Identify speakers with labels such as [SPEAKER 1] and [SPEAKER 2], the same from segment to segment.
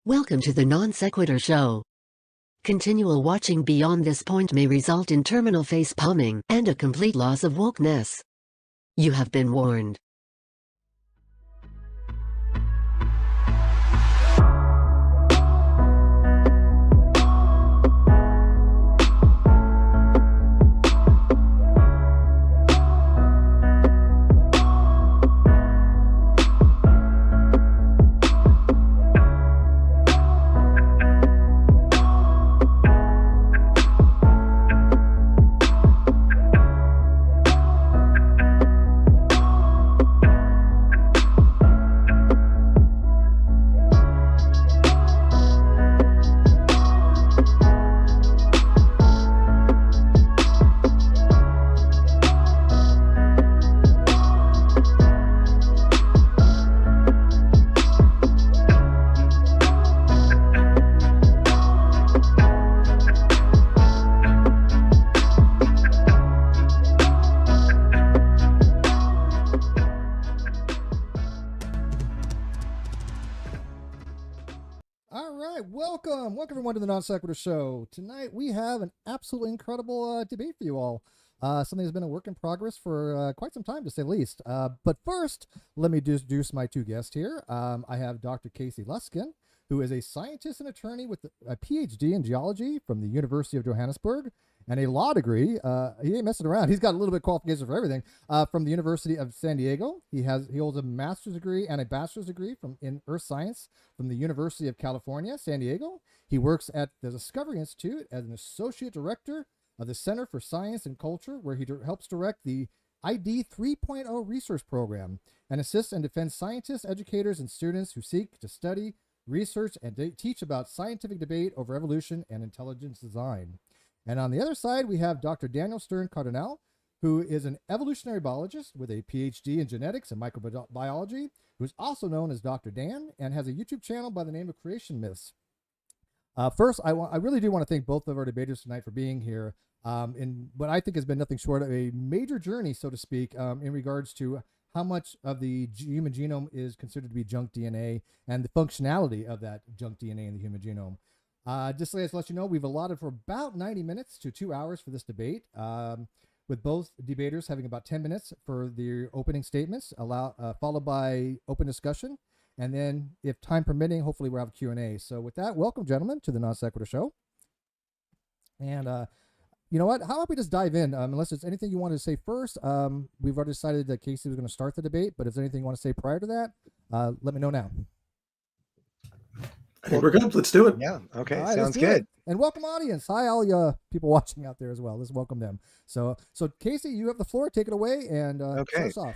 [SPEAKER 1] Welcome to the Non-Sequitur Show. Continual watching beyond this point may result in terminal face palming and a complete loss of wokeness. You have been warned.
[SPEAKER 2] Welcome everyone to the Non-Sequitur Show. Tonight we have an absolutely incredible debate for you all. Something that's been a work in progress for quite some time, to say the least. But first, let me introduce my two guests here. I have Dr. Casey Luskin, who is a scientist and attorney with a PhD in geology from the University of Johannesburg and a law degree. He ain't messing around. He's got a little bit of qualifications for everything. From the University of San Diego, he holds a master's degree and a bachelor's degree in earth science from the University of California, San Diego. He works at the Discovery Institute as an associate director of the Center for Science and Culture, where he helps direct the ID 3.0 research program and assists and defends scientists, educators, and students who seek to study, research, and teach about scientific debate over evolution and intelligence design. And on the other side, we have Dr. Daniel Stern Cardinale, who is an evolutionary biologist with a PhD in genetics and microbiology, who is also known as Dr. Dan and has a YouTube channel by the name of CreationMyths. First, I really do want to thank both of our debaters tonight for being here in what I think has been nothing short of a major journey, so to speak, in regards to how much of the human genome is considered to be junk DNA and the functionality of that junk DNA in the human genome. Just to let you know, we've allotted for about 90 minutes to 2 hours for this debate, with both debaters having about 10 minutes for their opening statements, followed by open discussion. And then, if time permitting, hopefully we'll have a Q&A. So with that, welcome, gentlemen, to the Non-Sequitur Show. And you know what? How about we just dive in? Unless there's anything you wanted to say first. We've already decided that Casey was going to start the debate, but if there's anything you want to say prior to that, let me know now.
[SPEAKER 3] I think we're good. Let's do it.
[SPEAKER 4] Yeah. Okay.
[SPEAKER 2] Right,
[SPEAKER 4] sounds good.
[SPEAKER 2] And welcome, audience. Hi, all you people watching out there as well. Let's welcome them. So Casey, you have the floor. Take it away and start us off.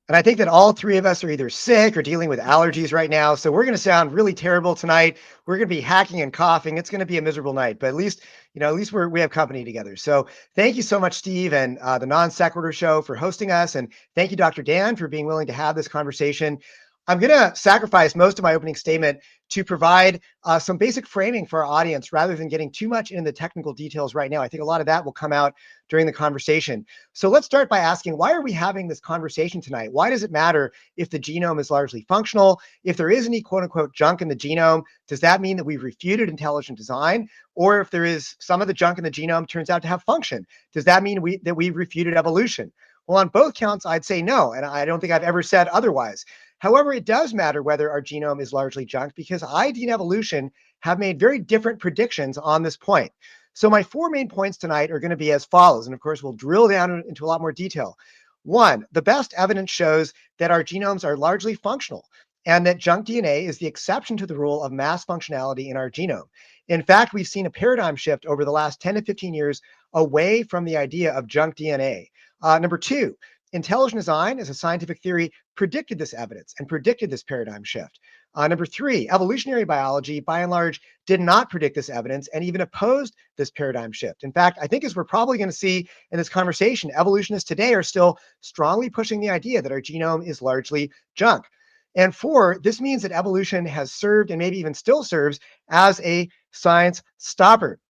[SPEAKER 4] And I think that all three of us are either sick or dealing with allergies right now. So we're going to sound really terrible tonight. We're going to be hacking and coughing. It's going to be a miserable night, but at least we have company together. So thank you so much, Steve, and the Non-Sequitur Show for hosting us. And thank you, Dr. Dan, for being willing to have this conversation. I'm going to sacrifice most of my opening statement to provide some basic framing for our audience rather than getting too much into the technical details right now. I think a lot of that will come out during the conversation. So let's start by asking, why are we having this conversation tonight? Why does it matter if the genome is largely functional? If there is any quote unquote junk in the genome, does that mean that we've refuted intelligent design? Or if there is some of the junk in the genome turns out to have function, does that mean that we've refuted evolution? Well, on both counts, I'd say no, and I don't think I've ever said otherwise. However, it does matter whether our genome is largely junk because ID and evolution have made very different predictions on this point. So my four main points tonight are going to be as follows. And of course, we'll drill down into a lot more detail. One, the best evidence shows that our genomes are largely functional and that junk DNA is the exception to the rule of mass functionality in our genome. In fact, we've seen a paradigm shift over the last 10 to 15 years away from the idea of junk DNA. Number two, intelligent design as a scientific theory predicted this evidence and predicted this paradigm shift. Number three, evolutionary biology, by and large, did not predict this evidence and even opposed this paradigm shift. In fact, I think as we're probably going to see in this conversation, evolutionists today are still strongly pushing the idea that our genome is largely junk. And four, this means that evolution has served and maybe even still serves as a science stopper,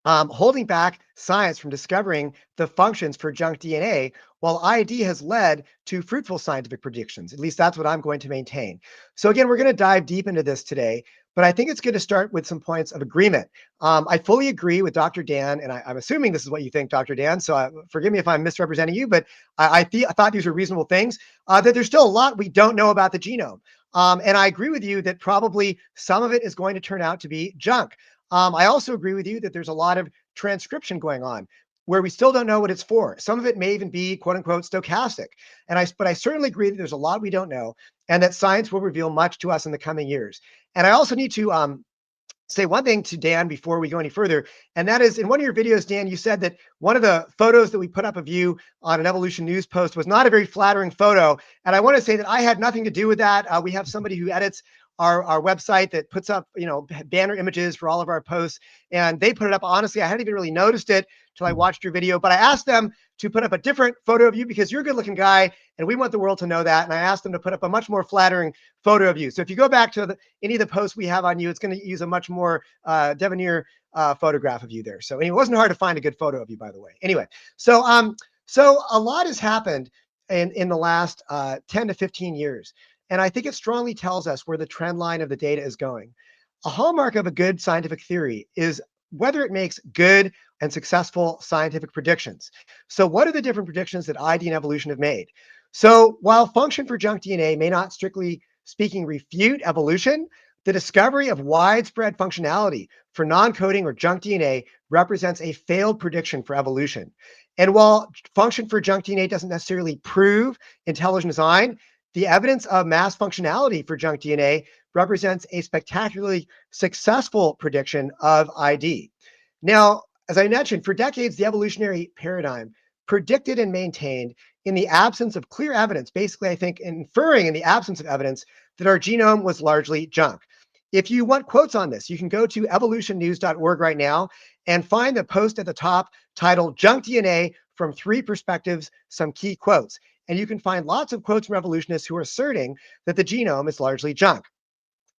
[SPEAKER 4] holding back science from discovering the functions for junk DNA, while ID has led to fruitful scientific predictions. At least that's what I'm going to maintain. So again, we're going to dive deep into this today. but I think it's good to start with some points of agreement. I fully agree with Dr. Dan, and I'm assuming this is what you think, Dr. Dan, so forgive me if I'm misrepresenting you, but I thought these were reasonable things, that there's still a lot we don't know about the genome. And I agree with you that probably some of it is going to turn out to be junk. I also agree with you that there's a lot of transcription going on where we still don't know what it's for. Some of it may even be quote unquote stochastic. But I certainly agree that there's a lot we don't know and that science will reveal much to us in the coming years. And I also need to say one thing to Dan before we go any further. And that is, in one of your videos, Dan, you said that one of the photos that we put up of you on an Evolution News post was not a very flattering photo. And I want to say that I had nothing to do with that. We have somebody who edits our website that puts up, banner images for all of our posts, and they put it up. Honestly, I hadn't even really noticed it till I watched your video, but I asked them to put up a different photo of you because you're a good looking guy and we want the world to know that. And I asked them to put up a much more flattering photo of you. So if you go back to any of the posts we have on you, it's going to use a much more debonair photograph of you there. So it wasn't hard to find a good photo of you, by the way. Anyway, so a lot has happened in the last 10 to 15 years. And I think it strongly tells us where the trend line of the data is going. A hallmark of a good scientific theory is whether it makes good and successful scientific predictions. So what are the different predictions that ID and evolution have made? So while function for junk DNA may not strictly speaking refute evolution, the discovery of widespread functionality for non-coding or junk DNA represents a failed prediction for evolution. And while function for junk DNA doesn't necessarily prove intelligent design, the evidence of mass functionality for junk DNA represents a spectacularly successful prediction of ID. Now, as I mentioned, for decades, the evolutionary paradigm predicted and maintained in the absence of clear evidence, basically, I think, inferring in the absence of evidence that our genome was largely junk. If you want quotes on this, you can go to evolutionnews.org right now and find the post at the top titled Junk DNA from Three Perspectives, Some Key Quotes. And you can find lots of quotes from evolutionists who are asserting that the genome is largely junk.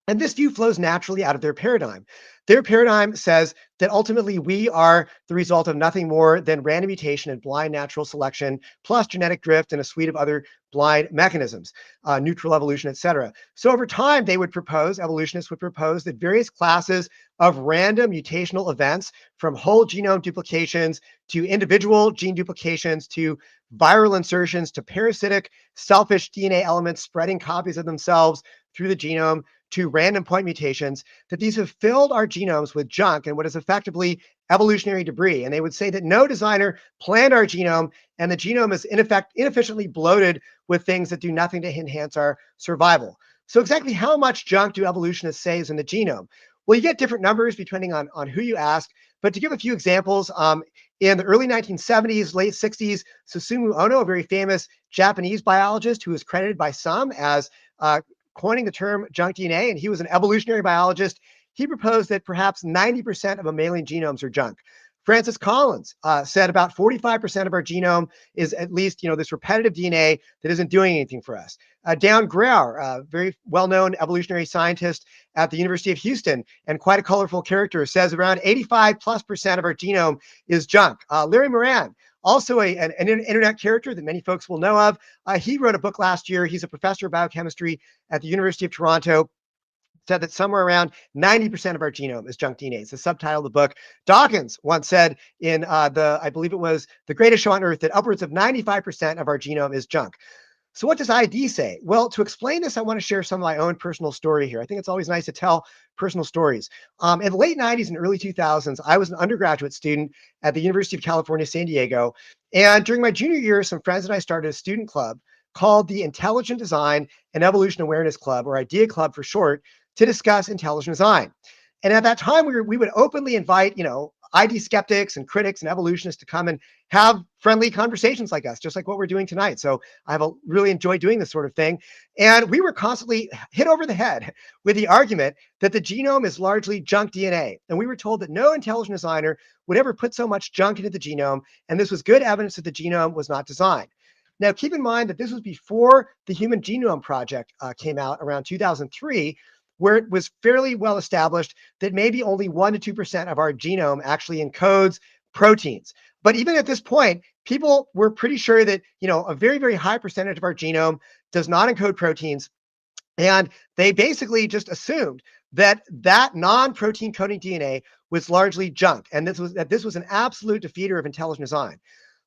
[SPEAKER 4] And this view flows naturally out of their paradigm. Their paradigm says that ultimately we are the result of nothing more than random mutation and blind natural selection, plus genetic drift and a suite of other blind mechanisms, neutral evolution, et cetera. So over time, evolutionists would propose that various classes of random mutational events, from whole genome duplications to individual gene duplications to viral insertions to parasitic, selfish DNA elements spreading copies of themselves through the genome, to random point mutations, that these have filled our genomes with junk and what is effectively evolutionary debris. And they would say that no designer planned our genome, and the genome is inefficiently bloated with things that do nothing to enhance our survival. So exactly how much junk do evolutionists say is in the genome? Well, you get different numbers depending on who you ask. But to give a few examples, in the early 1970s, late 60s, Susumu Ono, a very famous Japanese biologist who is credited by some as coining the term junk DNA, and he was an evolutionary biologist, he proposed that perhaps 90% of mammalian genomes are junk. Francis Collins said about 45% of our genome is at least, this repetitive DNA that isn't doing anything for us. Dan Grauer, a very well-known evolutionary scientist at the University of Houston and quite a colorful character, says around 85+% of our genome is junk. Larry Moran, also an internet character that many folks will know of. He wrote a book last year. He's a professor of biochemistry at the University of Toronto. Said that somewhere around 90% of our genome is junk DNA. It's the subtitle of the book. Dawkins once said in I believe it was The Greatest Show on Earth, that upwards of 95% of our genome is junk. So what does ID say? Well, to explain this, I want to share some of my own personal story here. I think it's always nice to tell personal stories. In the late 90s and early 2000s, I was an undergraduate student at the University of California, San Diego. And during my junior year, some friends and I started a student club called the Intelligent Design and Evolution Awareness Club, or IDEA Club for short, to discuss intelligent design. And at that time, we would openly invite, ID skeptics and critics and evolutionists to come and have friendly conversations like us, just like what we're doing tonight. So I've really enjoyed doing this sort of thing. And we were constantly hit over the head with the argument that the genome is largely junk DNA. And we were told that no intelligent designer would ever put so much junk into the genome. And this was good evidence that the genome was not designed. Now, keep in mind that this was before the Human Genome Project came out around 2003, where it was fairly well established that maybe only 1% to 2% of our genome actually encodes proteins. But even at this point, people were pretty sure that, a very, very high percentage of our genome does not encode proteins. And they basically just assumed that non-protein coding DNA was largely junk, and this was an absolute defeater of intelligent design.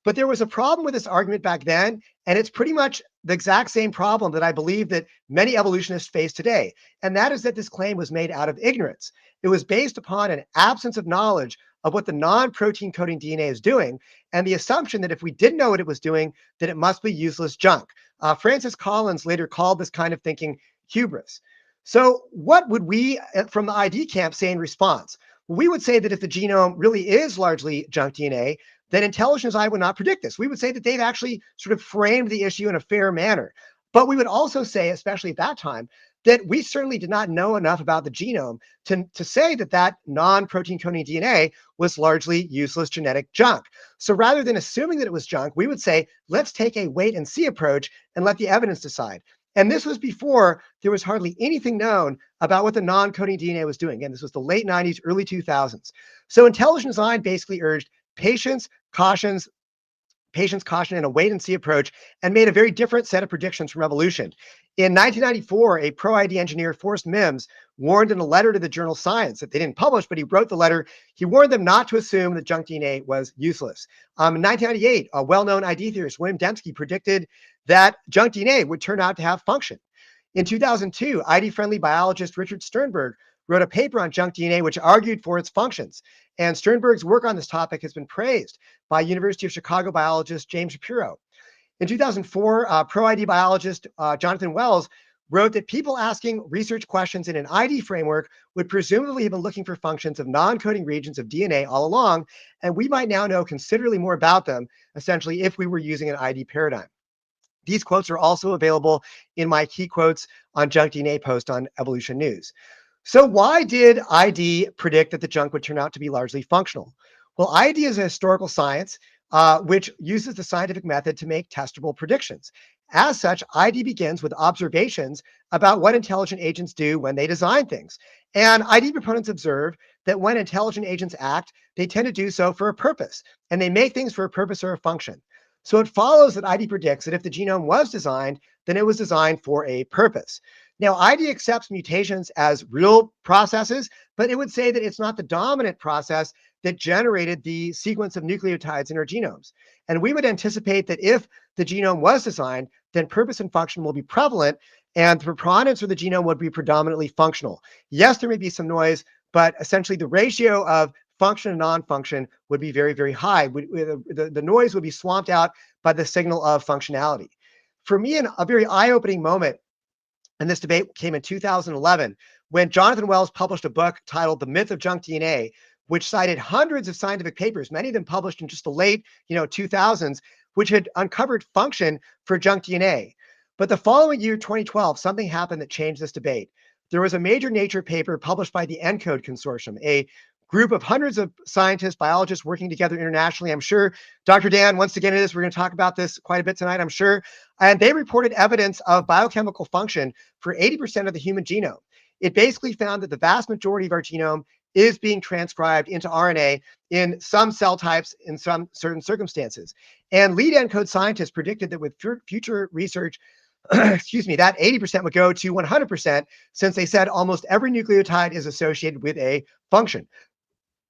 [SPEAKER 4] But there was a problem with this argument back then, and it's pretty much the exact same problem that I believe that many evolutionists face today. And that is that this claim was made out of ignorance. It was based upon an absence of knowledge of what the non-protein coding DNA is doing, and the assumption that if we didn't know what it was doing, that it must be useless junk. Francis Collins later called this kind of thinking hubris. So what would we from the ID camp say in response? Well, we would say that if the genome really is largely junk DNA, then intelligent design would not predict this. We would say that they've actually sort of framed the issue in a fair manner. But we would also say, especially at that time, that we certainly did not know enough about the genome to say that non-protein coding DNA was largely useless genetic junk. So rather than assuming that it was junk, we would say, let's take a wait and see approach and let the evidence decide. And this was before there was hardly anything known about what the non-coding DNA was doing. Again, this was the late 90s, early 2000s. So intelligent design basically urged patience, caution, and a wait and see approach, and made a very different set of predictions from evolution. In 1994, a pro-ID engineer, Forrest Mims, warned in a letter to the journal Science that they didn't publish, but he wrote the letter. He warned them not to assume that junk DNA was useless. In 1998, a well-known ID theorist, William Dembski, predicted that junk DNA would turn out to have function. In 2002, ID-friendly biologist Richard Sternberg wrote a paper on junk DNA which argued for its functions. And Sternberg's work on this topic has been praised by University of Chicago biologist James Shapiro. In 2004, pro-ID biologist Jonathan Wells wrote that people asking research questions in an ID framework would presumably have been looking for functions of non-coding regions of DNA all along, and we might now know considerably more about them, essentially, if we were using an ID paradigm. These quotes are also available in my key quotes on junk DNA post on Evolution News. So why did ID predict that the junk would turn out to be largely functional? Well, ID is a historical science which uses the scientific method to make testable predictions. As such, ID begins with observations about what intelligent agents do when they design things. And ID proponents observe that when intelligent agents act, they tend to do so for a purpose, and they make things for a purpose or a function. So it follows that ID predicts that if the genome was designed, then it was designed for a purpose. Now, ID accepts mutations as real processes, but it would say that it's not the dominant process that generated the sequence of nucleotides in our genomes. And we would anticipate that if the genome was designed, then purpose and function will be prevalent, and the preponderance of the genome would be predominantly functional. Yes, there may be some noise, but essentially the ratio of function and non-function would be very, very high. The noise would be swamped out by the signal of functionality. For me, a very eye-opening moment in this debate came in 2011 when Jonathan Wells published a book titled The Myth of Junk DNA, which cited hundreds of scientific papers, many of them published in just the late 2000s, which had uncovered function for junk DNA. But the following year, 2012, something happened that changed this debate. There was a major Nature paper published by the ENCODE Consortium, a group of hundreds of scientists, biologists working together internationally. I'm sure Dr. Dan wants to get into this. We're going to talk about this quite a bit tonight, I'm sure. And they reported evidence of biochemical function for 80% of the human genome. It basically found that the vast majority of our genome is being transcribed into RNA in some cell types in some certain circumstances. And lead ENCODE scientists predicted that with future research, excuse me, that 80% would go to 100%, since they said almost every nucleotide is associated with a function.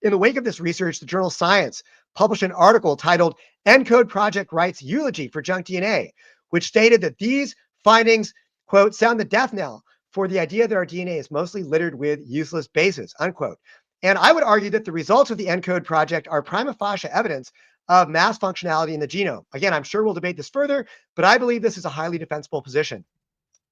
[SPEAKER 4] In the wake of this research, the journal Science published an article titled ENCODE Project Writes Eulogy for Junk DNA, which stated that these findings, quote, sound the death knell for the idea that our DNA is mostly littered with useless bases, unquote. And I would argue that the results of the ENCODE project are prima facie evidence of mass functionality in the genome. Again, I'm sure we'll debate this further, but I believe this is a highly defensible position.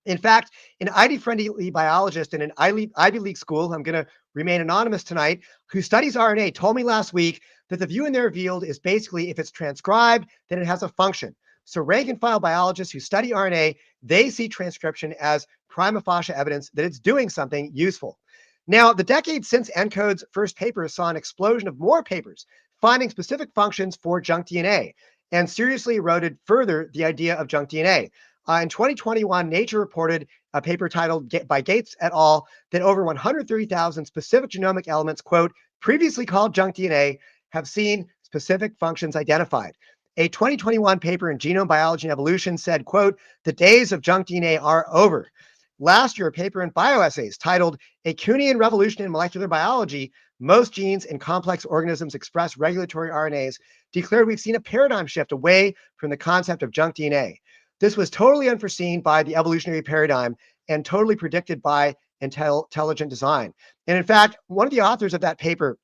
[SPEAKER 4] In fact, an ID-friendly biologist in an Ivy League school, I'm going to remain anonymous tonight, who studies RNA, told me last week that the view in their field is basically if it's transcribed, then it has a function. So rank and file biologists who study RNA, they see transcription as prima facie evidence that it's doing something useful. Now, the decades since ENCODE's first paper saw an explosion of more papers finding specific functions for junk DNA, and seriously eroded further the idea of junk DNA. In 2021, Nature reported a paper titled by Gates et al. That over 130,000 specific genomic elements, quote, previously called junk DNA, have seen specific functions identified. A 2021 paper in Genome Biology and Evolution said, quote, the days of junk DNA are over. Last year, a paper in Bioassays titled A Kuhnian Revolution in Molecular Biology, Most Genes in Complex Organisms Express Regulatory RNAs, declared we've seen a paradigm shift away from the concept of junk DNA. This was totally unforeseen by the evolutionary paradigm and totally predicted by intelligent design. And in fact, one of the authors of that paper,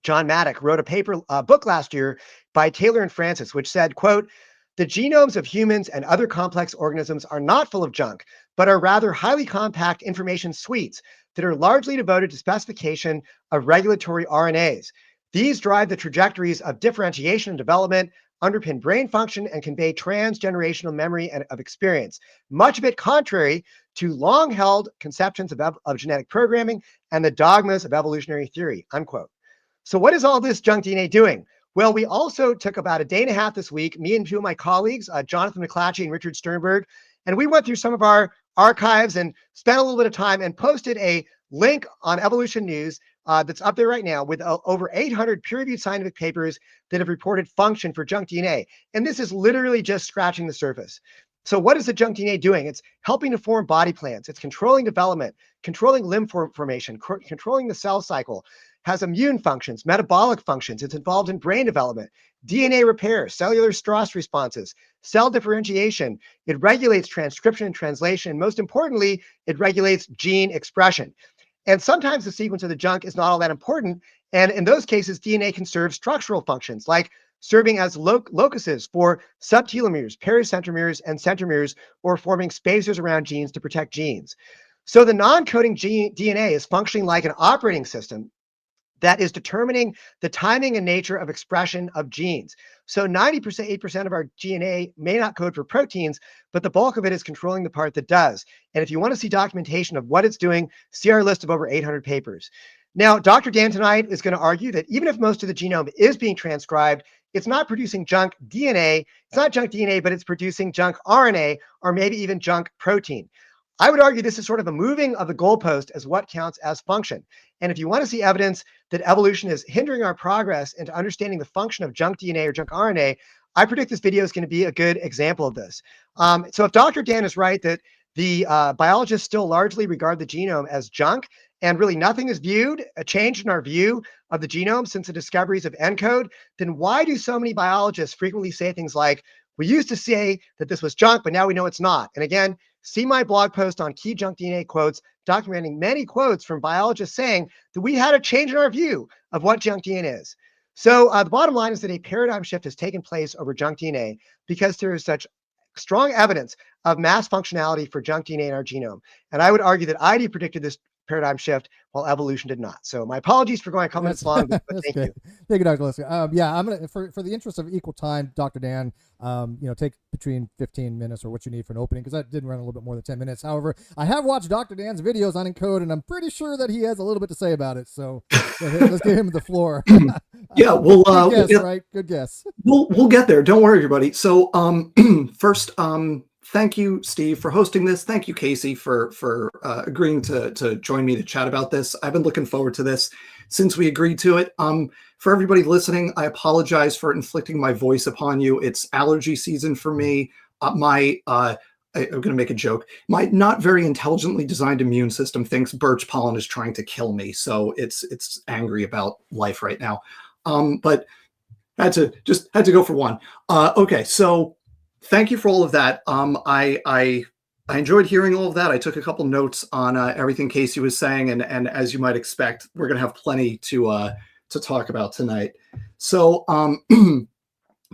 [SPEAKER 4] John Maddock, wrote a book last year by Taylor and Francis, which said, quote, "The genomes of humans and other complex organisms are not full of junk, but are rather highly compact information suites that are largely devoted to specification of regulatory RNAs. These drive the trajectories of differentiation and development, underpin brain function, and convey transgenerational memory and of experience, much of it contrary to long-held conceptions of genetic programming and the dogmas of evolutionary theory," unquote. So what is all this junk DNA doing? Well, we also took about a day and a half this week, me and two of my colleagues, Jonathan McClatchy and Richard Sternberg, and we went through some of our archives and spent a little bit of time and posted a link on Evolution News that's up there right now with over 800 peer-reviewed scientific papers that have reported function for junk DNA. And this is literally just scratching the surface. So what is the junk DNA doing? It's helping to form body plans. It's controlling development, controlling limb formation, controlling the cell cycle, has immune functions, metabolic functions. It's involved in brain development, DNA repair, cellular stress responses, cell differentiation. It regulates transcription and translation. Most importantly, it regulates gene expression. And sometimes the sequence of the junk is not all that important. And in those cases, DNA can serve structural functions like serving as locuses for subtelomeres, pericentromeres, and centromeres, or forming spacers around genes to protect genes. So the non-coding DNA is functioning like an operating system that is determining the timing and nature of expression of genes. So 8% of our DNA may not code for proteins, but the bulk of it is controlling the part that does. And if you want to see documentation of what it's doing, see our list of over 800 papers. Now, Dr. Dan tonight is going to argue that even if most of the genome is being transcribed, it's not producing junk DNA. It's not junk DNA, but it's producing junk RNA or maybe even junk protein. I would argue this is sort of a moving of the goalpost as what counts as function. And if you want to see evidence that evolution is hindering our progress into understanding the function of junk DNA or junk RNA, I predict this video is going to be a good example of this. So if Dr. Dan is right that the biologists still largely regard the genome as junk, and really nothing is changed in our view of the genome since the discoveries of ENCODE, then why do so many biologists frequently say things like, we used to say that this was junk, but now we know it's not? And again, see my blog post on key junk DNA quotes, documenting many quotes from biologists saying that we had a change in our view of what junk DNA is. So the bottom line is that a paradigm shift has taken place over junk DNA because there is such strong evidence of mass functionality for junk DNA in our genome. And I would argue that ID predicted this paradigm shift while evolution did not. So my apologies for going a couple minutes long, but thank you.
[SPEAKER 2] Thank you, Dr. Luskin. Yeah, I'm gonna for the interest of equal time, Dr. Dan, take between 15 minutes or what you need for an opening, because that did run a little bit more than 10 minutes. However, I have watched Dr. Dan's videos on ENCODE, and I'm pretty sure that he has a little bit to say about it. So let's give him the floor.
[SPEAKER 3] Yeah, well,
[SPEAKER 2] good guess, right? Good guess.
[SPEAKER 3] We'll get there. Don't worry, everybody. So first, thank you, Steve, for hosting this. Thank you, Casey, for agreeing to join me to chat about this. I've been looking forward to this since we agreed to it. For everybody listening, I apologize for inflicting my voice upon you. It's allergy season for me. I'm going to make a joke. My not very intelligently designed immune system thinks birch pollen is trying to kill me, so it's angry about life right now. But had to go for one. Okay, so thank you for all of that. I enjoyed hearing all of that. I took a couple notes on everything Casey was saying, and as you might expect, we're going to have plenty to talk about tonight. So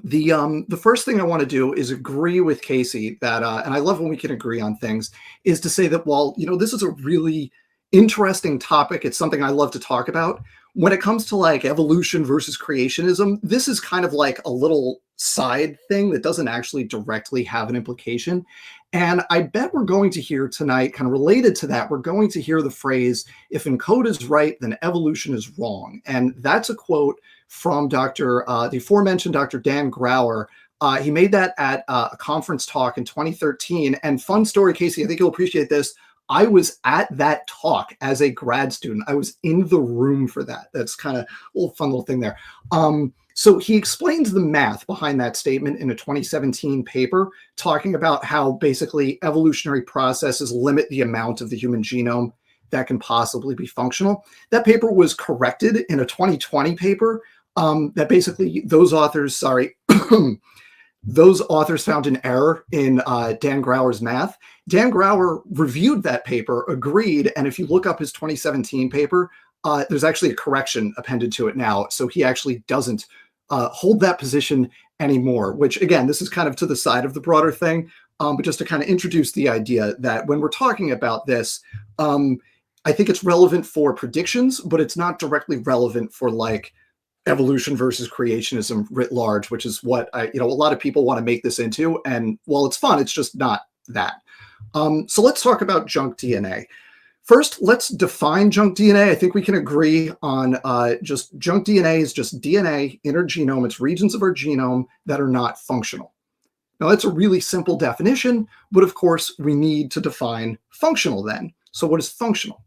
[SPEAKER 3] the first thing I want to do is agree with Casey that, and I love when we can agree on things, is to say that while this is a really interesting topic, it's something I love to talk about. When it comes to like evolution versus creationism, this is kind of like a little side thing that doesn't actually directly have an implication. And I bet we're going to hear tonight, kind of related to that, we're going to hear the phrase, if ENCODE is right, then evolution is wrong. And that's a quote from the aforementioned Dr. Dan Grauer. He made that at a conference talk in 2013. And fun story, Casey, I think you'll appreciate this. I was at that talk as a grad student. I was in the room for that. That's kind of a little fun little thing there. So he explains the math behind that statement in a 2017 paper, talking about how basically evolutionary processes limit the amount of the human genome that can possibly be functional. That paper was corrected in a 2020 paper that basically those authors, those authors found an error in Dan Grauer's math. Dan Grauer reviewed that paper, agreed, and if you look up his 2017 paper, there's actually a correction appended to it now. So he actually doesn't hold that position anymore, which again, this is kind of to the side of the broader thing, but just to kind of introduce the idea that when we're talking about this, I think it's relevant for predictions, but it's not directly relevant for like evolution versus creationism writ large, which is what a lot of people want to make this into. And while it's fun, it's just not that. So let's talk about junk DNA. First, let's define junk DNA. I think we can agree on just junk DNA is just DNA in our genome. It's regions of our genome that are not functional. Now, that's a really simple definition, but of course, we need to define functional then. So what is functional?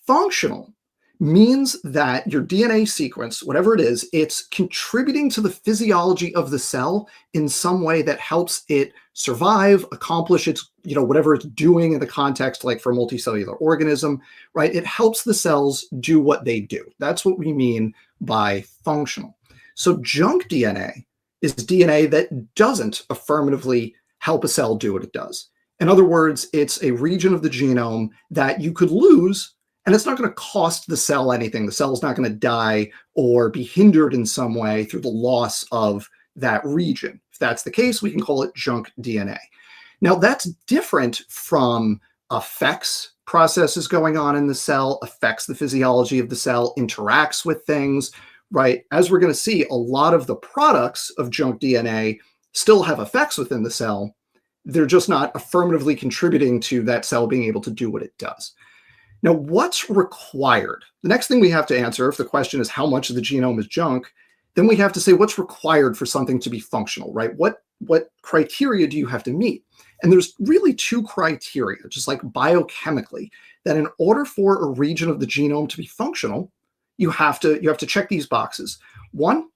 [SPEAKER 3] Functional means that your DNA sequence, whatever it is, it's contributing to the physiology of the cell in some way that helps it survive, accomplish its, whatever it's doing in the context, like for a multicellular organism, right? It helps the cells do what they do. That's what we mean by functional. So junk DNA is DNA that doesn't affirmatively help a cell do what it does. In other words, it's a region of the genome that you could lose, and it's not going to cost the cell anything. The cell's not going to die or be hindered in some way through the loss of that region. If that's the case, we can call it junk DNA. Now, that's different from effects processes going on in the cell, affects the physiology of the cell, interacts with things, right? As we're going to see, a lot of the products of junk DNA still have effects within the cell. They're just not affirmatively contributing to that cell being able to do what it does. Now, what's required? The next thing we have to answer, if the question is how much of the genome is junk, then we have to say what's required for something to be functional, right? What criteria do you have to meet? And there's really two criteria, just like biochemically, that in order for a region of the genome to be functional, you have to check these boxes. One,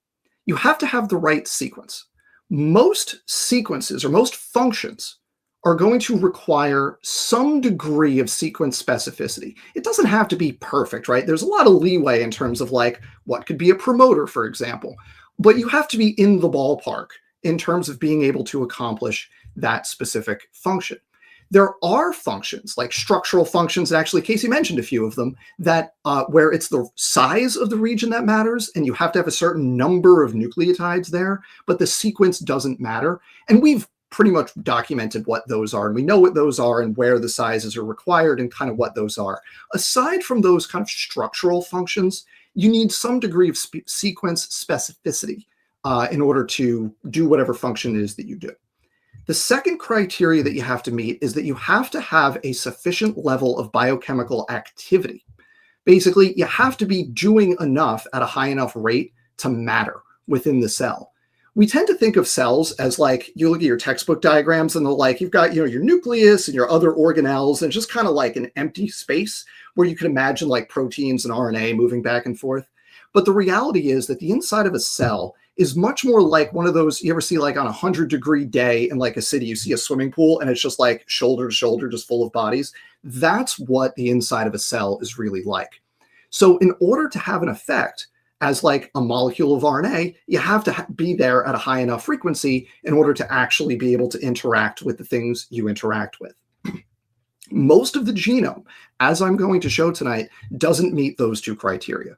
[SPEAKER 3] you have to have the right sequence. Most sequences or most functions are going to require some degree of sequence specificity. It doesn't have to be perfect, right? There's a lot of leeway in terms of like what could be a promoter, for example, but you have to be in the ballpark in terms of being able to accomplish that specific function. There are functions like structural functions, and actually Casey mentioned a few of them, that where it's the size of the region that matters, and you have to have a certain number of nucleotides there, but the sequence doesn't matter. And we've pretty much documented what those are, and we know what those are and where the sizes are required and kind of what those are. Aside from those kind of structural functions, you need some degree of sequence specificity in order to do whatever function it is that you do. The second criteria that you have to meet is that you have to have a sufficient level of biochemical activity. Basically, you have to be doing enough at a high enough rate to matter within the cell. We tend to think of cells as like, you look at your textbook diagrams and they're like, you've got, your nucleus and your other organelles, and it's just kind of like an empty space where you can imagine like proteins and RNA moving back and forth. But the reality is that the inside of a cell is much more like one of those, you ever see like on a 100-degree day in like a city, you see a swimming pool and it's just like shoulder to shoulder, just full of bodies. That's what the inside of a cell is really like. So in order to have an effect as like a molecule of RNA, you have to be there at a high enough frequency in order to actually be able to interact with the things you interact with. Most of the genome, as I'm going to show tonight, doesn't meet those two criteria.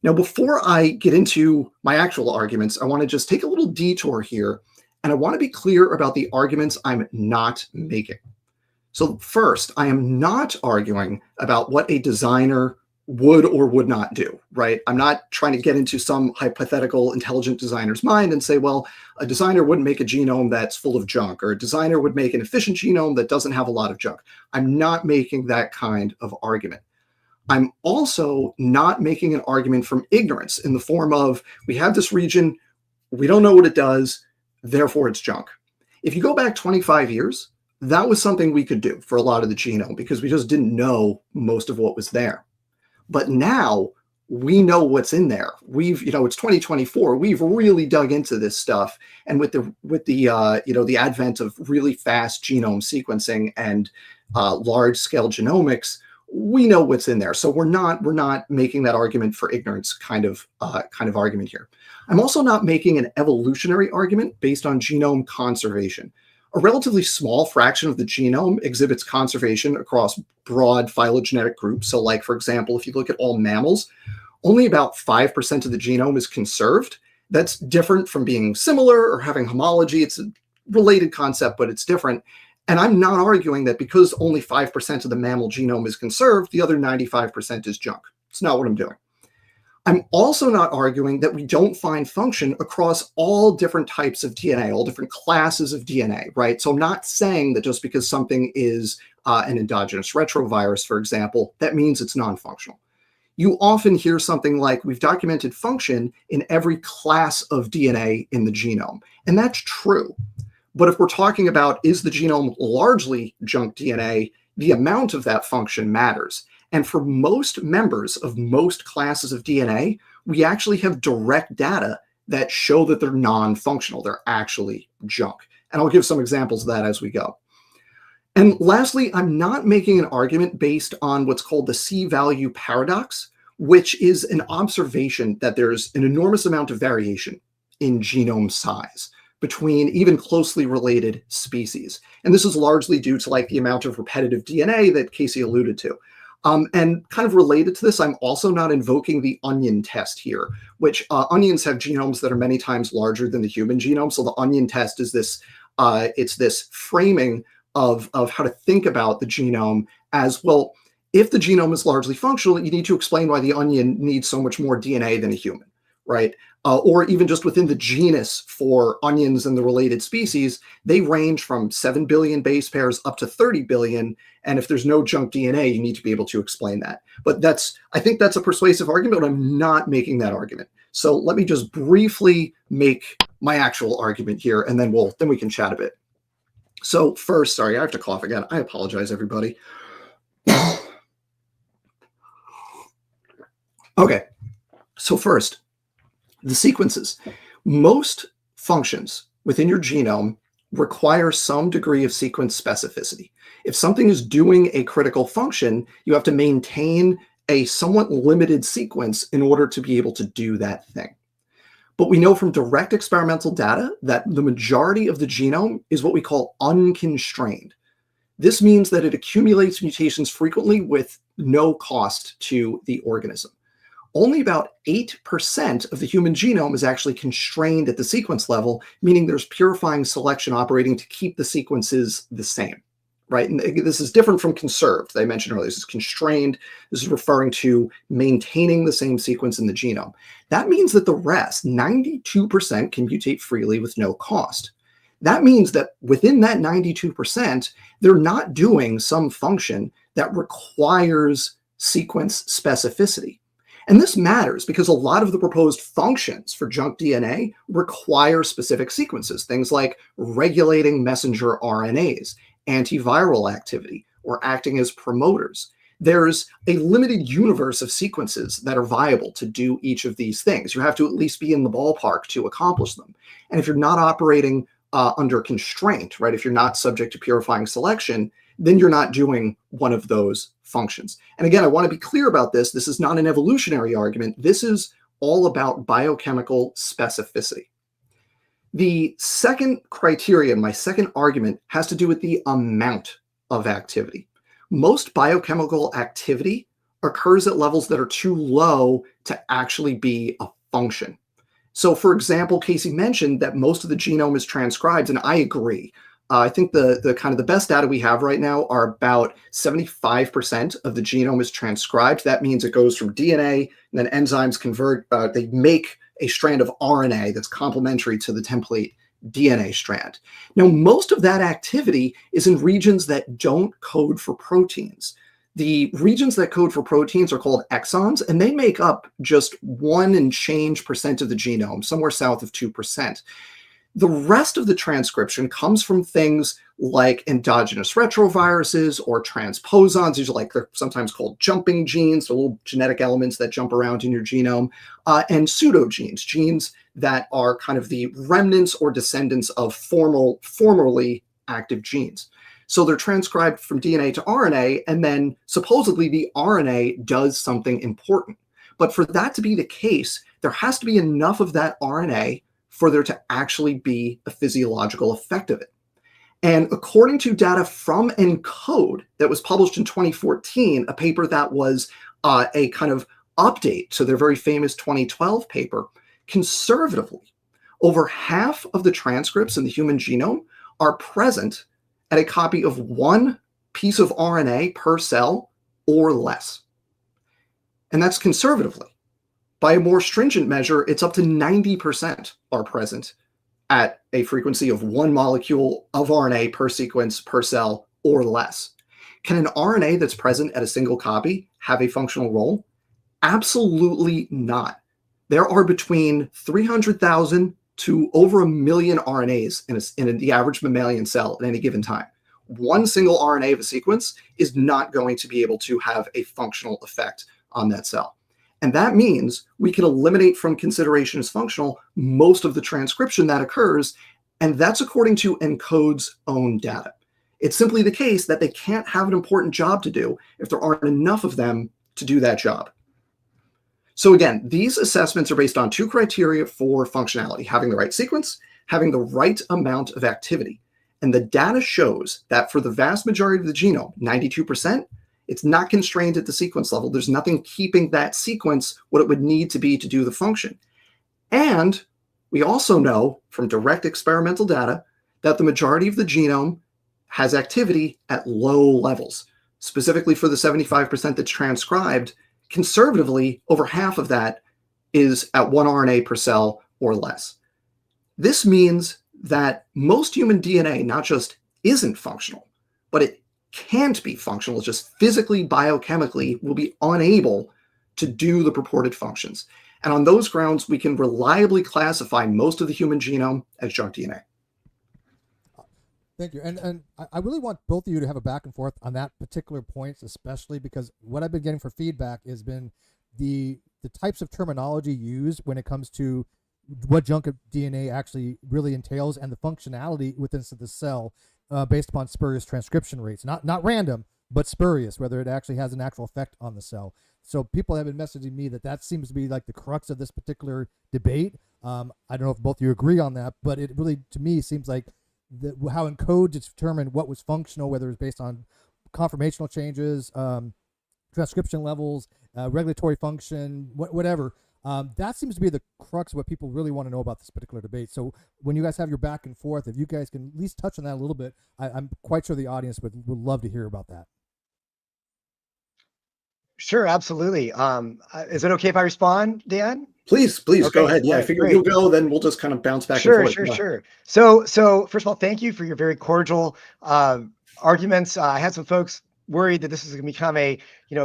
[SPEAKER 3] Now, before I get into my actual arguments, I want to just take a little detour here, and I want to be clear about the arguments I'm not making. So first, I am not arguing about what a designer would or would not do, right? I'm not trying to get into some hypothetical intelligent designer's mind and say, well, a designer wouldn't make a genome that's full of junk, or a designer would make an efficient genome that doesn't have a lot of junk. I'm not making that kind of argument. I'm also not making an argument from ignorance in the form of, we have this region, we don't know what it does, therefore it's junk. If you go back 25 years, That was something we could do for a lot of the genome because we just didn't know most of what was there. But now we know what's in there. We've, it's 2024. We've really dug into this stuff, and with the advent of really fast genome sequencing and large scale genomics, we know what's in there. So we're not making that argument for ignorance kind of argument here. I'm also not making an evolutionary argument based on genome conservation. A relatively small fraction of the genome exhibits conservation across broad phylogenetic groups. So like, for example, if you look at all mammals, only about 5% of the genome is conserved. That's different from being similar or having homology. It's a related concept, but it's different. And I'm not arguing that because only 5% of the mammal genome is conserved, the other 95% is junk. It's not what I'm doing. I'm also not arguing that we don't find function across all different types of DNA, all different classes of DNA, right? So I'm not saying that just because something is an endogenous retrovirus, for example, that means it's non-functional. You often hear something like, we've documented function in every class of DNA in the genome. And that's true. But if we're talking about, is the genome largely junk DNA, the amount of that function matters. And for most members of most classes of DNA, we actually have direct data that show that they're non-functional. They're actually junk. And I'll give some examples of that as we go. And lastly, I'm not making an argument based on what's called the C-value paradox, which is an observation that there's an enormous amount of variation in genome size between even closely related species. And this is largely due to like the amount of repetitive DNA that Casey alluded to. And kind of related to this, I'm also not invoking the onion test here, which onions have genomes that are many times larger than the human genome. So the onion test is this, it's this framing of how to think about the genome as, well, if the genome is largely functional, you need to explain why the onion needs so much more DNA than a human, right? Or even just within the genus for onions and the related species, they range from 7 billion base pairs up to 30 billion. And if there's no junk DNA, you need to be able to explain that. But I think that's a persuasive argument, but I'm not making that argument. So let me just briefly make my actual argument here, and then we can chat a bit. So first, sorry, I have to cough again. I apologize, everybody. Okay, so first, the sequences. Most functions within your genome require some degree of sequence specificity. If something is doing a critical function, you have to maintain a somewhat limited sequence in order to be able to do that thing. But we know from direct experimental data that the majority of the genome is what we call unconstrained. This means that it accumulates mutations frequently with no cost to the organism. Only about 8% of the human genome is actually constrained at the sequence level, meaning there's purifying selection operating to keep the sequences the same, right? And this is different from conserved. I mentioned earlier, this is constrained. This is referring to maintaining the same sequence in the genome. That means that the rest, 92%, can mutate freely with no cost. That means that within that 92%, they're not doing some function that requires sequence specificity. And this matters because a lot of the proposed functions for junk DNA require specific sequences, things like regulating messenger RNAs, antiviral activity, or acting as promoters. There's a limited universe of sequences that are viable to do each of these things. You have to at least be in the ballpark to accomplish them. And if you're not operating under constraint, right, if you're not subject to purifying selection, then you're not doing one of those functions. And again, I want to be clear about this. This is not an evolutionary argument. This is all about biochemical specificity. The second criterion, my second argument, has to do with the amount of activity. Most biochemical activity occurs at levels that are too low to actually be a function. So for example, Casey mentioned that most of the genome is transcribed, and I agree. I think the kind of the best data we have right now are about 75% of the genome is transcribed. That means it goes from DNA, and then enzymes convert, they make a strand of RNA that's complementary to the template DNA strand. Now, most of that activity is in regions that don't code for proteins. The regions that code for proteins are called exons, and they make up just 1% of the genome, somewhere south of 2%. The rest of the transcription comes from things like endogenous retroviruses or transposons. These are they're sometimes called jumping genes, so little genetic elements that jump around in your genome, and pseudogenes, genes that are kind of the remnants or descendants of formerly active genes. So they're transcribed from DNA to RNA, and then supposedly the RNA does something important. But for that to be the case, there has to be enough of that RNA for there to actually be a physiological effect of it. And according to data from ENCODE that was published in 2014, a paper that was a kind of update to their very famous 2012 paper, conservatively, over half of the transcripts in the human genome are present at a copy of one piece of RNA per cell or less. And that's conservatively. By a more stringent measure, it's up to 90% are present at a frequency of one molecule of RNA per sequence per cell or less. Can an RNA that's present at a single copy have a functional role? Absolutely not. There are between 300,000 to over 1 million RNAs in the average mammalian cell at any given time. One single RNA of a sequence is not going to be able to have a functional effect on that cell. And that means we can eliminate from consideration as functional most of the transcription that occurs, and that's according to ENCODE's own data. It's simply the case that they can't have an important job to do if there aren't enough of them to do that job. So again, these assessments are based on two criteria for functionality: having the right sequence, having the right amount of activity. And the data shows that for the vast majority of the genome, 92%, it's not constrained at the sequence level. There's nothing keeping that sequence what it would need to be to do the function. And we also know from direct experimental data that the majority of the genome has activity at low levels. Specifically for the 75% that's transcribed, conservatively, over half of that is at 1 RNA per cell or less. This means that most human DNA not just isn't functional, but it can't be functional. It's just physically, biochemically will be unable to do the purported functions. And on those grounds, we can reliably classify most of the human genome as junk DNA.
[SPEAKER 2] Thank you. And I really want both of you to have a back and forth on that particular point, especially because what I've been getting for feedback has been the types of terminology used when it comes to what junk DNA actually really entails and the functionality within the cell based upon spurious transcription rates. Not random, but spurious, whether it actually has an actual effect on the cell. So people have been messaging me that seems to be like the crux of this particular debate. I don't know if both of you agree on that, but it really, to me, seems like how ENCODE determined what was functional, whether it was based on conformational changes, transcription levels, regulatory function, whatever. That seems to be the crux of what people really want to know about this particular debate. So when you guys have your back and forth, if you guys can at least touch on that a little bit, I'm quite sure the audience would love to hear about that.
[SPEAKER 4] Sure, absolutely. Is it okay if I respond, Dan?
[SPEAKER 3] Please
[SPEAKER 4] Okay,
[SPEAKER 3] go ahead. Yeah,
[SPEAKER 4] right,
[SPEAKER 3] I figure
[SPEAKER 4] great.
[SPEAKER 3] you'll go, then we'll just kind of bounce back
[SPEAKER 4] Sure,
[SPEAKER 3] and forth.
[SPEAKER 4] sure. So first of all, thank you for your very cordial arguments. I had some folks worried that this is going to become a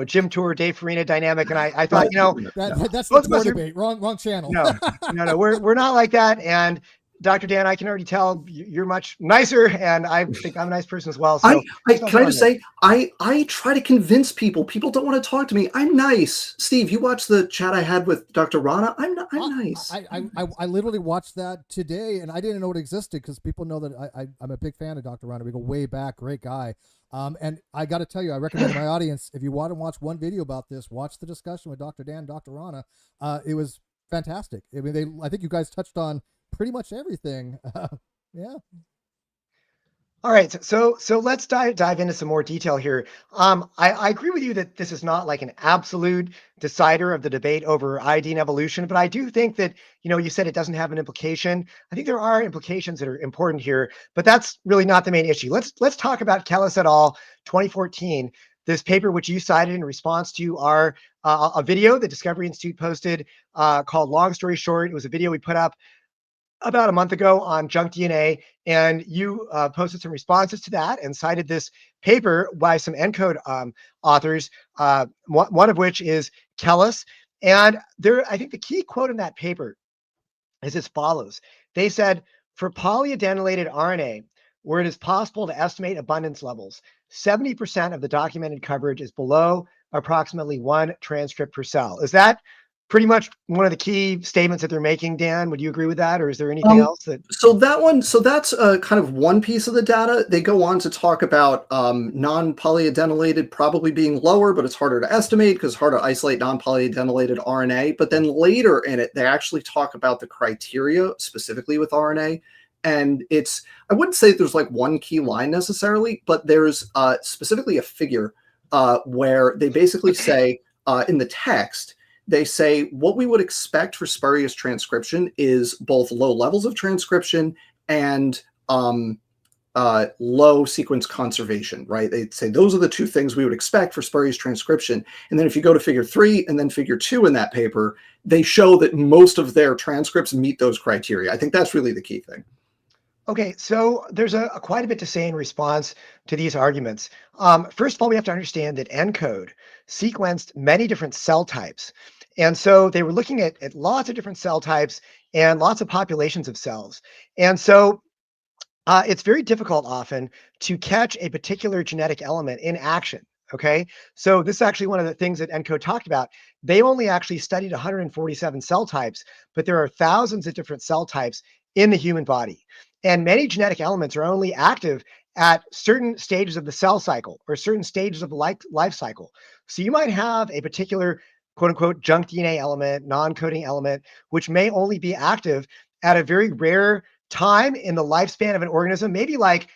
[SPEAKER 4] gym tour Dave Farina dynamic, and I thought
[SPEAKER 2] that's the tour debate. Wrong channel.
[SPEAKER 4] No, we're not like that. And Dr. Dan, I can already tell you're much nicer, and I think I'm a nice person as well. So
[SPEAKER 3] can I just say, I try to convince people. People don't want to talk to me. I'm nice. Steve, you watched the chat I had with Dr. Rana. I'm nice.
[SPEAKER 2] I literally watched that today, and I didn't know it existed because people know that I'm a big fan of Dr. Rana. We go way back, great guy. And I got to tell you, I recommend to my audience, if you want to watch one video about this, watch the discussion with Dr. Dan and Dr. Rana. It was fantastic. I mean, I think you guys touched on pretty much everything. Yeah.
[SPEAKER 4] All right, so let's dive into some more detail here. I agree with you that this is not like an absolute decider of the debate over ID and evolution, but I do think that you said it doesn't have an implication. I think there are implications that are important here, but that's really not the main issue. Let's talk about Kellis et al. 2014. This paper, which you cited in response to our a video the Discovery Institute posted called "Long Story Short." It was a video we put up about a month ago on junk DNA, and you posted some responses to that and cited this paper by some ENCODE authors, one of which is Kellis. And I think the key quote in that paper is as follows. They said, for polyadenylated RNA, where it is possible to estimate abundance levels, 70% of the documented coverage is below approximately 1 transcript per cell. Is that pretty much one of the key statements that they're making, Dan? Would you agree with that? Or is there anything else that...
[SPEAKER 3] So that's kind of one piece of the data. They go on to talk about non-polyadenylated probably being lower, but it's harder to estimate because it's hard to isolate non-polyadenylated RNA. But then later in it, they actually talk about the criteria specifically with RNA. And I wouldn't say there's like one key line necessarily, but there's specifically a figure where they basically say in the text, they say what we would expect for spurious transcription is both low levels of transcription and low sequence conservation, right? They'd say those are the two things we would expect for spurious transcription. And then if you go to figure 3 and then figure 2 in that paper, they show that most of their transcripts meet those criteria. I think that's really the key thing.
[SPEAKER 4] Okay, so there's quite a bit to say in response to these arguments. First of all, we have to understand that ENCODE sequenced many different cell types. And so they were looking at lots of different cell types and lots of populations of cells. And so it's very difficult often to catch a particular genetic element in action. Okay, so this is actually one of the things that ENCODE talked about. They only actually studied 147 cell types, but there are thousands of different cell types in the human body. And many genetic elements are only active at certain stages of the cell cycle or certain stages of the life cycle. So you might have a particular quote unquote junk DNA element, non-coding element, which may only be active at a very rare time in the lifespan of an organism, maybe like,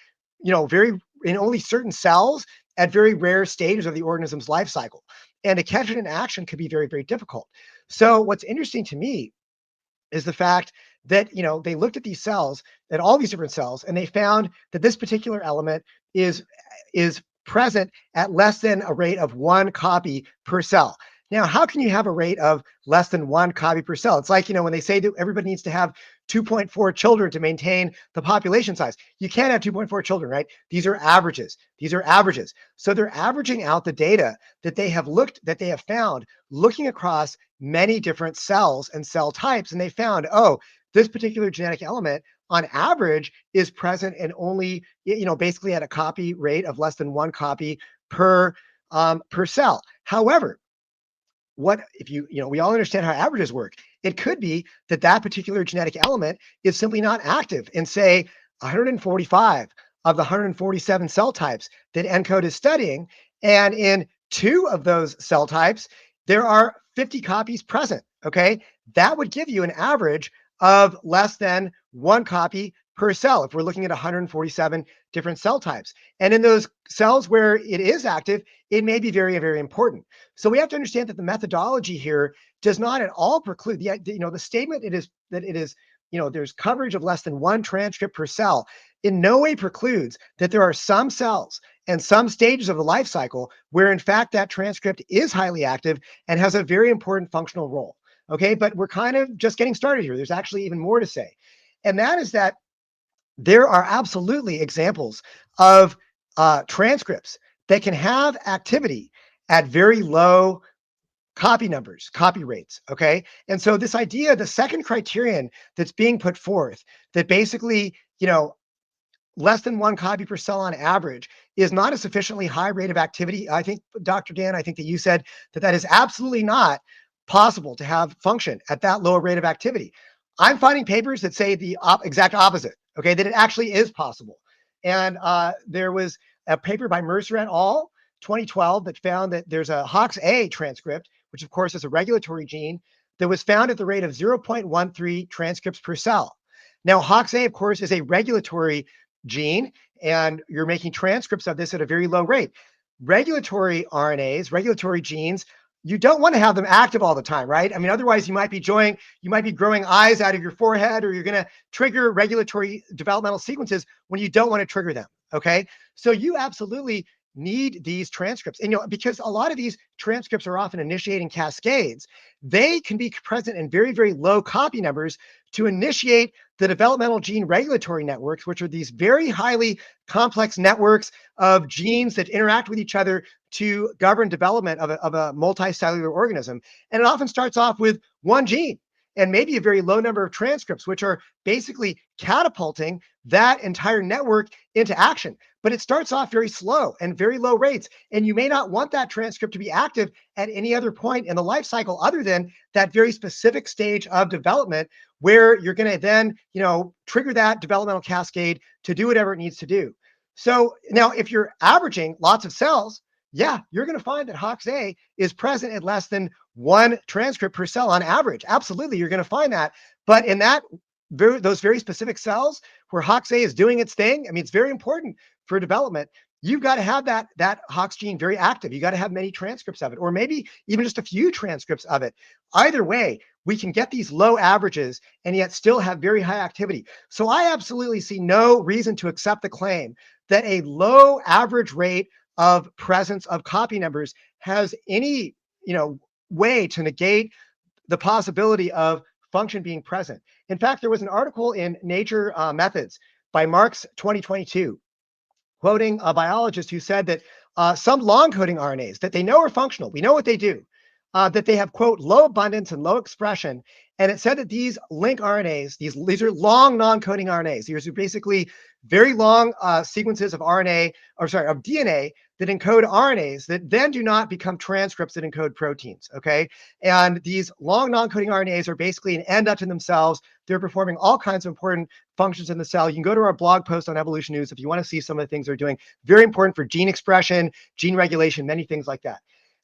[SPEAKER 4] very in only certain cells at very rare stages of the organism's life cycle. And to catch it in action could be very, very difficult. So what's interesting to me is the fact that, they looked at these cells, at all these different cells, and they found that this particular element is present at less than a rate of 1 copy per cell. Now, how can you have a rate of less than 1 copy per cell? It's like, when they say that everybody needs to have 2.4 children to maintain the population size. You can't have 2.4 children, right? These are averages. So they're averaging out the data that they have found looking across many different cells and cell types. And they found, this particular genetic element on average is present in only, basically at a copy rate of less than 1 copy per cell. However, we all understand how averages work. It could be that particular genetic element is simply not active in, say, 145 of the 147 cell types that ENCODE is studying. And in 2 of those cell types, there are 50 copies present. Okay. That would give you an average of less than 1 copy per cell if we're looking at 147 different cell types. And in those cells where it is active, it may be very, very important. So we have to understand that the methodology here does not at all preclude the statement that it is, there's coverage of less than 1 transcript per cell in no way precludes that there are some cells and some stages of the life cycle where in fact that transcript is highly active and has a very important functional role. Okay, but we're kind of just getting started here. There's actually even more to say. And that is that there are absolutely examples of transcripts that can have activity at very low copy numbers, copy rates, okay? And so this idea, the second criterion that's being put forth, that basically, less than 1 copy per cell on average is not a sufficiently high rate of activity. I think, Dr. Dan, I think that you said that is absolutely not possible to have function at that lower rate of activity. I'm finding papers that say the exact opposite, okay, that it actually is possible. And there was a paper by Mercer et al., 2012, that found that there's a HOX-A transcript, which of course is a regulatory gene, that was found at the rate of 0.13 transcripts per cell. Now, HOX-A, of course, is a regulatory gene, and you're making transcripts of this at a very low rate. Regulatory RNAs, regulatory genes, you don't want to have them active all the time, right? I mean, otherwise you might be growing eyes out of your forehead, or you're going to trigger regulatory developmental sequences when you don't want to trigger them. Okay. So you absolutely need these transcripts. And, because a lot of these transcripts are often initiating cascades, they can be present in very, very low copy numbers to initiate the developmental gene regulatory networks, which are these very highly complex networks of genes that interact with each other to govern development of a multicellular organism. And it often starts off with one gene. and maybe a very low number of transcripts, which are basically catapulting that entire network into action. But it starts off very slow and very low rates. And you may not want that transcript to be active at any other point in the life cycle other than that very specific stage of development where you're going to then, trigger that developmental cascade to do whatever it needs to do. So now if you're averaging lots of cells, yeah, you're going to find that HOX-A is present at less than 1 transcript per cell on average. Absolutely, you're going to find that. But in those very specific cells where HOX-A is doing its thing, I mean, it's very important for development. You've got to have that HOX gene very active. You got to have many transcripts of it, or maybe even just a few transcripts of it. Either way, we can get these low averages and yet still have very high activity. So I absolutely see no reason to accept the claim that a low average rate of presence of copy numbers has any, way to negate the possibility of function being present. In fact, there was an article in Nature Methods by Marks 2022, quoting a biologist who said that some long coding RNAs that they know are functional, we know what they do, that they have, quote, low abundance and low expression. And it said that these link RNAs, these are long non-coding RNAs. These are basically very long sequences of DNA that encode RNAs that then do not become transcripts that encode proteins, okay? And these long non-coding RNAs are basically an end unto themselves. They're performing all kinds of important functions in the cell. You can go to our blog post on Evolution News if you want to see some of the things they're doing. Very important for gene expression, gene regulation, many things like that.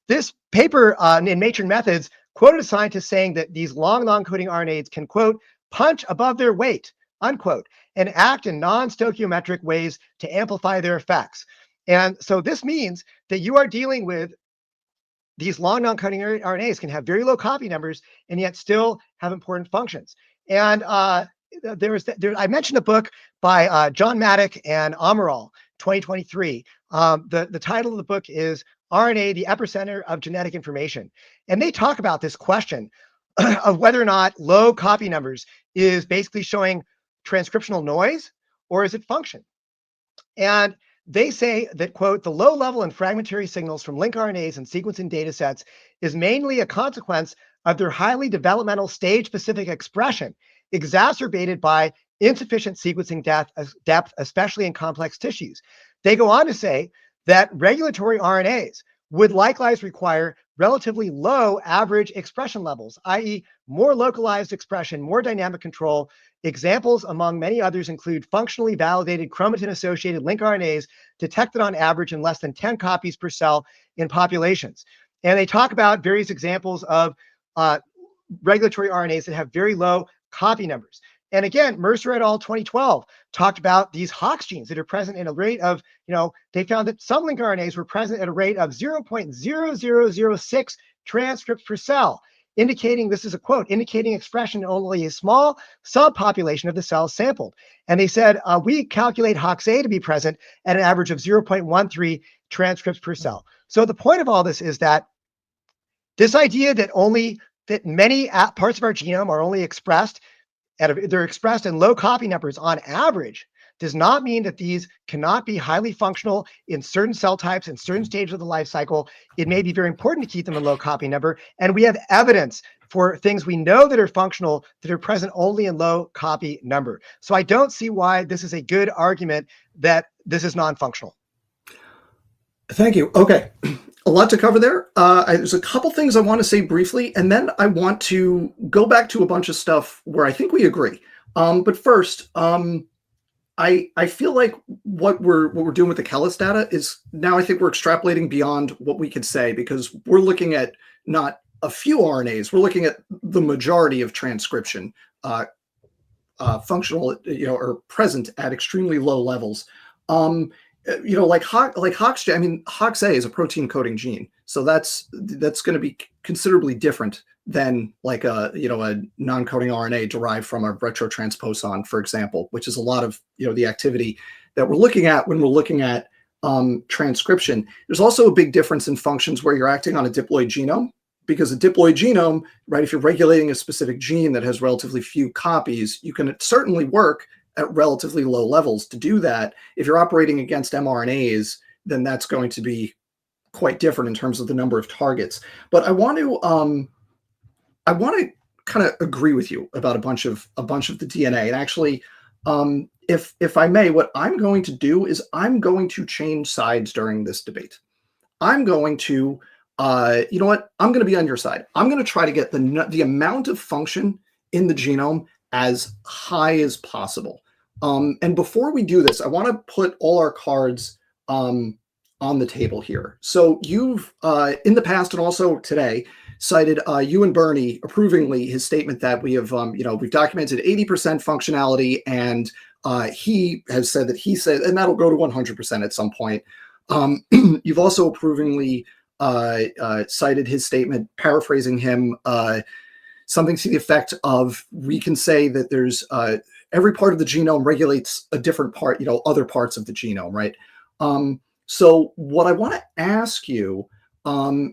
[SPEAKER 4] This paper in Nature Methods quoted a scientist saying that these long non-coding RNAs can, quote, punch above their weight, unquote, and act in non-stoichiometric ways to amplify their effects. And so this means that you are dealing with these long non-coding RNAs can have very low copy numbers and yet still have important functions. And I mentioned a book by John Maddock and Amaral, 2023. The title of the book is RNA, the Epicenter of Genetic Information. And they talk about this question of whether or not low copy numbers is basically showing transcriptional noise or is it function? And they say that, quote, the low level and fragmentary signals from link RNAs and sequencing data sets is mainly a consequence of their highly developmental stage-specific expression, exacerbated by insufficient sequencing depth, especially in complex tissues. They go on to say that regulatory RNAs would likewise require relatively low average expression levels, i.e. more localized expression, more dynamic control. Examples, among many others, include functionally validated chromatin-associated link RNAs detected on average in less than 10 copies per cell in populations. And they talk about various examples of regulatory RNAs that have very low copy numbers. And again, Mercer et al. 2012 talked about these HOX genes that are present in a rate of, they found that some link RNAs were present at a rate of 0.0006 transcripts per cell, indicating, this is a quote, indicating expression in only a small subpopulation of the cells sampled. And they said, we calculate HOX-A to be present at an average of 0.13 transcripts per cell. So the point of all this is that this idea that many parts of our genome are only expressed they're expressed in low copy numbers on average does not mean that these cannot be highly functional in certain cell types and certain stages of the life cycle. It may be very important to keep them in low copy number. And we have evidence for things we know that are functional that are present only in low copy number. So I don't see why this is a good argument that this is non-functional.
[SPEAKER 3] Thank you. Okay. A lot to cover there. There's a couple things I want to say briefly, and then I want to go back to a bunch of stuff where I think we agree. But first, I feel like what we're doing with the Kellis data is now I think we're extrapolating beyond what we could say, because we're looking at not a few RNAs, we're looking at the majority of transcription functional, or present at extremely low levels. Like HOX, HOX-A is a protein coding gene, so that's going to be considerably different than like a non-coding RNA derived from a retrotransposon, for example, which is a lot of the activity that we're looking at when we're looking at transcription. There's also a big difference in functions where you're acting on a diploid genome, because a diploid genome, right, if you're regulating a specific gene that has relatively few copies, you can certainly work at relatively low levels to do that. If you're operating against mRNAs, then that's going to be quite different in terms of the number of targets. But I want to kind of agree with you about a bunch of the DNA. And actually, if I may, what I'm going to do is I'm going to change sides during this debate. I'm going to, you know what? I'm going to be on your side. I'm going to try to get the amount of function in the genome as high as possible. And before we do this, I want to put all our cards on the table here. So you've, in the past and also today, cited you and Bernie approvingly his statement that we have, we've documented 80% functionality, and he has said that he said, and that'll go to 100% at some point. You've also approvingly cited his statement, paraphrasing him, something to the effect of, we can say that there's every part of the genome regulates a different part, other parts of the genome, right? So what I want to ask you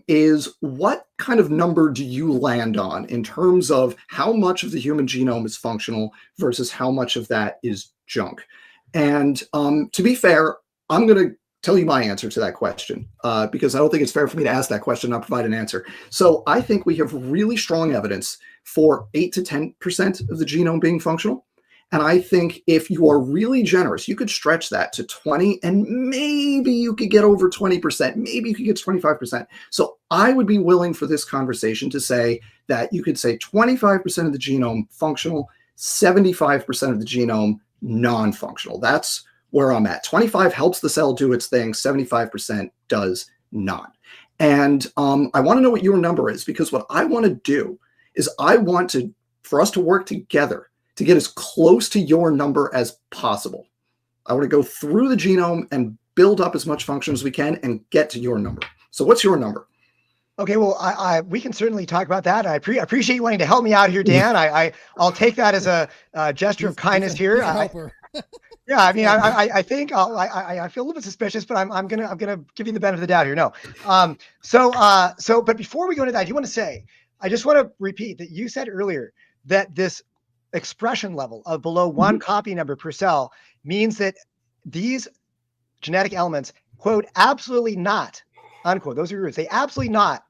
[SPEAKER 3] is, what kind of number do you land on in terms of how much of the human genome is functional versus how much of that is junk? And to be fair, I'm going to tell you my answer to that question, because I don't think it's fair for me to ask that question and not provide an answer. So I think we have really strong evidence for 8 to 10% of the genome being functional. And I think if you are really generous, you could stretch that to 20, and maybe you could get over 20%. Maybe you could get to 25%. So I would be willing for this conversation to say that you could say 25% of the genome functional, 75% of the genome non-functional. That's where I'm at. 25 helps the cell do its thing. 75% does not. And I want to know what your number is, because what I want to do is for us to work together to get as close to your number as possible. I want to go through the genome and build up as much function as we can and get to your number. So what's your number?
[SPEAKER 4] Okay, well, we can certainly talk about that. I appreciate you wanting to help me out here, Dan. I'll take that as a gesture of kindness here. Yeah, I mean, I think I feel a little bit suspicious, but I'm gonna give you the benefit of the doubt here. No, but before we go into that, I just want to repeat that you said earlier that this expression level of below one copy number per cell means that these genetic elements, quote, absolutely not, unquote, those are your words, they absolutely not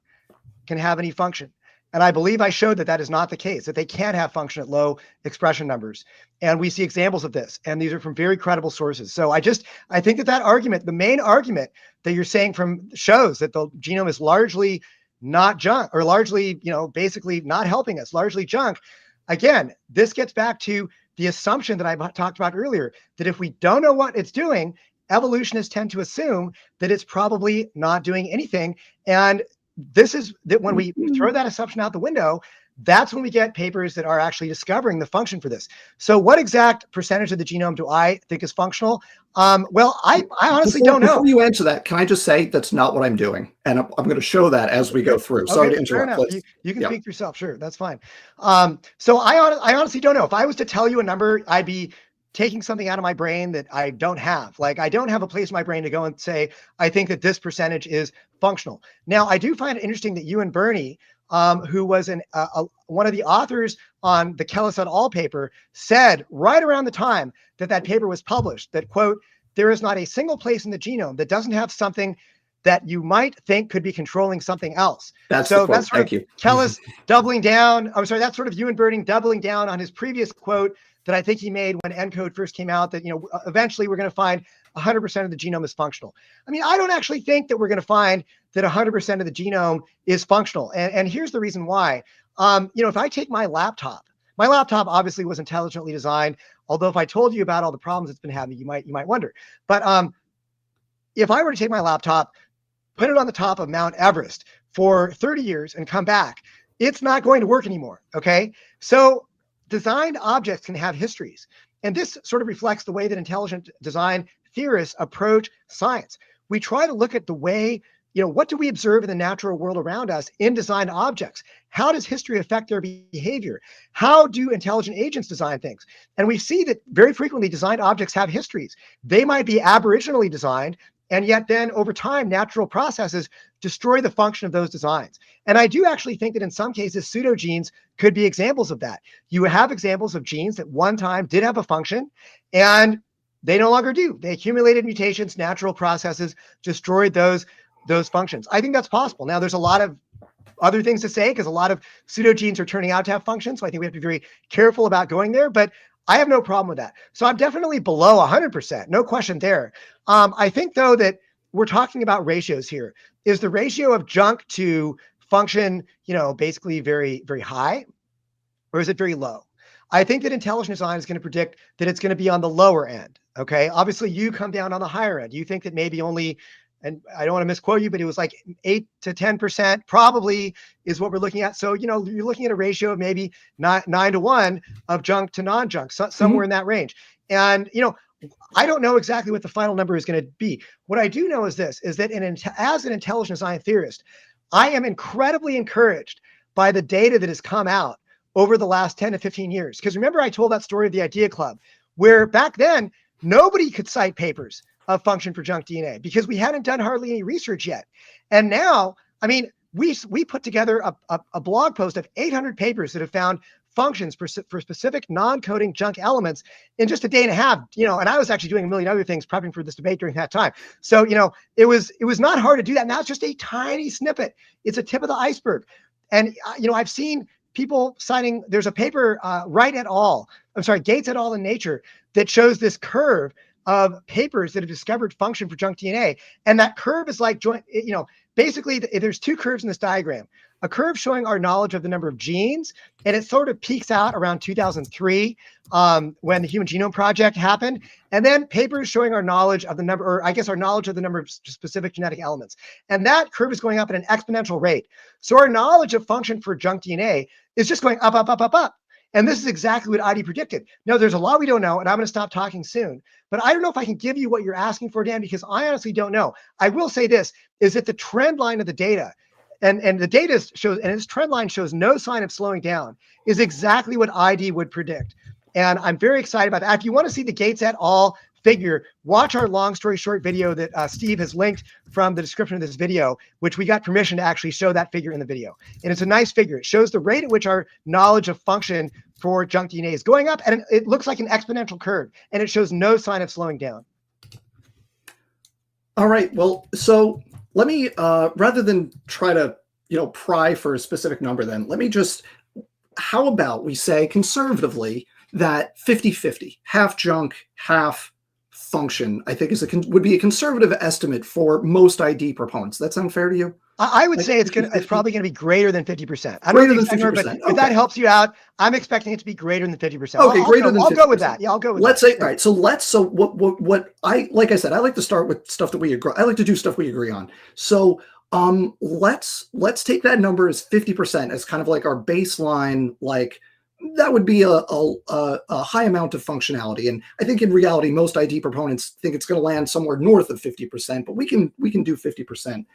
[SPEAKER 4] can have any function. And I believe I showed that that is not the case, that they can't have function at low expression numbers. And we see examples of this, and these are from very credible sources. So I think that argument, the main argument that you're saying shows that the genome is largely not junk, or largely, basically not helping us, largely junk. Again, this gets back to the assumption that I talked about earlier, that if we don't know what it's doing, evolutionists tend to assume that it's probably not doing anything. And this is that when we throw that assumption out the window, that's when we get papers that are actually discovering the function for this. So what exact percentage of the genome do I think is functional? Well, I honestly don't know.
[SPEAKER 3] Before you answer that, can I just say that's not what I'm doing? And I'm going to show that as we go through. Sorry to interrupt.
[SPEAKER 4] You can speak for yourself. Sure, that's fine. So I honestly don't know. If I was to tell you a number, I'd be taking something out of my brain that I don't have. Like, I don't have a place in my brain to go and say, I think that this percentage is functional. Now, I do find it interesting that you and Bernie, who was one of the authors on the Kellis et al. Paper, said right around the time that paper was published that, quote, there is not a single place in the genome that doesn't have something that you might think could be controlling something else.
[SPEAKER 3] That's sort of
[SPEAKER 4] Kellis doubling down. I'm sorry, that's sort of you and Bernie doubling down on his previous quote that I think he made when ENCODE first came out, that, eventually we're going to find 100% of the genome is functional. I mean, I don't actually think that we're going to find that 100% of the genome is functional. And here's the reason why. If I take my laptop obviously was intelligently designed, although if I told you about all the problems it's been having, you might wonder. But if I were to take my laptop, put it on the top of Mount Everest for 30 years and come back, it's not going to work anymore, okay? So designed objects can have histories. And this sort of reflects the way that intelligent design theorists approach science. We try to look at the way, what do we observe in the natural world around us in designed objects? How does history affect their behavior? How do intelligent agents design things? And we see that very frequently designed objects have histories. They might be aboriginally designed, and yet then over time, natural processes destroy the function of those designs. And I do actually think that in some cases, pseudogenes could be examples of that. You have examples of genes that one time did have a function and they no longer do. They accumulated mutations, natural processes destroyed those functions. I think that's possible. Now, there's a lot of other things to say because a lot of pseudogenes are turning out to have functions. So I think we have to be very careful about going there, but I have no problem with that. So I'm definitely below 100%, no question there. I think though that we're talking about ratios here. Is the ratio of junk to function, basically very, very high, or is it very low? I think that intelligent design is going to predict that it's going to be on the lower end. Okay. Obviously you come down on the higher end. You think that maybe only, and I don't want to misquote you, but it was like 8 to 10% probably is what we're looking at. So, you're looking at a ratio of maybe 9 to 1 of junk to non-junk, somewhere in that range. And, I don't know exactly what the final number is going to be. What I do know is this, is that as an intelligent design theorist, I am incredibly encouraged by the data that has come out over the last 10 to 15 years. Because remember, I told that story of the Idea Club, where back then, nobody could cite papers of function for junk DNA because we hadn't done hardly any research yet. And now, I mean, we put together a blog post of 800 papers that have found functions for specific non-coding junk elements in just a day and a half, and I was actually doing a million other things prepping for this debate during that time. So, it was not hard to do that. And that's just a tiny snippet. It's a tip of the iceberg. And, I've seen people citing, there's a paper, Gates et al. In Nature that shows this curve of papers that have discovered function for junk DNA. And that curve is like basically there's two curves in this diagram. A curve showing our knowledge of the number of genes, and it sort of peaks out around 2003 when the Human Genome Project happened, and then papers showing our knowledge of the number, or I guess our knowledge of the number of specific genetic elements. And that curve is going up at an exponential rate. So our knowledge of function for junk DNA is just going up, up, up, up, up. And this is exactly what ID predicted. Now, there's a lot we don't know, and I'm going to stop talking soon. But I don't know if I can give you what you're asking for, Dan, because I honestly don't know. I will say this, is that the trend line of the data, and the data shows, and its trend line shows no sign of slowing down, is exactly what ID would predict. And I'm very excited about that. If you want to see the Gates et al. Figure, watch our long story short video that Steve has linked from the description of this video, which we got permission to actually show that figure in the video. And it's a nice figure. It shows the rate at which our knowledge of function for junk DNA is going up, and it looks like an exponential curve, and it shows no sign of slowing down.
[SPEAKER 3] All right. Well, so let me, rather than try to, pry for a specific number, then let me just, how about we say conservatively that 50-50, half junk, half function, I think would be a conservative estimate for most ID proponents. That sound fair to you?
[SPEAKER 4] I would say it's probably going to be greater than 50%. I
[SPEAKER 3] don't know the exact number,
[SPEAKER 4] but if that helps you out, I'm expecting it to be greater than 50%.
[SPEAKER 3] Okay,
[SPEAKER 4] I'll go with that. Yeah, I'll go with that.
[SPEAKER 3] Let's say, all right. So what I, like I said, I like to start with stuff that we agree. I like to do stuff we agree on. So let's take that number as 50% as kind of like our baseline, like that would be a high amount of functionality. And I think in reality, most ID proponents think it's going to land somewhere north of 50%, but we can do 50%.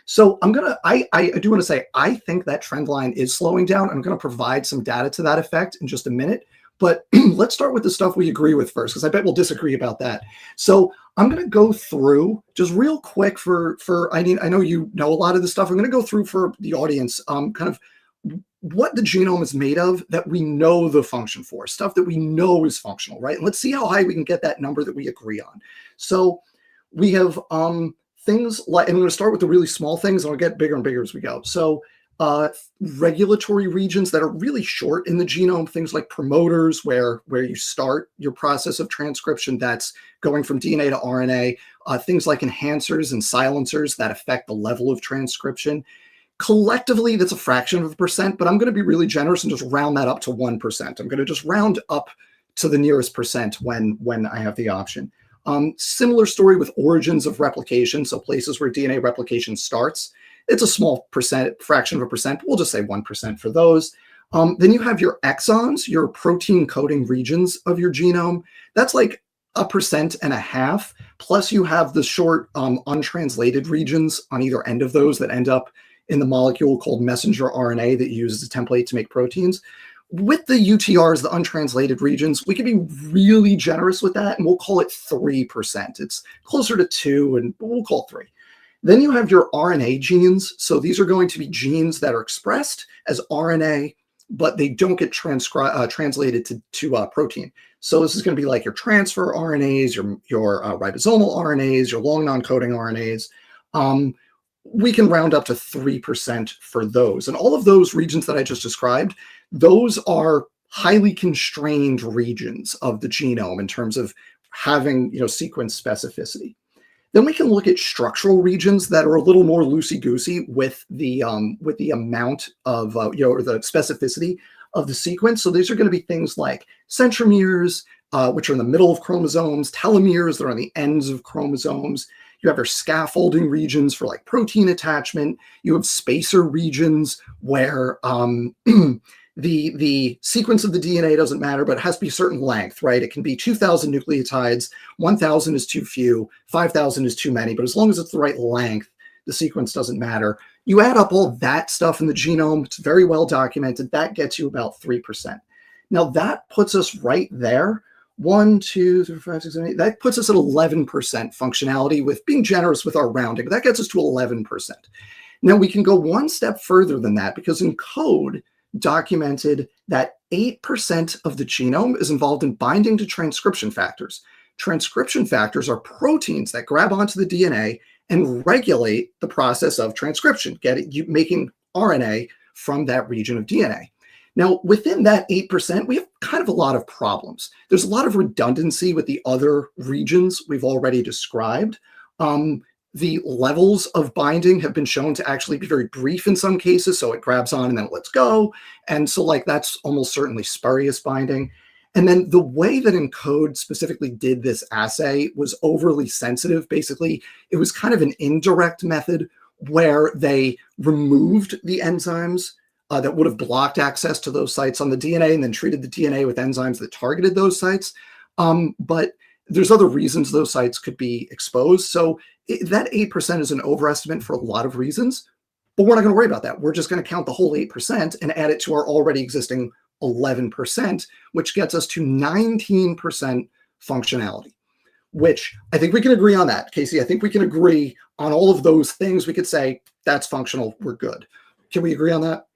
[SPEAKER 3] So I do want to say, I think that trend line is slowing down. I'm going to provide some data to that effect in just a minute, but let's start with the stuff we agree with first, because I bet we'll disagree about that. So I'm going to go through just real quick I know you know a lot of this stuff. I'm going to go through for the audience, kind of what the genome is made of that we know the function for, stuff that we know is functional, right? And let's see how high we can get that number that we agree on. So we have things like, and I'm going to start with the really small things, and I'll get bigger and bigger as we go. So regulatory regions that are really short in the genome, things like promoters, where you start your process of transcription that's going from DNA to RNA, things like enhancers and silencers that affect the level of transcription. Collectively, that's a fraction of a percent, but I'm going to be really generous and just round that up to 1%. I'm going to just round up to the nearest percent when I have the option. Similar story with origins of replication, so places where DNA replication starts. It's a small fraction of a percent. We'll just say 1% for those. Then you have your exons, your protein coding regions of your genome. That's like 1.5%. Plus you have the short untranslated regions on either end of those that end up in the molecule called messenger RNA that uses a template to make proteins. With the UTRs, the untranslated regions, we can be really generous with that, and we'll call it 3%. It's closer to 2, and we'll call it 3. Then you have your RNA genes. So these are going to be genes that are expressed as RNA, but they don't get translated to protein. So this is going to be like your transfer RNAs, your ribosomal RNAs, your long non-coding RNAs. we can round up to 3% for those. And all of those regions that I just described, those are highly constrained regions of the genome in terms of having, sequence specificity. Then we can look at structural regions that are a little more loosey-goosey with the amount of, or the specificity of the sequence. So these are going to be things like centromeres, which are in the middle of chromosomes, telomeres that are on the ends of chromosomes. You have your scaffolding regions for like protein attachment. You have spacer regions where the sequence of the DNA doesn't matter, but it has to be a certain length, right? It can be 2,000 nucleotides, 1,000 is too few, 5,000 is too many, but as long as it's the right length, the sequence doesn't matter. You add up all that stuff in the genome, it's very well documented, that gets you about 3%. Now that puts us right there. 1, 2, 3, 4, 5, 6, 7, 8. That puts us at 11% functionality with being generous with our rounding, but that gets us to 11%. Now we can go one step further than that because ENCODE documented that 8% of the genome is involved in binding to transcription factors. Transcription factors are proteins that grab onto the DNA and regulate the process of transcription, making RNA from that region of DNA. Now, within that 8%, we have kind of a lot of problems. There's a lot of redundancy with the other regions we've already described. The levels of binding have been shown to actually be very brief in some cases, so it grabs on and then it lets go. And so that's almost certainly spurious binding. And then the way that ENCODE specifically did this assay was overly sensitive. Basically, it was kind of an indirect method where they removed the enzymes that would have blocked access to those sites on the DNA and then treated the DNA with enzymes that targeted those sites. But there's other reasons those sites could be exposed. So that 8% is an overestimate for a lot of reasons, but we're not going to worry about that. We're just going to count the whole 8% and add it to our already existing 11%, which gets us to 19% functionality, which I think we can agree on that. Casey, I think we can agree on all of those things. We could say that's functional. We're good. Can we agree on that?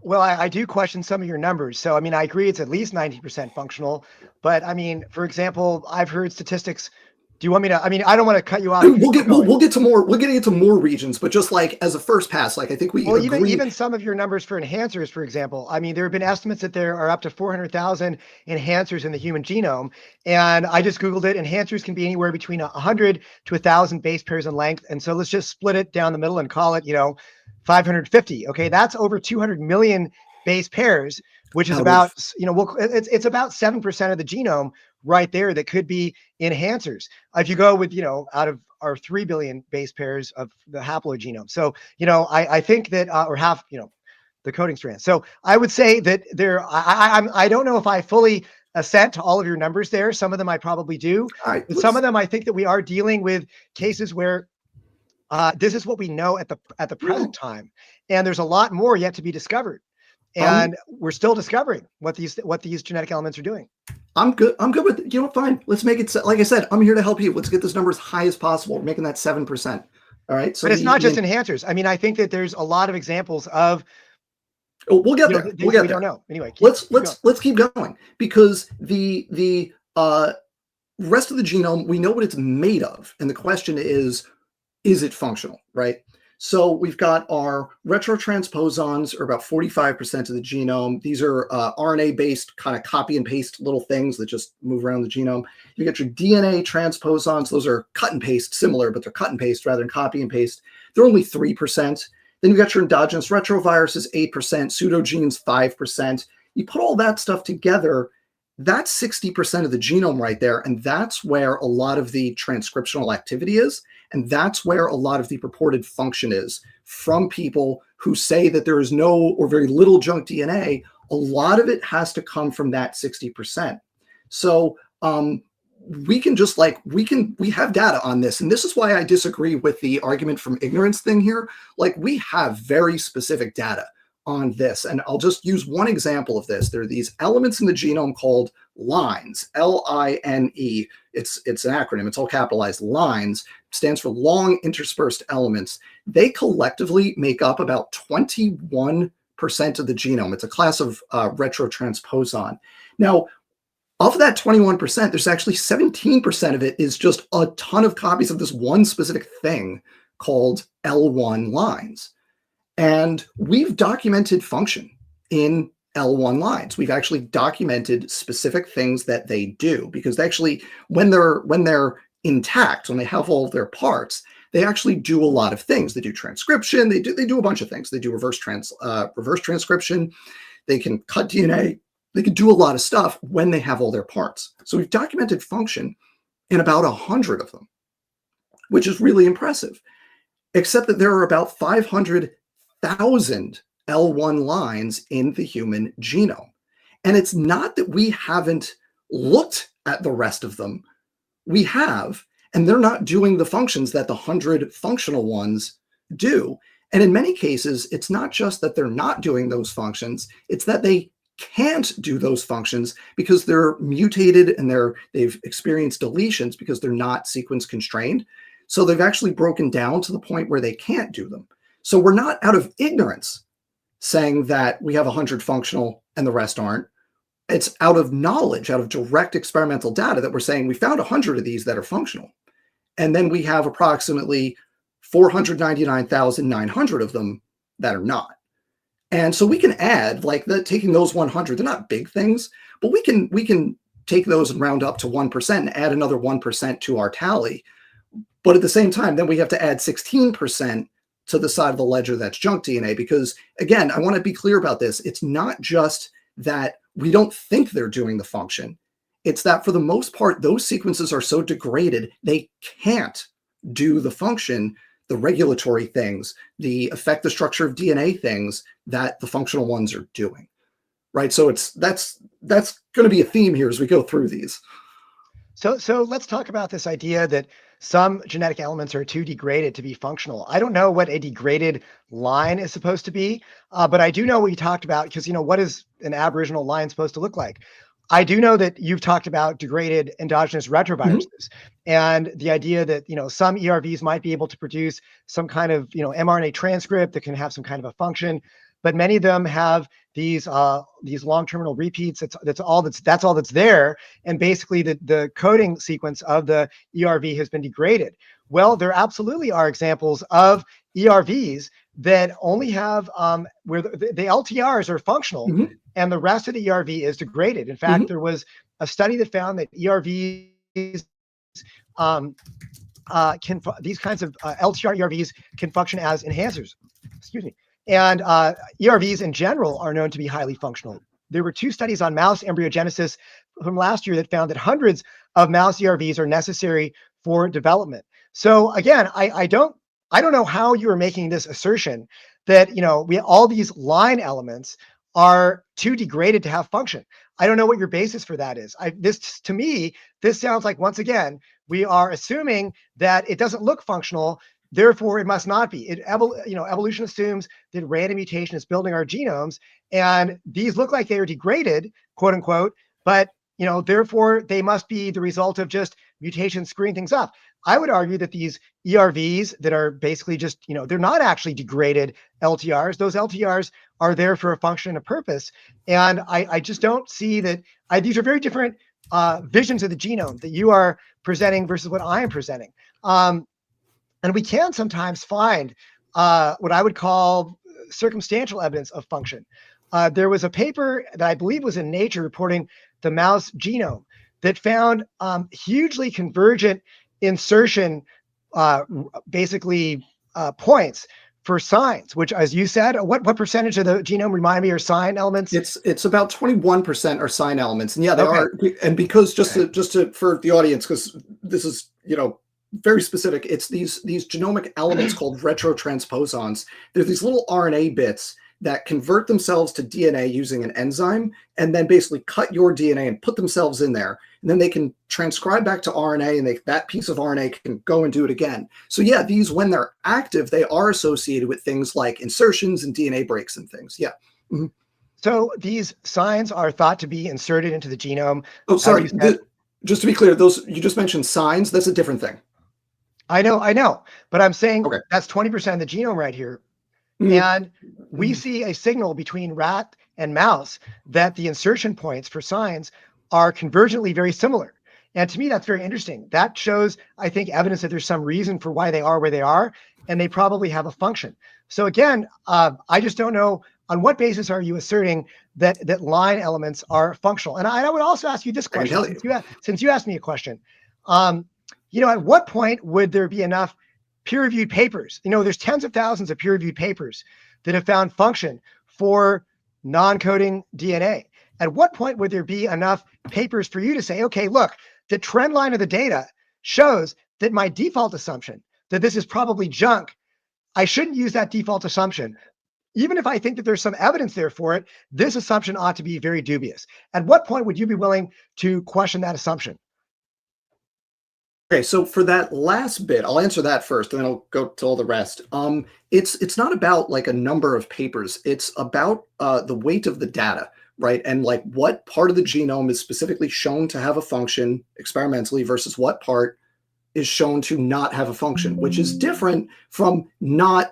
[SPEAKER 4] Well, I do question some of your numbers. So, I mean, I agree it's at least 90% functional. But I mean, for example, I've heard statistics. Do you want me to? I mean, I don't want to cut you off.
[SPEAKER 3] We'll get to more. We're getting into more regions, but just like as a first pass, I think we agree.
[SPEAKER 4] Even some of your numbers for enhancers, for example. I mean, there have been estimates that there are up to 400,000 enhancers in the human genome, and I just Googled it. Enhancers can be anywhere between 100 to 1,000 base pairs in length, and so let's just split it down the middle and call it, 550. Okay, that's over 200 million base pairs, which is about, it's about 7% of the genome right there that could be enhancers. If you go with, out of our 3 billion base pairs of the haploid genome. So, I think that, or half, the coding strand. So I would say that I don't know if I fully assent to all of your numbers there. Some of them I probably do.
[SPEAKER 3] Right,
[SPEAKER 4] but some of them I think that we are dealing with cases where this is what we know at the present time. And there's a lot more yet to be discovered. And we're still discovering what these genetic elements are doing.
[SPEAKER 3] I'm good with fine. Let's make it, like I said, I'm here to help you. Let's get this number as high as possible. We're making that 7%. All right. So
[SPEAKER 4] but it's not just enhancers. I mean, I think that there's a lot of examples of
[SPEAKER 3] we'll get there. We'll get there.
[SPEAKER 4] We don't know. Anyway,
[SPEAKER 3] let's keep going because the rest of the genome, we know what it's made of. And the question is it functional, right? So we've got our retrotransposons are about 45% of the genome. These are RNA-based kind of copy and paste little things that just move around the genome. You get your DNA transposons. Those are cut and paste, similar, but they're cut and paste rather than copy and paste. They're only 3%. Then you got your endogenous retroviruses, 8%, pseudogenes, 5%. You put all that stuff together, that's 60% of the genome right there. And that's where a lot of the transcriptional activity is. And that's where a lot of the purported function is from people who say that there is no or very little junk DNA. A lot of it has to come from that 60%. So we can just we have data on this. And this is why I disagree with the argument from ignorance thing here. Like we have very specific data on this. And I'll just use one example of this. There are these elements in the genome called lines, L-I-N-E. It's an acronym. It's all capitalized. Lines stands for long interspersed elements. They collectively make up about 21% of the genome. It's a class of retrotransposon. Now, Of that 21%, there's actually 17% of it is just a ton of copies of this one specific thing called L1 lines. And we've documented function in L1 lines. We've actually documented specific things that they do, because they actually, when they're intact, when they have all of their parts, they actually do a lot of things. They do transcription. They do a bunch of things. They do reverse transcription. They can cut DNA. They can do a lot of stuff when they have all their parts. So we've documented function in about 100 of them, which is really impressive, except that there are about 500,000 L1 lines in the human genome. And it's not that we haven't looked at the rest of them. We have, and they're not doing the functions that the 100 functional ones do. And in many cases, it's not just that they're not doing those functions, it's that they can't do those functions because they're mutated and they've experienced deletions because they're not sequence constrained. So they've actually broken down to the point where they can't do them. So we're not out of ignorance saying that we have 100 functional and the rest aren't. It's out of knowledge, out of direct experimental data, that we're saying we found 100 of these that are functional. And then we have approximately 499,900 of them that are not. And so we can add, like, taking those 100, they're not big things, but we can take those and round up to 1% and add another 1% to our tally. But at the same time, then we have to add 16% to the side of the ledger that's junk DNA, because, again, I want to be clear about this. It's not just that we don't think they're doing the function. It's that for the most part, those sequences are so degraded, they can't do the function, the regulatory things, the affect the structure of DNA things that the functional ones are doing, right? So that's going to be a theme here as we go through these.
[SPEAKER 4] So let's talk about this idea that some genetic elements are too degraded to be functional. I don't know what a degraded line is supposed to be, but I do know what you talked about, because, what is an aboriginal line supposed to look like? I do know that you've talked about degraded endogenous retroviruses and the idea that, some ERVs might be able to produce some kind of, mRNA transcript that can have some kind of a function, but many of them have these long terminal repeats. That's all that's there. And basically the coding sequence of the ERV has been degraded. Well, there absolutely are examples of ERVs that only have where the LTRs are functional and the rest of the ERV is degraded. In fact, there was a study that found that ERVs these kinds of LTR ERVs can function as enhancers. Excuse me. And ERVs in general are known to be highly functional. There were 2 studies on mouse embryogenesis from last year that found that hundreds of mouse ERVs are necessary for development. So again, I don't know how you are making this assertion that all these line elements are too degraded to have function. I don't know what your basis for that is. To me, this sounds like, once again, we are assuming that it doesn't look functional, therefore it must not be. Evolution assumes that random mutation is building our genomes, and these look like they are degraded, quote unquote, but therefore they must be the result of just mutations screwing things up. I would argue that these ERVs that are basically just, they're not actually degraded LTRs. Those LTRs are there for a function and a purpose. And I just don't see that. These are very different visions of the genome that you are presenting versus what I am presenting. And we can sometimes find what I would call circumstantial evidence of function. There was a paper that I believe was in Nature reporting the mouse genome that found hugely convergent insertion, points for signs, which, as you said, what percentage of the genome, remind me, are sign elements?
[SPEAKER 3] It's about 21% are sign elements, and yeah, they are. And because just to for the audience, because this is very specific, it's these genomic elements called retrotransposons. They're these little RNA bits that convert themselves to DNA using an enzyme, and then basically cut your DNA and put themselves in there. And then they can transcribe back to RNA, and that piece of RNA can go and do it again. So yeah, these, when they're active, they are associated with things like insertions and DNA breaks and things. Yeah.
[SPEAKER 4] So these signs are thought to be inserted into the genome.
[SPEAKER 3] Oh, sorry. Just to be clear, those you just mentioned signs, that's a different thing.
[SPEAKER 4] I know. But I'm saying that's 20% of the genome right here. And we see a signal between rat and mouse that the insertion points for signs are convergently very similar. And to me, that's very interesting. That shows, I think, evidence that there's some reason for why they are where they are, and they probably have a function. So again, I just don't know on what basis are you asserting that line elements are functional. And I would also ask you this question, since you asked me a question. At what point would there be enough peer-reviewed papers? There's tens of thousands of peer-reviewed papers that have found function for non-coding DNA. At what point would there be enough papers for you to say, okay, look, the trend line of the data shows that my default assumption that this is probably junk, I shouldn't use that default assumption. Even if I think that there's some evidence there for it, this assumption ought to be very dubious. At what point would you be willing to question that assumption?
[SPEAKER 3] Okay, so for that last bit, I'll answer that first, and then I'll go to all the rest. It's not about like a number of papers. It's about the weight of the data, right? And like what part of the genome is specifically shown to have a function experimentally versus what part is shown to not have a function, which is different from not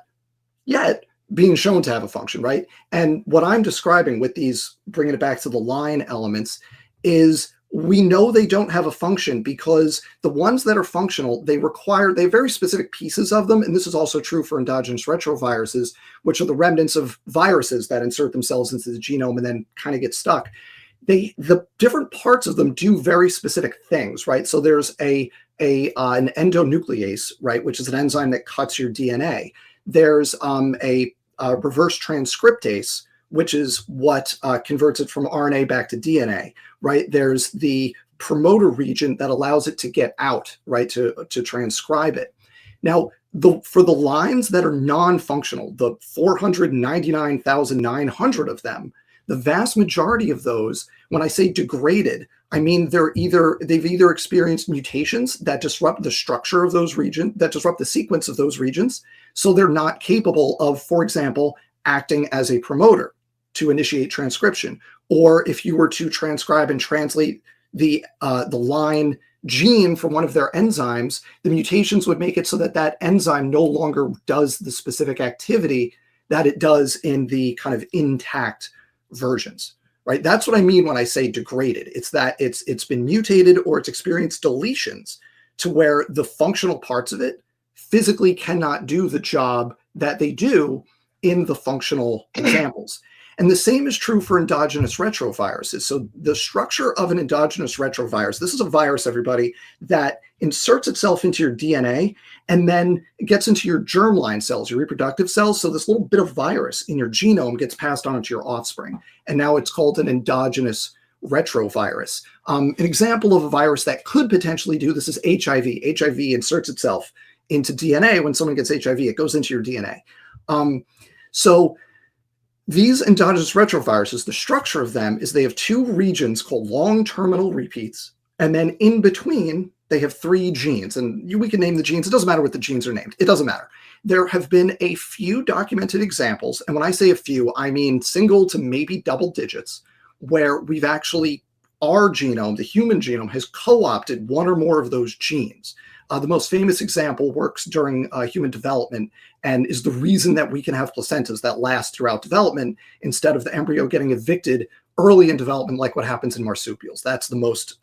[SPEAKER 3] yet being shown to have a function, right? And what I'm describing with these, bringing it back to the line elements, is we know they don't have a function because the ones that are functional, they have very specific pieces of them. And this is also true for endogenous retroviruses, which are the remnants of viruses that insert themselves into the genome and then kind of get stuck. The different parts of them do very specific things, right? So there's an endonuclease, right, which is an enzyme that cuts your DNA. There's a reverse transcriptase, which is what converts it from RNA back to DNA, right? There's the promoter region that allows it to get out, right, to transcribe it. Now, for the lines that are non-functional, the 499,900 of them, the vast majority of those, when I say degraded, I mean they've either experienced mutations that disrupt the structure of those regions, that disrupt the sequence of those regions, so they're not capable of, for example, acting as a promoter to initiate transcription. Or if you were to transcribe and translate the line gene from one of their enzymes, the mutations would make it so that that enzyme no longer does the specific activity that it does in the kind of intact versions, right? That's what I mean when I say degraded. It's that it's been mutated or it's experienced deletions to where the functional parts of it physically cannot do the job that they do in the functional examples. And the same is true for endogenous retroviruses. So the structure of an endogenous retrovirus, this is a virus, everybody, that inserts itself into your DNA and then it gets into your germline cells, your reproductive cells. So this little bit of virus in your genome gets passed on to your offspring. And now it's called an endogenous retrovirus. An example of a virus that could potentially do this is HIV. HIV inserts itself into DNA. When someone gets HIV, it goes into your DNA. So these endogenous retroviruses, the structure of them is they have two regions called long terminal repeats. And then in between, they have three genes. And we can name the genes. It doesn't matter what the genes are named. It doesn't matter. There have been a few documented examples. And when I say a few, I mean single to maybe double digits, where we've actually, our genome, the human genome, has co-opted one or more of those genes. The most famous example works during human development and is the reason that we can have placentas that last throughout development instead of the embryo getting evicted early in development like what happens in marsupials. That's the most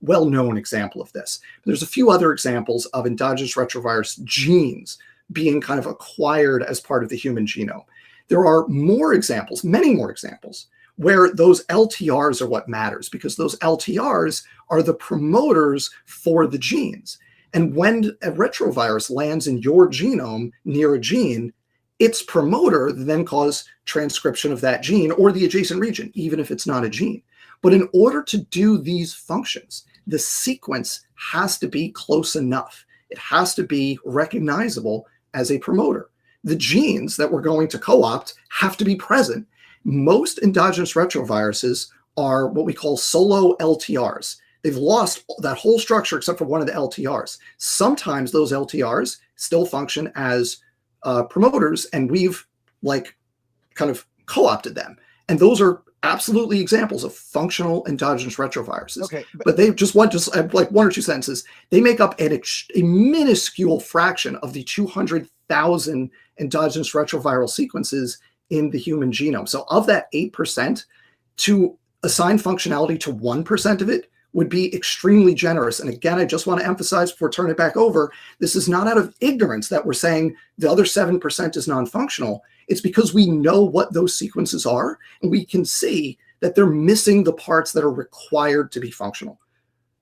[SPEAKER 3] well-known example of this. There's a few other examples of endogenous retrovirus genes being kind of acquired as part of the human genome. There are more examples, many more examples, where those LTRs are what matters because those LTRs are the promoters for the genes. And when a retrovirus lands in your genome near a gene, its promoter then causes transcription of that gene or the adjacent region, even if it's not a gene. But in order to do these functions, the sequence has to be close enough. It has to be recognizable as a promoter. The genes that we're going to co-opt have to be present. Most endogenous retroviruses are what we call solo LTRs. They've lost that whole structure except for one of the LTRs. Sometimes those LTRs still function as promoters, and we've like kind of co-opted them. And those are absolutely examples of functional endogenous retroviruses. Okay, but they just want like one or two sentences. They make up a minuscule fraction of the 200,000 endogenous retroviral sequences in the human genome. So of that 8%, to assign functionality to 1% of it would be extremely generous. And again, I just want to emphasize before turning it back over, this is not out of ignorance that we're saying the other 7% is non-functional. It's because we know what those sequences are, and we can see that they're missing the parts that are required to be functional.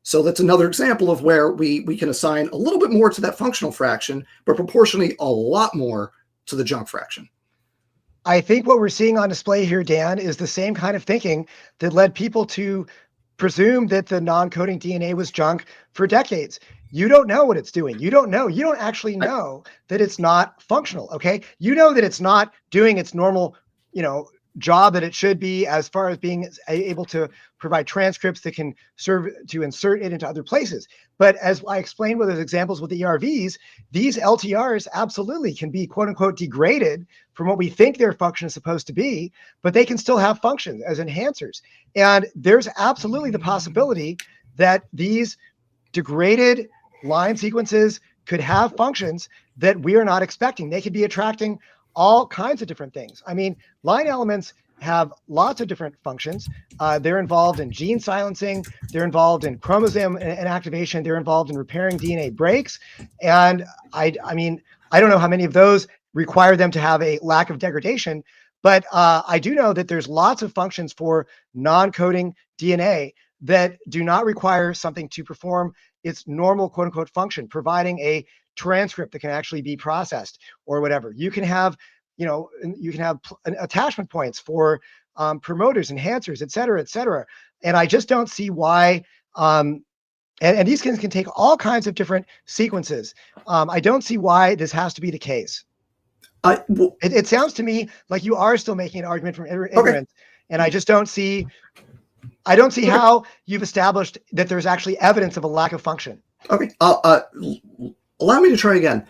[SPEAKER 3] So that's another example of where we can assign a little bit more to that functional fraction, but proportionally a lot more to the junk fraction.
[SPEAKER 4] I think what we're seeing on display here, Dan, is the same kind of thinking that led people to presume that the non-coding DNA was junk for decades. You don't know what it's doing. You don't know. You don't actually know that it's not functional, okay? You know that it's not doing its normal, job that it should be as far as being able to provide transcripts that can serve to insert it into other places. But as I explained with those examples with the ERVs, these LTRs absolutely can be quote unquote degraded from what we think their function is supposed to be, but they can still have functions as enhancers. And there's absolutely the possibility that these degraded line sequences could have functions that we are not expecting. They could be attracting all kinds of different things. I mean, line elements have lots of different functions. They're involved in gene silencing. They're involved in chromosome inactivation. They're involved in repairing DNA breaks. And I don't know how many of those require them to have a lack of degradation, but I do know that there's lots of functions for non-coding DNA that do not require something to perform its normal quote unquote function, providing a transcript that can actually be processed or whatever. You can have, attachment points for promoters, enhancers, et cetera, et cetera. And I just don't see why, and these can take all kinds of different sequences. I don't see why this has to be the case. It sounds to me like you are still making an argument from ignorance, and I just don't see, how you've established that there's actually evidence of a lack of function.
[SPEAKER 3] Okay. Allow me to try again.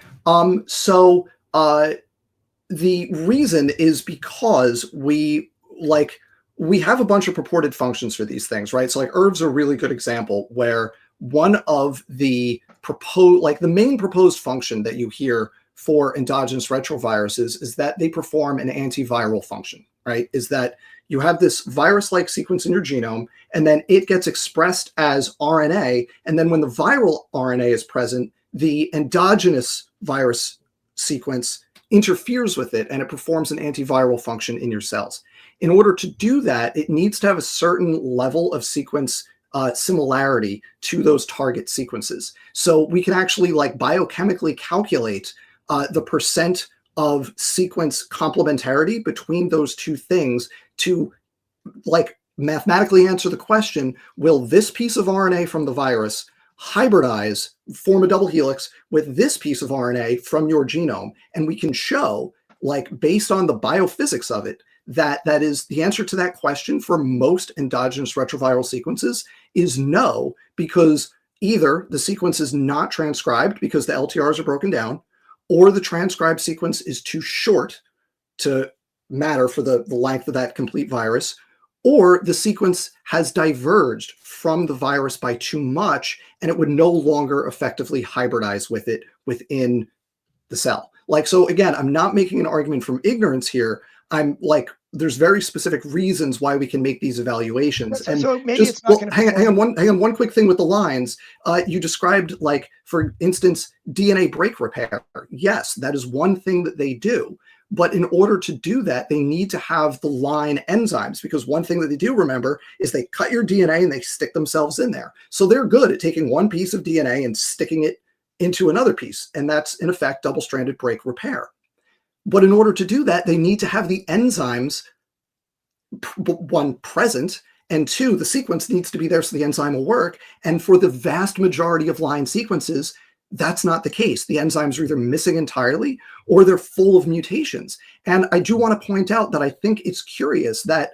[SPEAKER 3] The reason is because we have a bunch of purported functions for these things, right? So like ERVs are a really good example where one of the the main proposed function that you hear for endogenous retroviruses is that they perform an antiviral function, right? Is that you have this virus-like sequence in your genome, and then it gets expressed as RNA, and then when the viral RNA is present, the endogenous virus sequence interferes with it and it performs an antiviral function in your cells. In order to do that, it needs to have a certain level of sequence similarity to those target sequences. So we can actually biochemically calculate the percent of sequence complementarity between those two things to mathematically answer the question, will this piece of RNA from the virus hybridize, form a double helix with this piece of RNA from your genome? And we can show, based on the biophysics of it, that is the answer to that question for most endogenous retroviral sequences is no, because either the sequence is not transcribed because the LTRs are broken down, or the transcribed sequence is too short to matter for the length of that complete virus, or the sequence has diverged from the virus by too much and it would no longer effectively hybridize with it within the cell. So again, I'm not making an argument from ignorance here. I'm there's very specific reasons why we can make these evaluations. And
[SPEAKER 4] so maybe it's not
[SPEAKER 3] hang on one quick thing with the lines. You described, for instance, DNA break repair. Yes, that is one thing that they do. But in order to do that, they need to have the line enzymes, because one thing that they do, remember, is they cut your DNA and they stick themselves in there. So they're good at taking one piece of DNA and sticking it into another piece. And that's, in effect, double-stranded break repair. But in order to do that, they need to have the enzymes, one, present, and two, the sequence needs to be there so the enzyme will work. And for the vast majority of line sequences, that's not the case. The enzymes are either missing entirely or they're full of mutations. And I do want to point out that I think it's curious that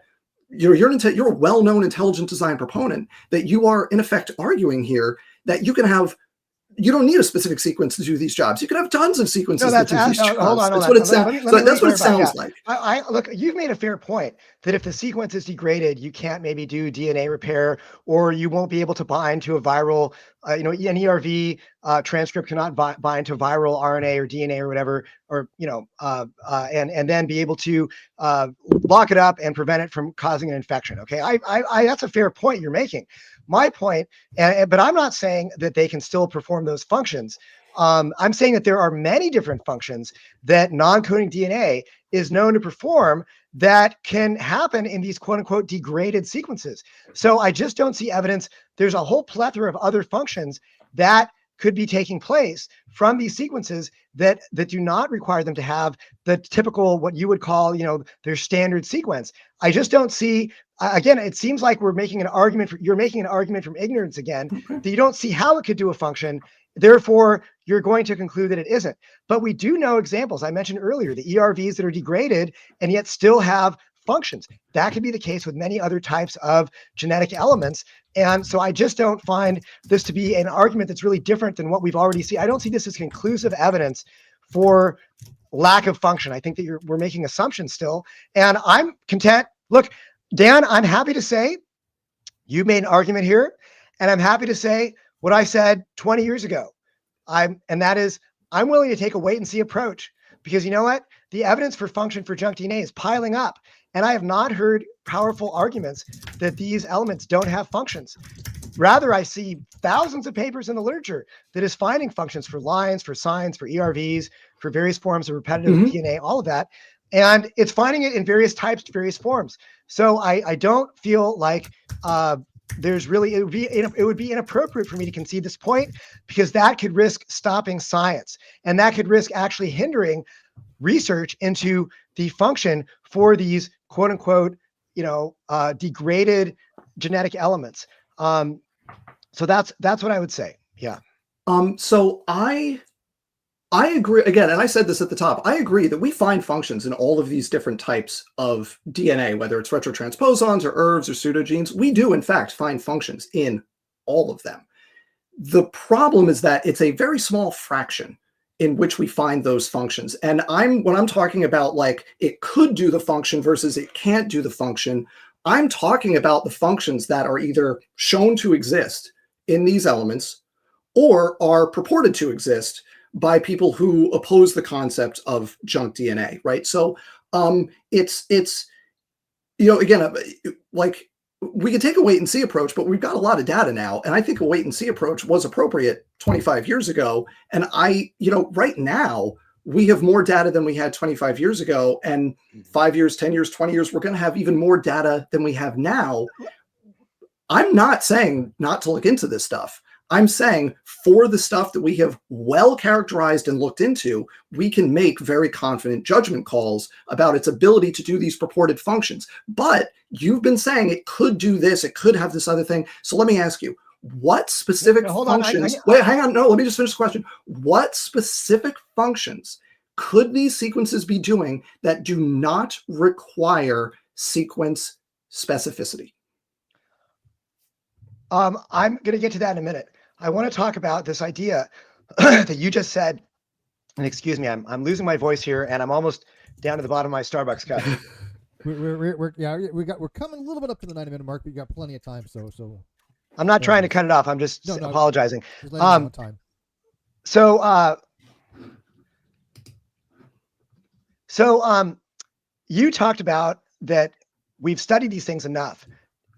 [SPEAKER 3] you're a well-known intelligent design proponent, that you are in effect arguing here that you can have you don't need a specific sequence to do these jobs. You can have tons of sequences that do these jobs.
[SPEAKER 4] Hold on.
[SPEAKER 3] That's what it sounds. That's what it sounds like.
[SPEAKER 4] Look, you've made a fair point that if the sequence is degraded, you can't maybe do DNA repair, or you won't be able to bind to a viral, an ERV transcript cannot bind to viral RNA or DNA or whatever, or and then be able to lock it up and prevent it from causing an infection. Okay, I that's a fair point you're making. My point, but I'm not saying that they can still perform those functions. I'm saying that there are many different functions that non-coding DNA is known to perform that can happen in these quote unquote degraded sequences. So I just don't see evidence. There's a whole plethora of other functions that could be taking place from these sequences that do not require them to have the typical, what you would call, their standard sequence. I just don't see, again, it seems like you're making an argument from ignorance again, that you don't see how it could do a function. Therefore, you're going to conclude that it isn't. But we do know examples. I mentioned earlier, the ERVs that are degraded and yet still have functions. That could be the case with many other types of genetic elements. And so I just don't find this to be an argument that's really different than what we've already seen. I don't see this as conclusive evidence for lack of function. I think that we're making assumptions still. And I'm content. Look, Dan, I'm happy to say you made an argument here. And I'm happy to say what I said 20 years ago. I'm willing to take a wait and see approach, because you know what? The evidence for function for junk DNA is piling up. And I have not heard powerful arguments that these elements don't have functions. Rather, I see thousands of papers in the literature that is finding functions for lines, for signs, for ERVs, for various forms of repetitive DNA, all of that. And it's finding it in various types, various forms. So I don't feel like there's really, it would be inappropriate for me to concede this point, because that could risk stopping science. And that could risk actually hindering research into the function for these quote unquote, degraded genetic elements. So that's what I would say. Yeah.
[SPEAKER 3] So I agree again, and I said this at the top. I agree that we find functions in all of these different types of DNA, whether it's retrotransposons or ERVs or pseudogenes. We do, in fact, find functions in all of them. The problem is that it's a very small fraction in which we find those functions. And when I'm talking about like it could do the function versus it can't do the function, I'm talking about the functions that are either shown to exist in these elements or are purported to exist by people who oppose the concept of junk DNA, right? So it's again, like we could take a wait and see approach, but we've got a lot of data now. And I think a wait and see approach was appropriate 25 years ago. And right now we have more data than we had 25 years ago, and 5 years, 10 years, 20 years, we're going to have even more data than we have now. I'm not saying not to look into this stuff. I'm saying for the stuff that we have well characterized and looked into, we can make very confident judgment calls about its ability to do these purported functions. But you've been saying it could do this, it could have this other thing. So let me ask you, what specific functions? Wait, hang on. No, let me just finish the question. What specific functions could these sequences be doing that do not require sequence specificity?
[SPEAKER 4] I'm going to get to that in a minute. I want to talk about this idea that you just said, and excuse me, I'm losing my voice here, and I'm almost down to the bottom of my Starbucks cup.
[SPEAKER 2] We're coming a little bit up to the 90-minute mark, but you got plenty of time. So
[SPEAKER 4] I'm not trying to cut it off. I'm just apologizing.
[SPEAKER 2] Just time.
[SPEAKER 4] So you talked about that we've studied these things enough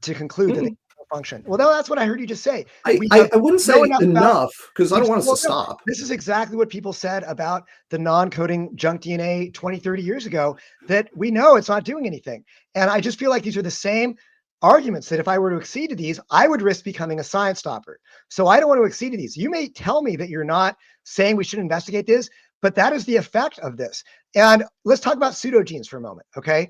[SPEAKER 4] to conclude that they function. Well, that's what I heard you just say.
[SPEAKER 3] I wouldn't say enough, because I don't want us to stop.
[SPEAKER 4] This is exactly what people said about the non-coding junk DNA 20, 30 years ago, that we know it's not doing anything. And I just feel like these are the same arguments that if I were to accede to these, I would risk becoming a science stopper. So I don't want to accede to these. You may tell me that you're not saying we should investigate this, but that is the effect of this. And let's talk about pseudogenes for a moment, okay?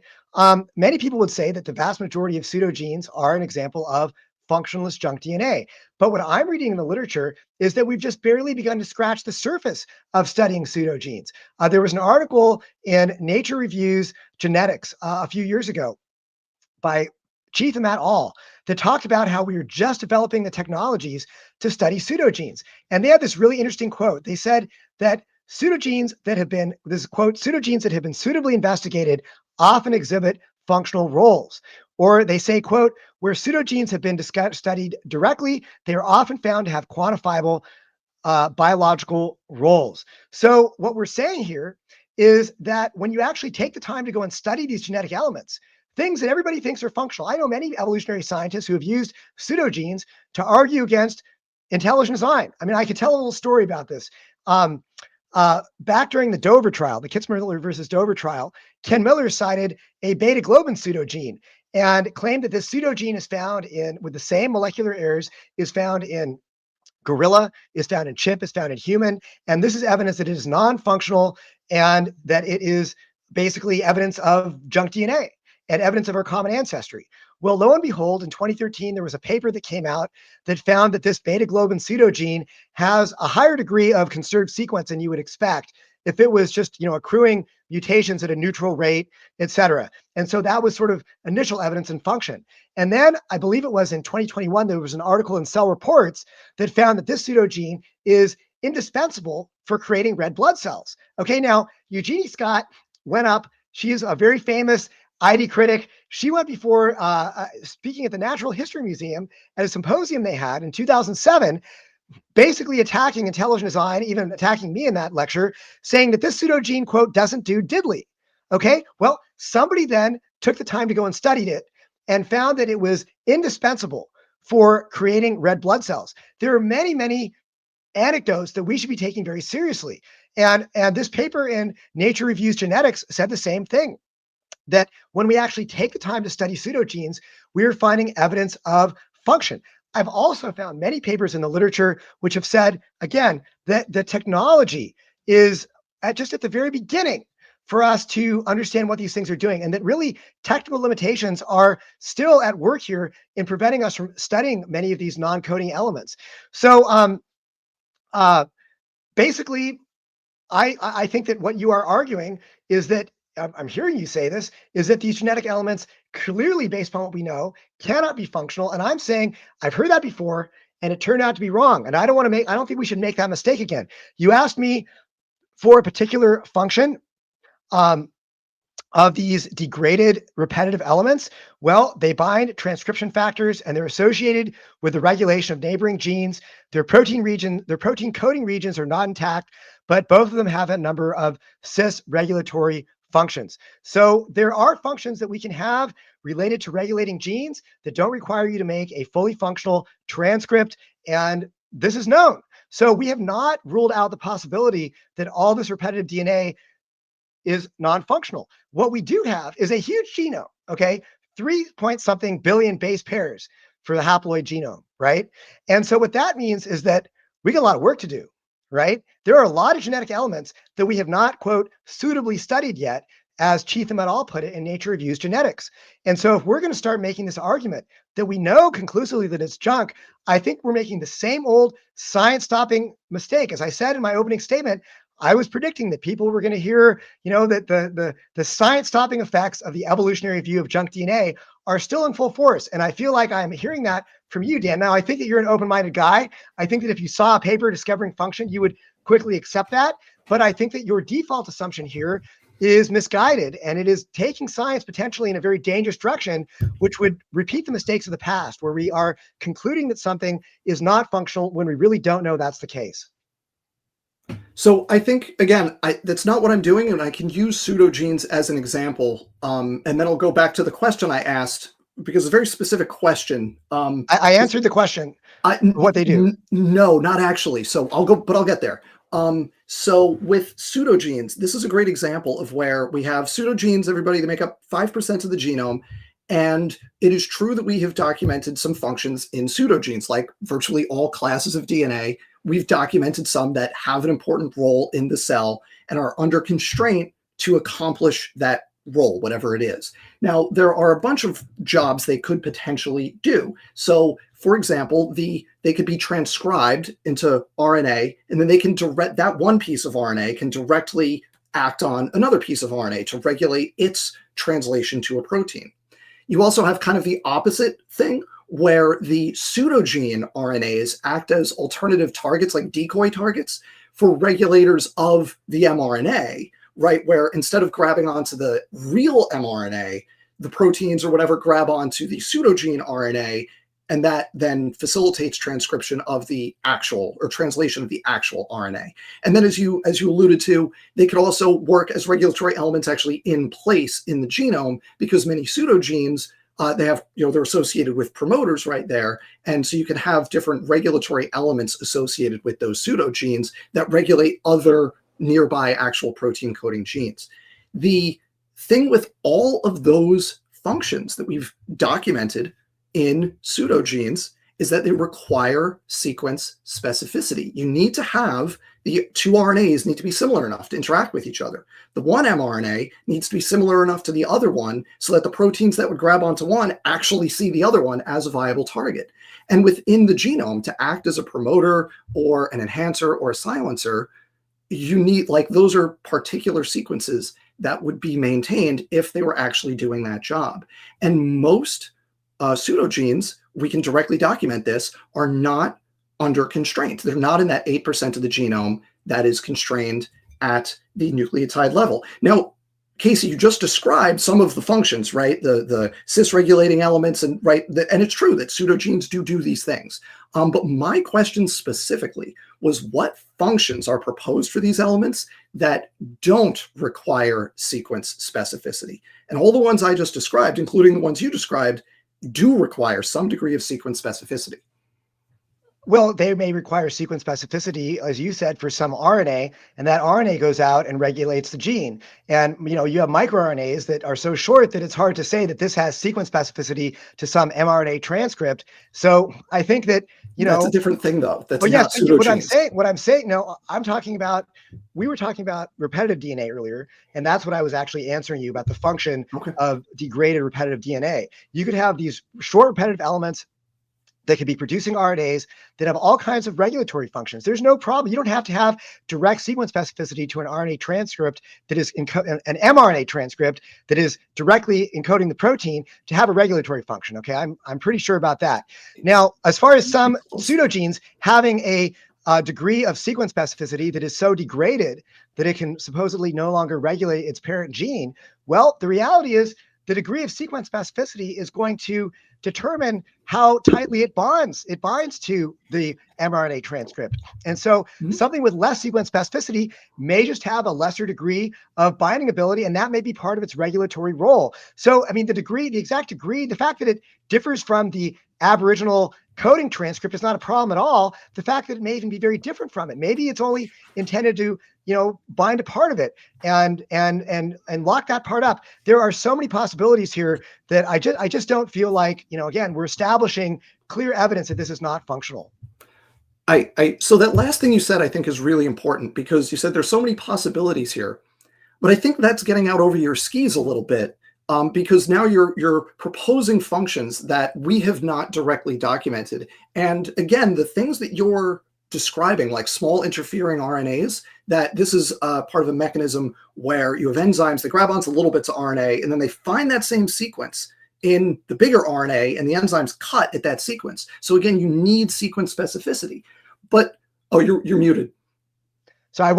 [SPEAKER 4] Many people would say that the vast majority of pseudogenes are an example of functionless junk DNA. But what I'm reading in the literature is that we've just barely begun to scratch the surface of studying pseudogenes. There was an article in Nature Reviews Genetics a few years ago by Cheatham et al. that talked about how we were just developing the technologies to study pseudogenes. And they had this really interesting quote. They said that pseudogenes that have been, this quote, pseudogenes that have been suitably investigated often exhibit functional roles. Or they say, quote, where pseudogenes have been studied directly, they are often found to have quantifiable biological roles. So what we're saying here is that when you actually take the time to go and study these genetic elements, things that everybody thinks are functional. I know many evolutionary scientists who have used pseudogenes to argue against intelligent design. I mean, I could tell a little story about this. Back during the Dover trial, the Kitzmiller versus Dover trial, Ken Miller cited a beta globin pseudogene and claimed that this pseudogene is found in, with the same molecular errors, is found in gorilla, is found in chimp, is found in human. And this is evidence that it is non-functional and that it is basically evidence of junk DNA and evidence of our common ancestry. Well, lo and behold, in 2013, there was a paper that came out that found that this beta globin pseudogene has a higher degree of conserved sequence than you would expect if it was just, accruing mutations at a neutral rate, et cetera. And so that was sort of initial evidence and function. And then I believe it was in 2021, there was an article in Cell Reports that found that this pseudogene is indispensable for creating red blood cells. Okay, now Eugenie Scott went up. She is a very famous ID critic. She went before speaking at the Natural History Museum at a symposium they had in 2007, basically attacking intelligent design, even attacking me in that lecture, saying that this pseudogene, quote, doesn't do diddly. Okay, well, somebody then took the time to go and studied it and found that it was indispensable for creating red blood cells. There are many, many anecdotes that we should be taking very seriously. And this paper in Nature Reviews Genetics said the same thing, that when we actually take the time to study pseudogenes, we're finding evidence of function. I've also found many papers in the literature which have said, again, that the technology is just at the very beginning for us to understand what these things are doing, and that really technical limitations are still at work here in preventing us from studying many of these non-coding elements. So basically, I think that what you are arguing is that, I'm hearing you say this, is that these genetic elements, clearly based upon what we know, cannot be functional. And I'm saying I've heard that before and it turned out to be wrong. And I don't think we should make that mistake again. You asked me for a particular function of these degraded repetitive elements. Well, they bind transcription factors and they're associated with the regulation of neighboring genes. Their protein coding regions are not intact, but both of them have a number of cis regulatory functions. So there are functions that we can have related to regulating genes that don't require you to make a fully functional transcript, and this is known. So we have not ruled out the possibility that all this repetitive DNA is non-functional. What we do have is a huge genome, okay? 3-point-something billion base pairs for the haploid genome, right? And so what that means is that we got a lot of work to do, right? There are a lot of genetic elements that we have not, quote, suitably studied yet, as Cheatham et al. Put it in Nature Reviews Genetics. And so if we're going to start making this argument that we know conclusively that it's junk, I think we're making the same old science-stopping mistake. As I said in my opening statement, I was predicting that people were going to hear, that the science-stopping effects of the evolutionary view of junk DNA are still in full force. And I feel like I'm hearing that from you, Dan. Now, I think that you're an open-minded guy. I think that if you saw a paper discovering function, you would quickly accept that. But I think that your default assumption here is misguided, and it is taking science potentially in a very dangerous direction, which would repeat the mistakes of the past, where we are concluding that something is not functional when we really don't know that's the case.
[SPEAKER 3] So I think, again, that's not what I'm doing, and I can use pseudogenes as an example. And then I'll go back to the question I asked, because it's a very specific question.
[SPEAKER 4] I answered the question, what they do.
[SPEAKER 3] No, not actually. So I'll get there. So with pseudogenes, this is a great example of where we have pseudogenes, everybody, they make up 5% of the genome. And it is true that we have documented some functions in pseudogenes, like virtually all classes of DNA. We've documented some that have an important role in the cell and are under constraint to accomplish that role, whatever it is. Now, there are a bunch of jobs they could potentially do. So, for example, they could be transcribed into RNA, and then they can that one piece of RNA can directly act on another piece of RNA to regulate its translation to a protein. You also have kind of the opposite thing, where the pseudogene RNAs act as alternative targets, like decoy targets, for regulators of the mRNA, right? Where instead of grabbing onto the real mRNA, the proteins or whatever grab onto the pseudogene RNA, and that then facilitates transcription of the actual, or translation of the actual RNA. And then as you alluded to, they could also work as regulatory elements actually in place in the genome, because many pseudogenes, they have, they're associated with promoters right there. And so you can have different regulatory elements associated with those pseudogenes that regulate other nearby actual protein coding genes. The thing with all of those functions that we've documented in pseudogenes is that they require sequence specificity. You need to have the two RNAs need to be similar enough to interact with each other. The one mRNA needs to be similar enough to the other one so that the proteins that would grab onto one actually see the other one as a viable target. And within the genome, to act as a promoter or an enhancer or a silencer, you need, like, those are particular sequences that would be maintained if they were actually doing that job. And most pseudogenes, we can directly document this, are not under constraint. They're not in that 8% of the genome that is constrained at the nucleotide level. Now, Casey, you just described some of the functions, right? The cis-regulating elements, and right, and it's true that pseudogenes do these things. But my question specifically was, what functions are proposed for these elements that don't require sequence specificity? And all the ones I just described, including the ones you described, do require some degree of sequence specificity.
[SPEAKER 4] Well, they may require sequence specificity, as you said, for some RNA, and that RNA goes out and regulates the gene. And you have microRNAs that are so short that it's hard to say that this has sequence specificity to some mRNA transcript. So I think that
[SPEAKER 3] that's a different thing, though. That's not
[SPEAKER 4] yes,
[SPEAKER 3] pseudogenes.
[SPEAKER 4] what I'm saying, no, we were talking about repetitive DNA earlier, and that's what I was actually answering you about, the function of degraded repetitive DNA. You could have these short repetitive elements that could be producing RNAs that have all kinds of regulatory functions. There's no problem. You don't have to have direct sequence specificity to an RNA transcript that is an mRNA transcript that is directly encoding the protein to have a regulatory function. Okay, I'm pretty sure about that. Now, as far as some pseudogenes having a degree of sequence specificity that is so degraded that it can supposedly no longer regulate its parent gene, well, the reality is the degree of sequence specificity is going to determine how tightly it binds. It binds to the mRNA transcript. And so something with less sequence specificity may just have a lesser degree of binding ability, and that may be part of its regulatory role. So, I mean, the exact degree, the fact that it differs from the aboriginal coding transcript is not a problem at all. The fact that it may even be very different from it. Maybe it's only intended to, bind a part of it and lock that part up. There are so many possibilities here that I just don't feel like, again, we're establishing clear evidence that this is not functional.
[SPEAKER 3] So that last thing you said, I think, is really important, because you said there's so many possibilities here, but I think that's getting out over your skis a little bit. Because now you're proposing functions that we have not directly documented. And again, the things that you're describing, like small interfering RNAs, that this is part of a mechanism where you have enzymes that grab onto little bits of RNA, and then they find that same sequence in the bigger RNA, and the enzymes cut at that sequence. So again, you need sequence specificity. But, you're muted.
[SPEAKER 4] So I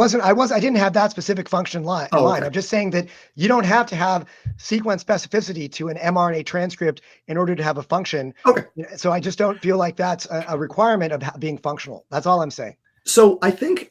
[SPEAKER 4] didn't have that specific function in mind. Okay. I'm just saying that you don't have to have sequence specificity to an mRNA transcript in order to have a function.
[SPEAKER 3] Okay.
[SPEAKER 4] So I just don't feel like that's a requirement of being functional. That's all I'm saying.
[SPEAKER 3] So I think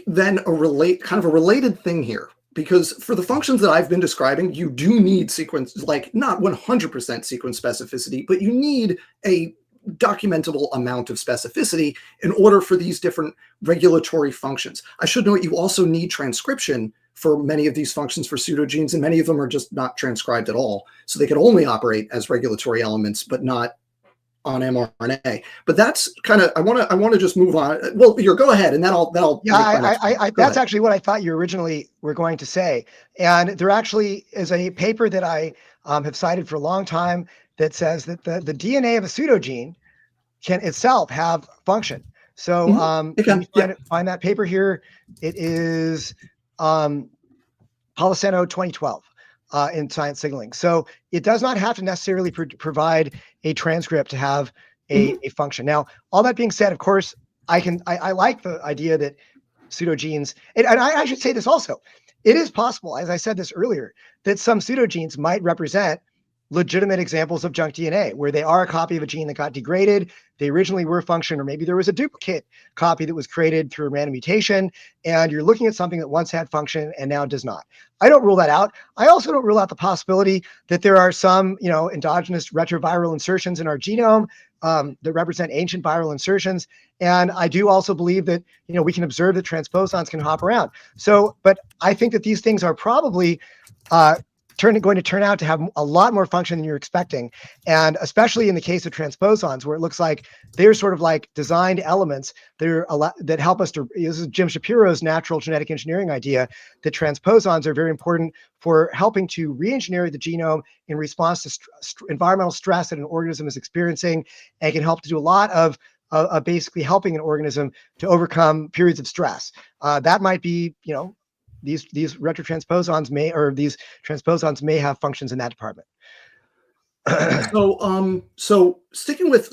[SPEAKER 3] then a related thing here, because for the functions that I've been describing, you do need sequence, like not 100% sequence specificity, but you need a documentable amount of specificity in order for these different regulatory functions. I should note you also need transcription for many of these functions for pseudogenes, and many of them are just not transcribed at all. So they could only operate as regulatory elements, but not on mRNA. But that's kind of, I want to just move on. Well, go ahead, and that'll.
[SPEAKER 4] Yeah, that's actually what I thought you originally were going to say. And there actually is a paper that I have cited for a long time that says that the DNA of a pseudogene can itself have function. So find that paper here. It is Policeno 2012. in science signaling. So it does not have to necessarily provide a transcript to have a function. Now, all that being said, of course, I like the idea that pseudogenes, and I should say this also, it is possible, as I said this earlier, that some pseudogenes might represent legitimate examples of junk DNA, where they are a copy of a gene that got degraded. They originally were function, or maybe there was a duplicate copy that was created through a random mutation, and you're looking at something that once had function and now does not. I don't rule that out. I also don't rule out the possibility that there are some, endogenous retroviral insertions in our genome that represent ancient viral insertions. And I do also believe that, we can observe that transposons can hop around. So, but I think that these things are probably going to turn out to have a lot more function than you're expecting. And especially in the case of transposons, where it looks like they're sort of like designed elements that help us to, this is Jim Shapiro's natural genetic engineering idea, that transposons are very important for helping to re-engineer the genome in response to environmental stress that an organism is experiencing, and can help to do a lot of basically helping an organism to overcome periods of stress. That might be, these retrotransposons these transposons may have functions in that department.
[SPEAKER 3] So sticking with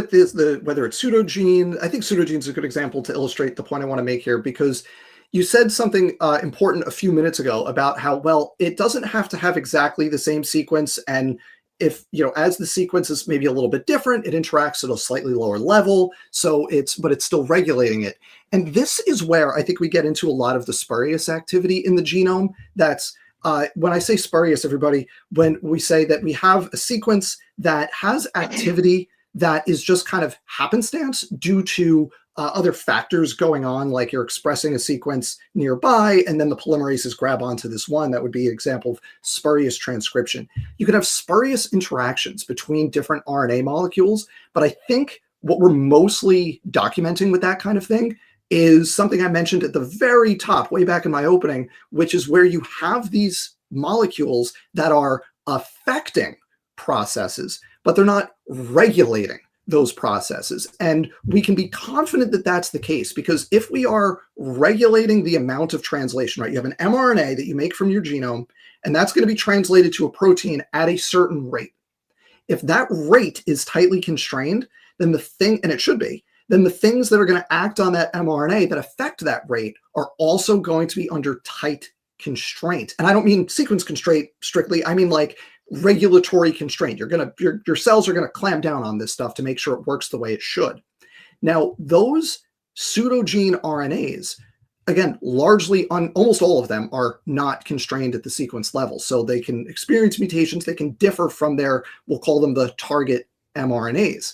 [SPEAKER 3] this, whether it's pseudogene, I think pseudogene is a good example to illustrate the point I want to make here, because you said something important a few minutes ago about how, well, it doesn't have to have exactly the same sequence, and if, as the sequence is maybe a little bit different, it interacts at a slightly lower level. But it's still regulating it. And this is where I think we get into a lot of the spurious activity in the genome. That's when I say spurious, everybody, when we say that we have a sequence that has activity that is just kind of happenstance due to other factors going on, like you're expressing a sequence nearby, and then the polymerases grab onto this one. That would be an example of spurious transcription. You could have spurious interactions between different RNA molecules, but I think what we're mostly documenting with that kind of thing is something I mentioned at the very top, way back in my opening, which is where you have these molecules that are affecting processes, but they're not regulating those processes. And we can be confident that that's the case, because if we are regulating the amount of translation, right, you have an mRNA that you make from your genome, and that's going to be translated to a protein at a certain rate. If that rate is tightly constrained, then and it should be, then the things that are going to act on that mRNA that affect that rate are also going to be under tight constraint. And I don't mean sequence constraint strictly. I mean like regulatory constraint. Your cells are going to clamp down on this stuff to make sure it works the way it should. Now, those pseudogene RNAs, again, largely almost all of them are not constrained at the sequence level. So they can experience mutations. They can differ from we'll call them the target mRNAs.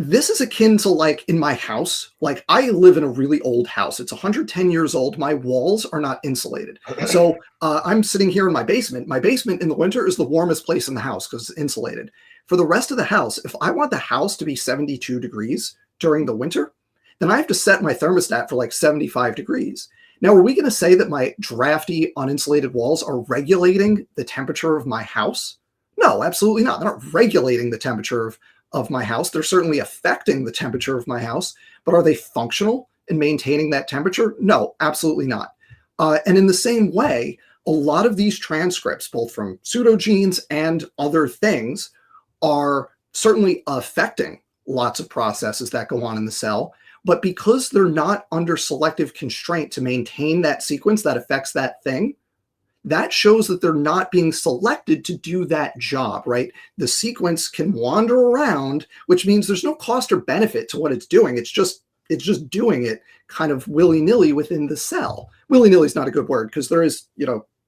[SPEAKER 3] This is akin to, like, in my house, like I live in a really old house. It's 110 years old. My walls are not insulated. So I'm sitting here in my basement. My basement in the winter is the warmest place in the house because it's insulated. For the rest of the house, if I want the house to be 72 degrees during the winter, then I have to set my thermostat for like 75 degrees. Now, are we going to say that my drafty, uninsulated walls are regulating the temperature of my house? No, absolutely not. They're not regulating the temperature of my house. They're certainly affecting the temperature of my house, but are they functional in maintaining that temperature? No, absolutely not. And in the same way, a lot of these transcripts, both from pseudogenes and other things, are certainly affecting lots of processes that go on in the cell, but because they're not under selective constraint to maintain that sequence that affects that thing, that shows that they're not being selected to do that job, right? The sequence can wander around, which means there's no cost or benefit to what it's doing. It's just doing it kind of willy-nilly within the cell. Willy-nilly is not a good word because there is,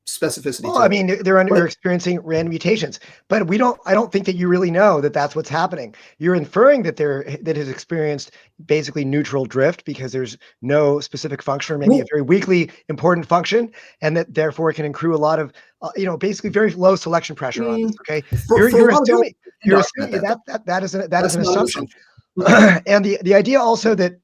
[SPEAKER 3] specificity.
[SPEAKER 4] Well, I mean, they're experiencing random mutations, but I don't think that you really know that that's what's happening. You're inferring that that has experienced basically neutral drift because there's no specific function, or maybe a very weakly important function, and that therefore it can accrue a lot of, basically very low selection pressure on this. Okay. You're assuming that is an assumption. And the idea also that,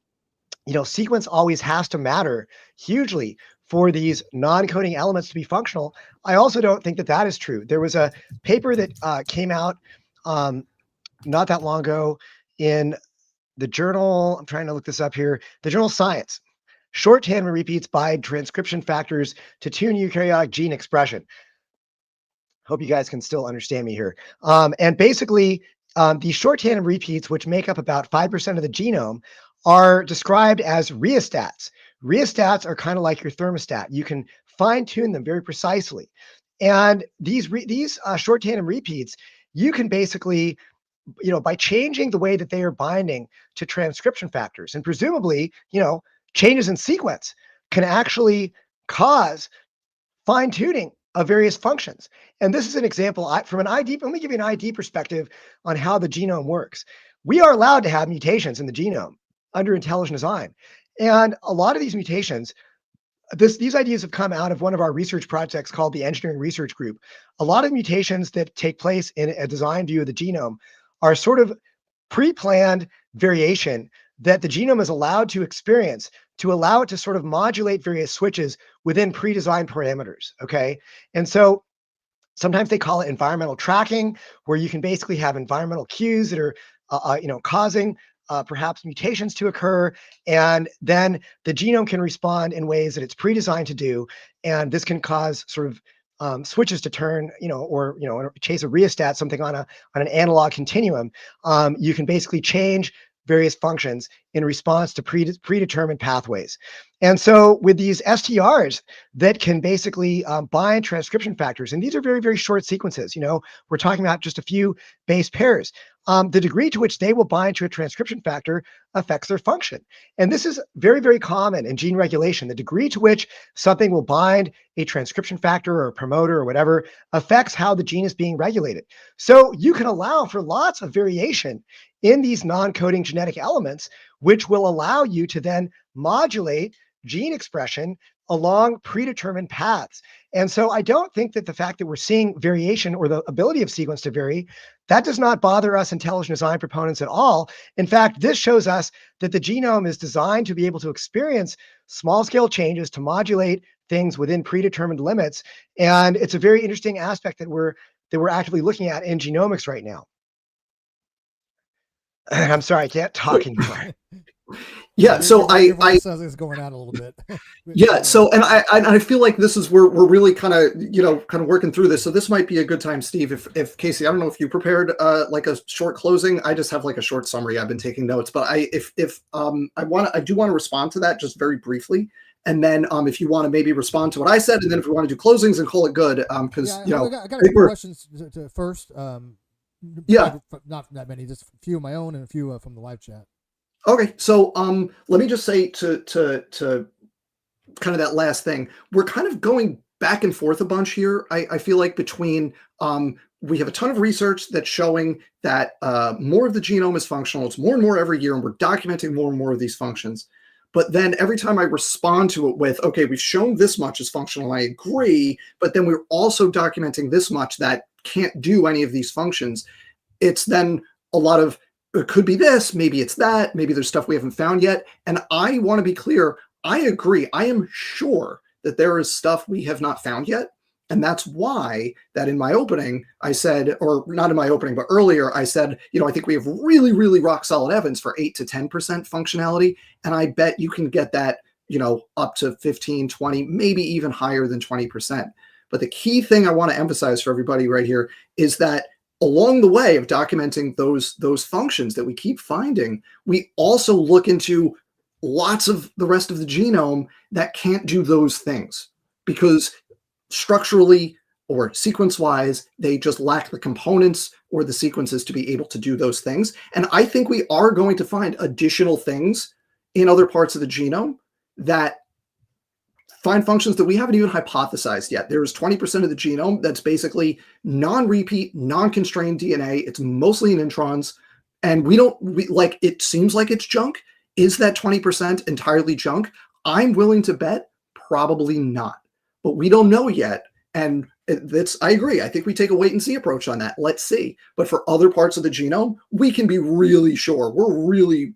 [SPEAKER 4] sequence always has to matter hugely for these non-coding elements to be functional, I also don't think that is true. There was a paper that came out not that long ago in the journal, I'm trying to look this up here, the journal Science. Short tandem repeats bind transcription factors to tune eukaryotic gene expression. Hope you guys can still understand me here. And basically, these short tandem repeats, which make up about 5% of the genome, are described as rheostats. Rheostats are kind of like your thermostat. You can fine tune them very precisely. And these short tandem repeats, you can basically, by changing the way that they are binding to transcription factors, and presumably, changes in sequence can actually cause fine tuning of various functions. And this is an example from an ID. Let me give you an ID perspective on how the genome works. We are allowed to have mutations in the genome under intelligent design. And a lot of these mutations, these ideas have come out of one of our research projects called the Engineering Research Group. A lot of mutations that take place in a design view of the genome are sort of pre-planned variation that the genome is allowed to experience to allow it to sort of modulate various switches within pre-designed parameters, okay? And so sometimes they call it environmental tracking, where you can basically have environmental cues that are, causing perhaps mutations to occur, and then the genome can respond in ways that it's pre-designed to do, and this can cause sort of switches to turn, or in a case of rheostat, something on an analog continuum. You can basically change various functions in response to predetermined pathways. And so with these STRs that can basically bind transcription factors, and these are very, very short sequences, we're talking about just a few base pairs. The degree to which they will bind to a transcription factor affects their function. And this is very, very common in gene regulation. The degree to which something will bind a transcription factor or a promoter or whatever affects how the gene is being regulated. So you can allow for lots of variation in these non-coding genetic elements, which will allow you to then modulate gene expression along predetermined paths. And so I don't think that the fact that we're seeing variation or the ability of sequence to vary, that does not bother us intelligent design proponents at all. In fact, this shows us that the genome is designed to be able to experience small scale changes to modulate things within predetermined limits. And it's a very interesting aspect that we're actively looking at in genomics right now. I'm sorry, I can't talk anymore.
[SPEAKER 3] Yeah, so
[SPEAKER 2] your voice sounds like it's going out a little bit.
[SPEAKER 3] Yeah, so and I feel like this is where we're really kind of working through this. So this might be a good time, Steve. If Casey, I don't know if you prepared like a short closing. I just have like a short summary. I've been taking notes, but I do want to respond to that just very briefly. And then if you want to maybe respond to what I said, and then if we want to do closings and call it good, because
[SPEAKER 2] I got a few questions to first.
[SPEAKER 3] Yeah,
[SPEAKER 2] not that many, just a few of my own and a few from the live chat.
[SPEAKER 3] Okay, so let me just say to kind of that last thing, we're kind of going back and forth a bunch here. I feel like between we have a ton of research that's showing that more of the genome is functional. It's more and more every year, and we're documenting more and more of these functions. But then every time I respond to it with, okay, we've shown this much is functional, I agree, but then we're also documenting this much that can't do any of these functions. It's then a lot of, it could be this, maybe it's that, maybe there's stuff we haven't found yet. And I want to be clear, I agree. I am sure that there is stuff we have not found yet. And that's why that in my opening, I said, or not in my opening, but earlier I said, I think we have really, really rock solid evidence for 8 to 10% functionality. And I bet you can get that, up to 15, 20, maybe even higher than 20%. But the key thing I want to emphasize for everybody right here is that along the way of documenting those functions that we keep finding, we also look into lots of the rest of the genome that can't do those things because structurally or sequence-wise, they just lack the components or the sequences to be able to do those things. And I think we are going to find additional things in other parts of the genome that find functions that we haven't even hypothesized yet. There's 20% of the genome that's basically non-repeat, non-constrained DNA. It's mostly in introns. And it seems like it's junk. Is that 20% entirely junk? I'm willing to bet probably not. But we don't know yet. And I agree. I think we take a wait and see approach on that. Let's see. But for other parts of the genome, we can be really sure. We're really,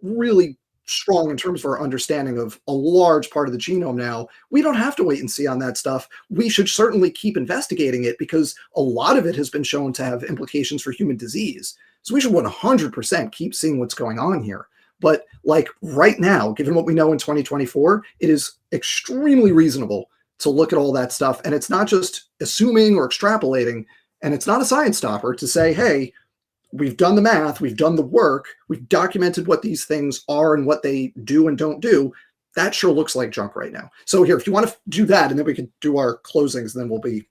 [SPEAKER 3] really strong in terms of our understanding of a large part of the genome now. We don't have to wait and see on that stuff. We should certainly keep investigating it because a lot of it has been shown to have implications for human disease. So we should 100% keep seeing what's going on here. But like right now, given what we know in 2024, it is extremely reasonable to look at all that stuff. And it's not just assuming or extrapolating, and it's not a science stopper to say, hey, we've done the math, we've done the work, we've documented what these things are and what they do and don't do. That sure looks like junk right now. So here, if you want to do that, and then we can do our closings, and then we'll be.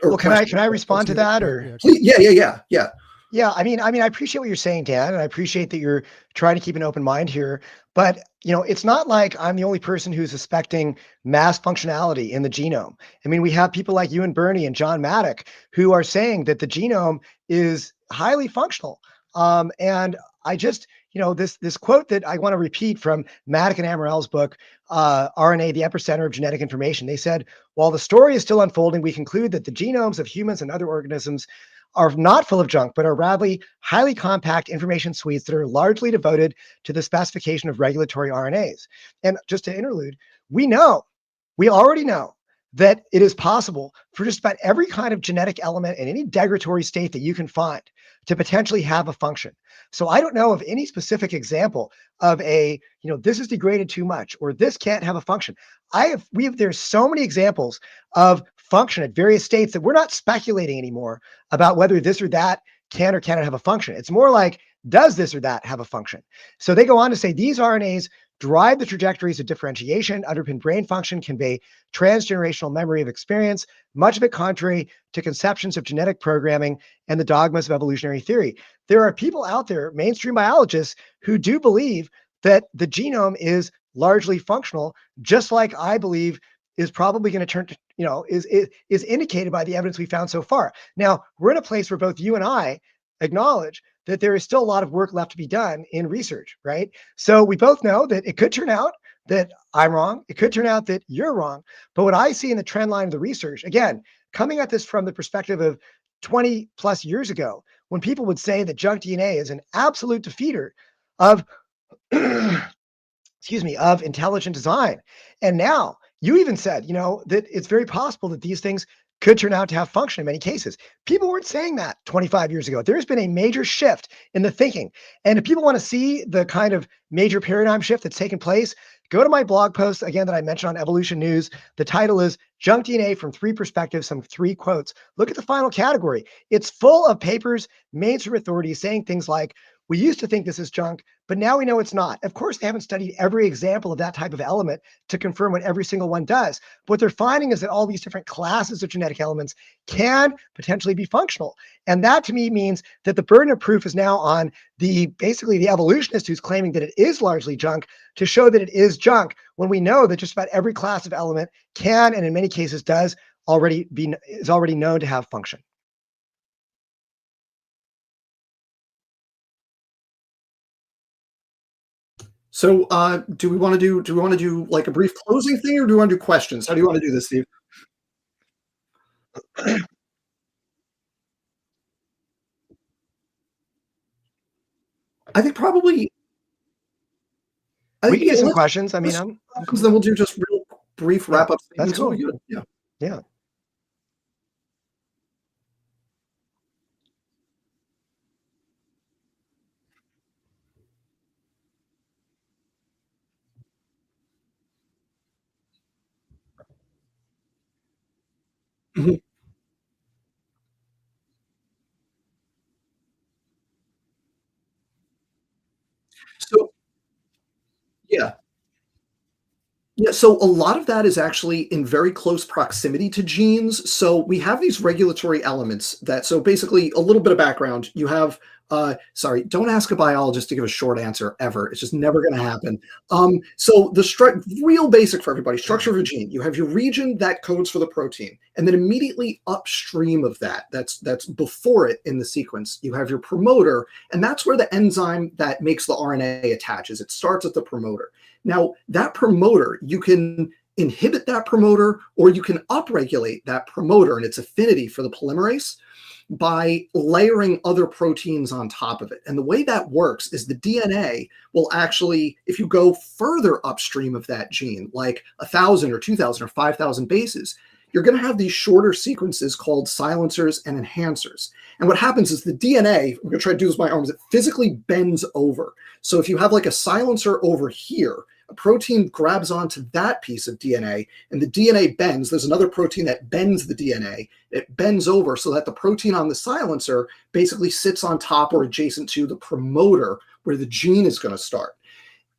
[SPEAKER 4] Well, can I respond to that, or?
[SPEAKER 3] Yeah.
[SPEAKER 4] Yeah, I mean, I appreciate what you're saying, Dan, and I appreciate that you're trying to keep an open mind here. But it's not like I'm the only person who's suspecting mass functionality in the genome. I mean, we have people like you and Bernie and John Maddock who are saying that the genome is highly functional. And I just, this quote that I want to repeat from Maddock and Amarell's book, RNA, the Epicenter of Genetic Information. They said, while the story is still unfolding, we conclude that the genomes of humans and other organisms are not full of junk, but are rather highly compact information suites that are largely devoted to the specification of regulatory RNAs. And just to interlude, we already know that it is possible for just about every kind of genetic element in any degradatory state that you can find to potentially have a function. So I don't know of any specific example of this is degraded too much, or this can't have a function. There's so many examples of function at various states that we're not speculating anymore about whether this or that can or cannot have a function. It's more like, does this or that have a function? So they go on to say these RNAs drive the trajectories of differentiation, underpin brain function, convey transgenerational memory of experience, much of it contrary to conceptions of genetic programming and the dogmas of evolutionary theory. There are people out there, mainstream biologists, who do believe that the genome is largely functional, just like I believe is probably going to turn to, is indicated by the evidence we found so far. Now, we're in a place where both you and I acknowledge that there is still a lot of work left to be done in research, right? So we both know that it could turn out that I'm wrong. It could turn out that you're wrong. But what I see in the trend line of the research, again, coming at this from the perspective of 20 plus years ago, when people would say that junk DNA is an absolute defeater of, of intelligent design. And now you even said, that it's very possible that these things could turn out to have function in many cases. People weren't saying that 25 years ago. There's been a major shift in the thinking. And if people want to see the kind of major paradigm shift that's taken place, go to my blog post, again, that I mentioned on Evolution News. The title is Junk DNA from Three Perspectives, some 3 quotes. Look at the final category. It's full of papers, mainstream authorities saying things like, we used to think this is junk, but now we know it's not. Of course, they haven't studied every example of that type of element to confirm what every single one does. What they're finding is that all these different classes of genetic elements can potentially be functional. And that to me means that the burden of proof is now on basically the evolutionist who's claiming that it is largely junk to show that it is junk, when we know that just about every class of element can, and in many cases is already known to have function.
[SPEAKER 3] So do we want to do like a brief closing thing, or do we want to do questions? How do you want to do this, Steve? I think probably
[SPEAKER 4] we can get some questions. I mean, I'm
[SPEAKER 3] cool. Then we'll do just real brief wrap up.
[SPEAKER 4] That's cool.
[SPEAKER 3] Good. Yeah. Mm-hmm. So yeah. Yeah, so a lot of that is actually in very close proximity to genes. So we have these regulatory elements so basically a little bit of background. You have, sorry, don't ask a biologist to give a short answer ever. It's just never going to happen. So the real basic for everybody, structure of a gene, you have your region that codes for the protein. And then immediately upstream of that's before it in the sequence, you have your promoter. And that's where the enzyme that makes the RNA attaches. It starts at the promoter. Now, that promoter, you can inhibit that promoter, or you can upregulate that promoter and its affinity for the polymerase by layering other proteins on top of it. And the way that works is the DNA will actually, if you go further upstream of that gene, like 1,000 or 2,000 or 5,000 bases, you're going to have these shorter sequences called silencers and enhancers. And what happens is the DNA, I'm going to try to do this with my arms, it physically bends over. So if you have like a silencer over here, A protein grabs onto that piece of DNA, and the DNA bends. There's another protein that bends the DNA. It bends over so that the protein on the silencer basically sits on top or adjacent to the promoter where the gene is going to start.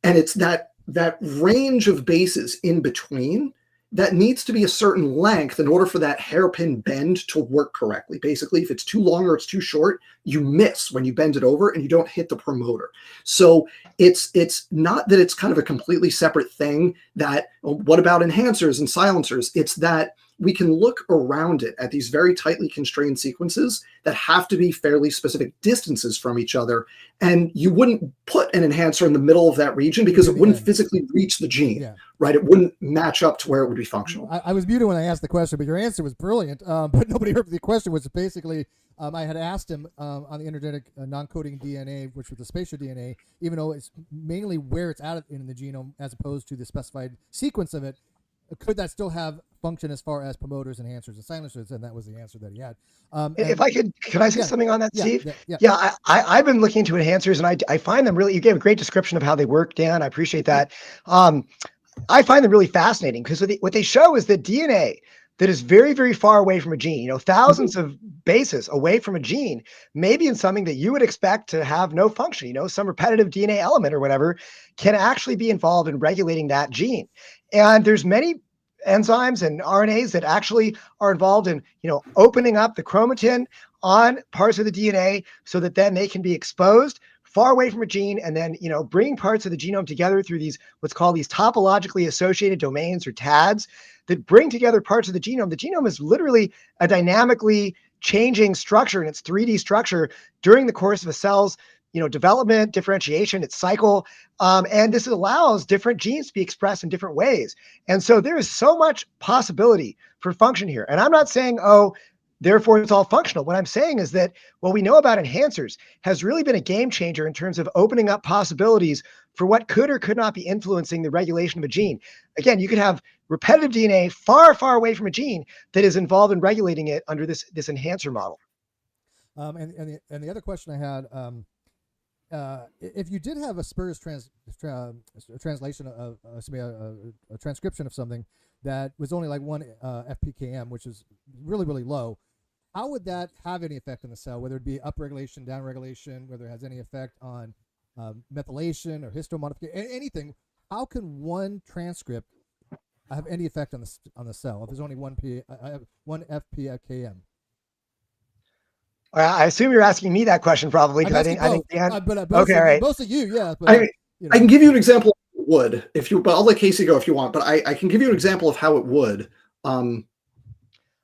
[SPEAKER 3] And it's that range of bases in between that needs to be a certain length in order for that hairpin bend to work correctly. Basically, if it's too long or it's too short, you miss when you bend it over and you don't hit the promoter. So it's not that it's kind of a completely separate thing that, well, what about enhancers and silencers? It's that we can look around it at these very tightly constrained sequences that have to be fairly specific distances from each other. And you wouldn't put an enhancer in the middle of that region because it wouldn't physically reach the gene, right? It wouldn't match up to where it would be functional.
[SPEAKER 2] I was muted when I asked the question, but your answer was brilliant. But nobody heard the question, was basically, I had asked him on the energetic non-coding DNA, which was the spatial DNA, even though it's mainly where it's at in the genome as opposed to the specified sequence of it, could that still have function as far as promoters, enhancers, and silencers? And that was the answer that he had.
[SPEAKER 4] If I could I say something on that, Steve? I've been looking into enhancers, and I find them really, you gave a great description of how they work, Dan. I appreciate that. I find them really fascinating because what they show is that DNA that is very, very far away from a gene, thousands of bases away from a gene, maybe in something that you would expect to have no function, some repetitive DNA element or whatever, can actually be involved in regulating that gene. And there's many enzymes and RNAs that actually are involved in, opening up the chromatin on parts of the DNA so that then they can be exposed far away from a gene, and then, bringing parts of the genome together through these, what's called these topologically associated domains or TADs that bring together parts of the genome. The genome is literally a dynamically changing structure in its 3D structure during the course of a cell's, development, differentiation, its cycle. And this allows different genes to be expressed in different ways. And so there is so much possibility for function here. And I'm not saying, therefore it's all functional. What I'm saying is that what we know about enhancers has really been a game changer in terms of opening up possibilities for what could or could not be influencing the regulation of a gene. Again, you could have repetitive DNA far, far away from a gene that is involved in regulating it under this enhancer model.
[SPEAKER 2] And the other question I had, if you did have a spurious translation of a transcription of something that was only like 1 FPKM, which is really, really low, how would that have any effect on the cell, whether it be upregulation, downregulation, whether it has any effect on methylation or histomodification, anything? How can one transcript have any effect on the cell if there's only one FPKM?
[SPEAKER 4] I assume you're asking me that question probably because I think Dan. Okay, all right.
[SPEAKER 2] Most of you, yeah. But,
[SPEAKER 3] I can give you an example of how it would, but I'll let Casey go if you want. But I can give you an example of how it would.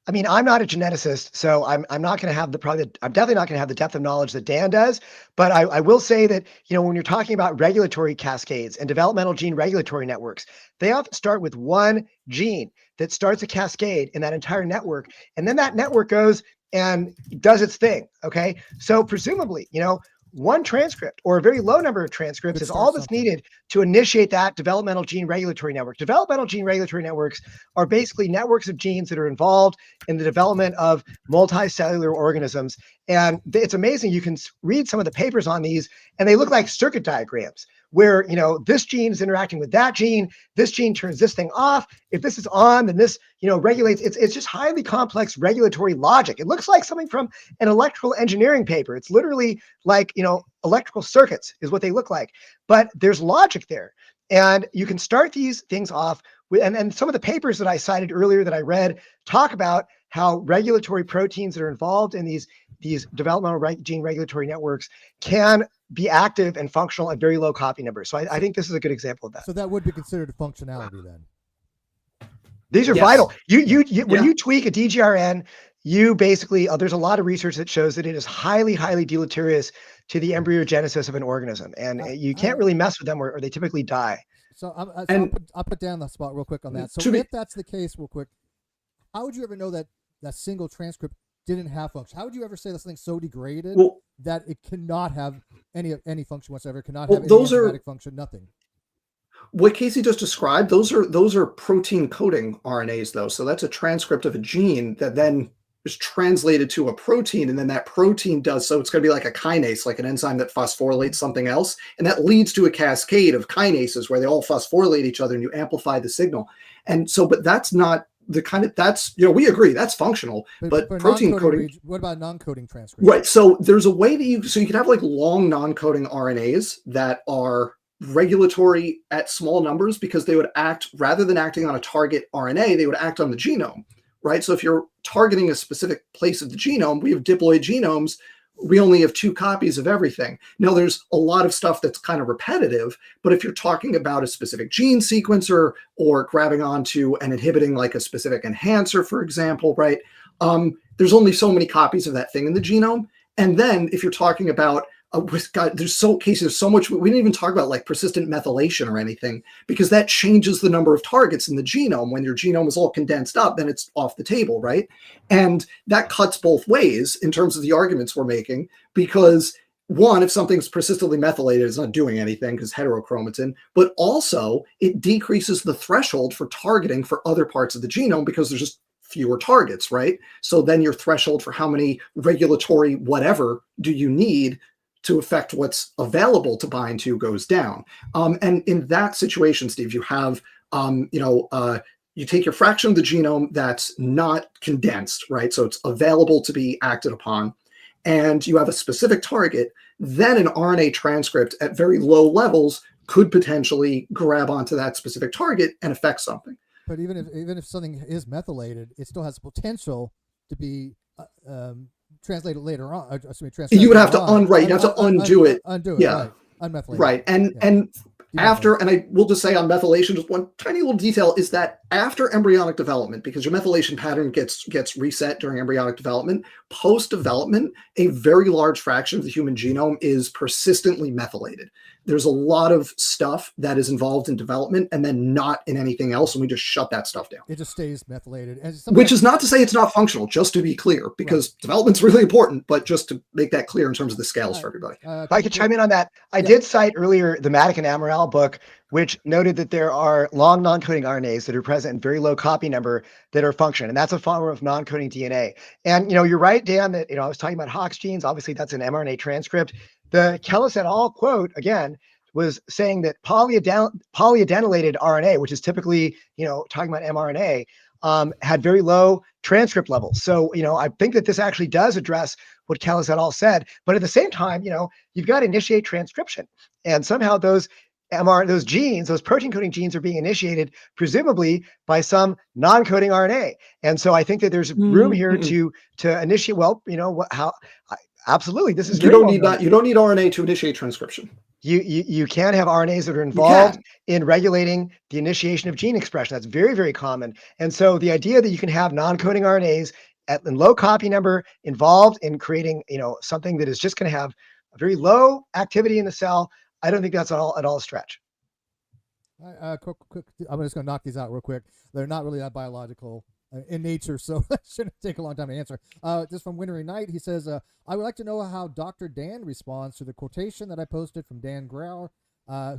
[SPEAKER 4] I mean, I'm not a geneticist, so I'm not going to have I'm definitely not going to have the depth of knowledge that Dan does. But I will say that, when you're talking about regulatory cascades and developmental gene regulatory networks, they often start with one gene that starts a cascade in that entire network. And then that network goes and does its thing. Okay. So presumably, one transcript or a very low number of transcripts is all that's needed to initiate that developmental gene regulatory network. Developmental gene regulatory networks are basically networks of genes that are involved in the development of multicellular organisms. And it's amazing. You can read some of the papers on these, and they look like circuit diagrams where, this gene is interacting with that gene. This gene turns this thing off. If this is on, then this, regulates. It's just highly complex regulatory logic. It looks like something from an electrical engineering paper. It's literally like, electrical circuits is what they look like. But there's logic there. And you can start these things off with, and some of the papers that I cited earlier that I read talk about how regulatory proteins that are involved in these developmental gene regulatory networks can be active and functional at very low copy numbers. So I think this is a good example of that.
[SPEAKER 2] So that would be considered functionality then.
[SPEAKER 4] These are vital. You when you tweak a DGRN, you basically, there's a lot of research that shows that it is highly, highly deleterious to the embryogenesis of an organism. And you can't really mess with them or they typically die.
[SPEAKER 2] So I'll put down the spot real quick on that. So if that's the case, real quick, how would you ever know that single transcript didn't have function? How would you ever say this thing's so degraded that it cannot have any function whatsoever? It cannot have any enzymatic function, nothing.
[SPEAKER 3] What Casey just described, those are protein coding RNAs though. So that's a transcript of a gene that then is translated to a protein, and then that protein does, so it's going to be like a kinase, like an enzyme that phosphorylates something else, and that leads to a cascade of kinases where they all phosphorylate each other and you amplify the signal. And so, but that's not the kind of, that's, we agree that's functional, but protein coding.
[SPEAKER 2] What about non-coding transcription?
[SPEAKER 3] Right. So there's a way that so you can have like long non-coding RNAs that are regulatory at small numbers, because they would act, rather than acting on a target RNA, they would act on the genome. Right. So if you're targeting a specific place of the genome, we have diploid genomes. We only have 2 copies of everything. Now, there's a lot of stuff that's kind of repetitive, but if you're talking about a specific gene sequencer or grabbing onto and inhibiting like a specific enhancer, for example, right, there's only so many copies of that thing in the genome. And then if you're talking about there's so much, we didn't even talk about like persistent methylation or anything, because that changes the number of targets in the genome. When your genome is all condensed up, then it's off the table, right? And that cuts both ways in terms of the arguments we're making, because one, if something's persistently methylated, it's not doing anything because heterochromatin, but also it decreases the threshold for targeting for other parts of the genome because there's just fewer targets, right? So then your threshold for how many regulatory whatever do you need to affect what's available to bind to goes down. And in that situation, Steve, you have, you take your fraction of the genome that's not condensed, right? So it's available to be acted upon, and you have a specific target, then an RNA transcript at very low levels could potentially grab onto that specific target and affect something.
[SPEAKER 2] But even if something is methylated, it still has potential to be translated later on.
[SPEAKER 3] You would have to undo it.
[SPEAKER 2] Undo it.
[SPEAKER 3] Yeah.
[SPEAKER 2] Right. Unmethylated.
[SPEAKER 3] Right. And after, and I will just say on methylation, just one tiny little detail is that after embryonic development, because your methylation pattern gets reset during embryonic development, post-development, a very large fraction of the human genome is persistently methylated. There's a lot of stuff that is involved in development and then not in anything else, and we just shut that stuff down.
[SPEAKER 2] It just stays methylated.
[SPEAKER 3] Which is not to say it's not functional, just to be clear, because development's really important, but just to make that clear in terms of the scales for everybody.
[SPEAKER 4] If I could chime in on that, I did cite earlier the Maddock and Amaral book, which noted that there are long non-coding RNAs that are present in very low copy number that are functional, and that's a form of non-coding DNA. And you're right, Dan, that I was talking about Hox genes. Obviously, that's an mRNA transcript. The Kellis et al. Quote again was saying that polyadenylated RNA, which is typically talking about mRNA, had very low transcript levels. So I think that this actually does address what Kellis et al. Said, but at the same time, you've got to initiate transcription, and somehow those genes, those protein coding genes, are being initiated presumably by some non-coding RNA. And so I think that there's room here to initiate. Well, absolutely, this is
[SPEAKER 3] you don't need RNA to initiate transcription.
[SPEAKER 4] You can have RNAs that are involved in regulating the initiation of gene expression. That's very, very common. And so the idea that you can have non-coding RNAs in low copy number involved in creating something that is just going to have a very low activity in the cell, I don't think that's at all a stretch.
[SPEAKER 2] Quick, I'm just going to knock these out real quick. They're not really that biological in nature, so it shouldn't take a long time to answer. Just from Wintry Night, he says, I would like to know how Dr. Dan responds to the quotation that I posted from Dan Grauer,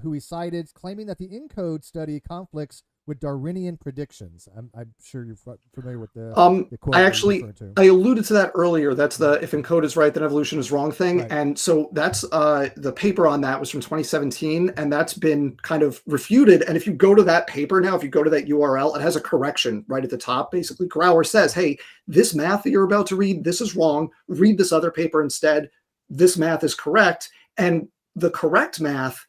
[SPEAKER 2] who he cited, claiming that the ENCODE study conflicts with Darwinian predictions. I'm sure you're familiar with the quote.
[SPEAKER 3] I alluded to that earlier. That's the if ENCODE is right, then evolution is wrong thing.
[SPEAKER 2] Right.
[SPEAKER 3] And so that's the paper on that was from 2017, and that's been kind of refuted. And if you go to that paper now, if you go to that URL, it has a correction right at the top. Basically, Grauer says, hey, this math that you're about to read, this is wrong. Read this other paper instead. This math is correct. And the correct math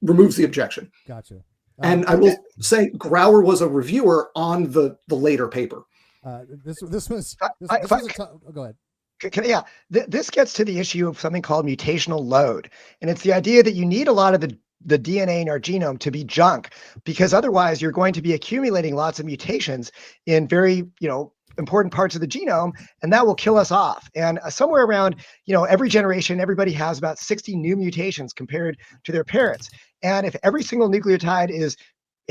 [SPEAKER 3] removes the objection.
[SPEAKER 2] Gotcha.
[SPEAKER 3] And I will say Grauer was a reviewer on the later paper.
[SPEAKER 2] Go ahead.
[SPEAKER 4] This gets to the issue of something called mutational load. And it's the idea that you need a lot of the DNA in our genome to be junk, because otherwise you're going to be accumulating lots of mutations in very, important parts of the genome, and that will kill us off. And somewhere around, every generation, everybody has about 60 new mutations compared to their parents. And if every single nucleotide it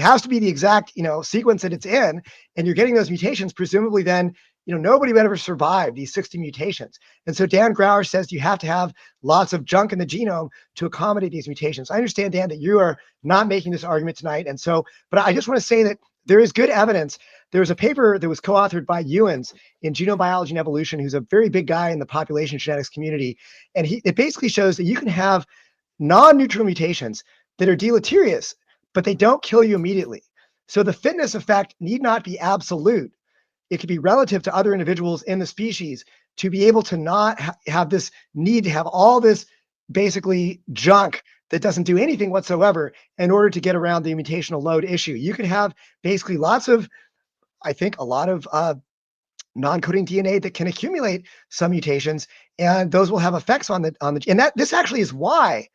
[SPEAKER 4] has to be the exact, sequence that it's in, and you're getting those mutations, presumably then, nobody would ever survive these 60 mutations. And so Dan Grauer says you have to have lots of junk in the genome to accommodate these mutations. I understand, Dan, that you are not making this argument tonight. And so, but I just want to say that there is good evidence. There was a paper that was co-authored by Ewens in Genome Biology and Evolution, who's a very big guy in the population genetics community. And it basically shows that you can have non-neutral mutations that are deleterious, but they don't kill you immediately. So the fitness effect need not be absolute. It could be relative to other individuals in the species to be able to not have this need to have all this basically junk that doesn't do anything whatsoever in order to get around the mutational load issue. You could have basically lots of, I think, a lot of non-coding DNA that can accumulate some mutations, and those will have effects on the, and that this actually is why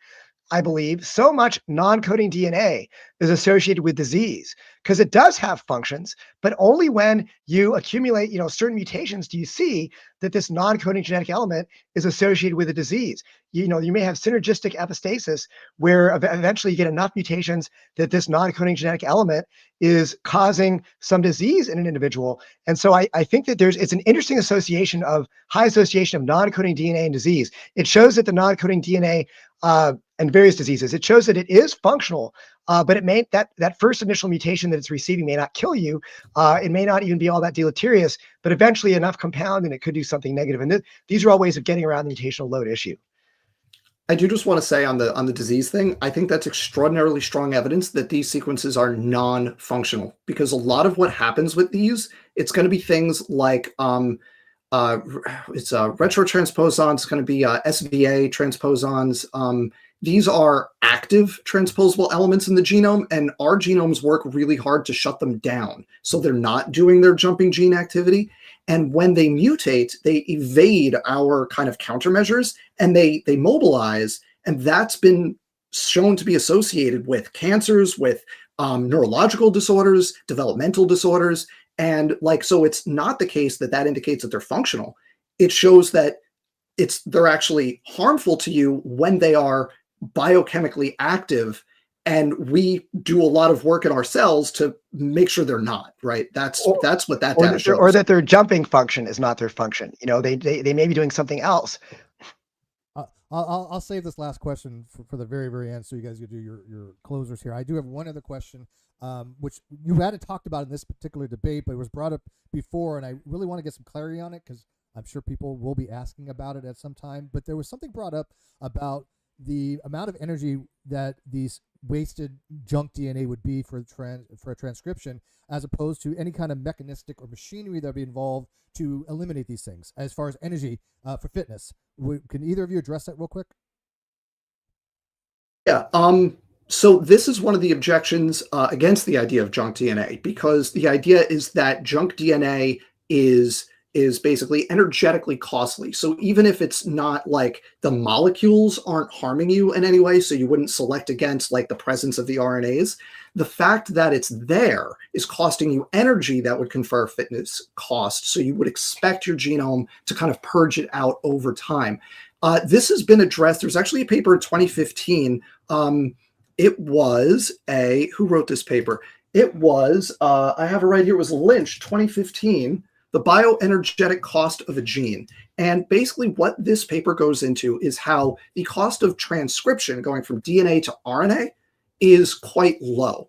[SPEAKER 4] I believe so much non-coding DNA is associated with disease, because it does have functions, but only when you accumulate, certain mutations do you see that this non-coding genetic element is associated with a disease. You may have synergistic epistasis where eventually you get enough mutations that this non-coding genetic element is causing some disease in an individual. And so I think that it's an interesting high association of non-coding DNA and disease. It shows that the non-coding DNA and various diseases, it shows that it is functional, but it may that first initial mutation that it's receiving may not kill you. It may not even be all that deleterious, but eventually enough compound and it could do something negative. And these are all ways of getting around the mutational load issue.
[SPEAKER 3] I do just want to say on the disease thing, I think that's extraordinarily strong evidence that these sequences are non-functional, because a lot of what happens with these, it's going to be things like it's retrotransposons, it's going to be SVA transposons. These are active transposable elements in the genome, and our genomes work really hard to shut them down. So they're not doing their jumping gene activity. And when they mutate, they evade our kind of countermeasures and they mobilize. And that's been shown to be associated with cancers, with neurological disorders, developmental disorders. And so it's not the case that indicates that they're functional. It shows that they're actually harmful to you when they are biochemically active, and we do a lot of work in our cells to make sure they're not, right? That's what that data shows.
[SPEAKER 4] Or that their jumping function is not their function. They may be doing something else.
[SPEAKER 2] I'll save this last question for the very, very end, so you guys can do your closers here. I do have one other question, which you hadn't talked about in this particular debate, but it was brought up before, and I really want to get some clarity on it because I'm sure people will be asking about it at some time. But there was something brought up about the amount of energy that these wasted junk DNA would be for a transcription, as opposed to any kind of mechanistic or machinery that would be involved to eliminate these things as far as energy for fitness. Can either of you address that real quick?
[SPEAKER 3] Yeah. So this is one of the objections against the idea of junk DNA, because the idea is that junk DNA is basically energetically costly. So even if it's not like the molecules aren't harming you in any way, so you wouldn't select against like the presence of the RNAs, the fact that it's there is costing you energy that would confer fitness cost. So you would expect your genome to kind of purge it out over time. This has been addressed. There's actually a paper in 2015. It was who wrote this paper? It was, I have it right here, it was Lynch, 2015. The bioenergetic cost of a gene. And basically what this paper goes into is how the cost of transcription going from DNA to RNA is quite low.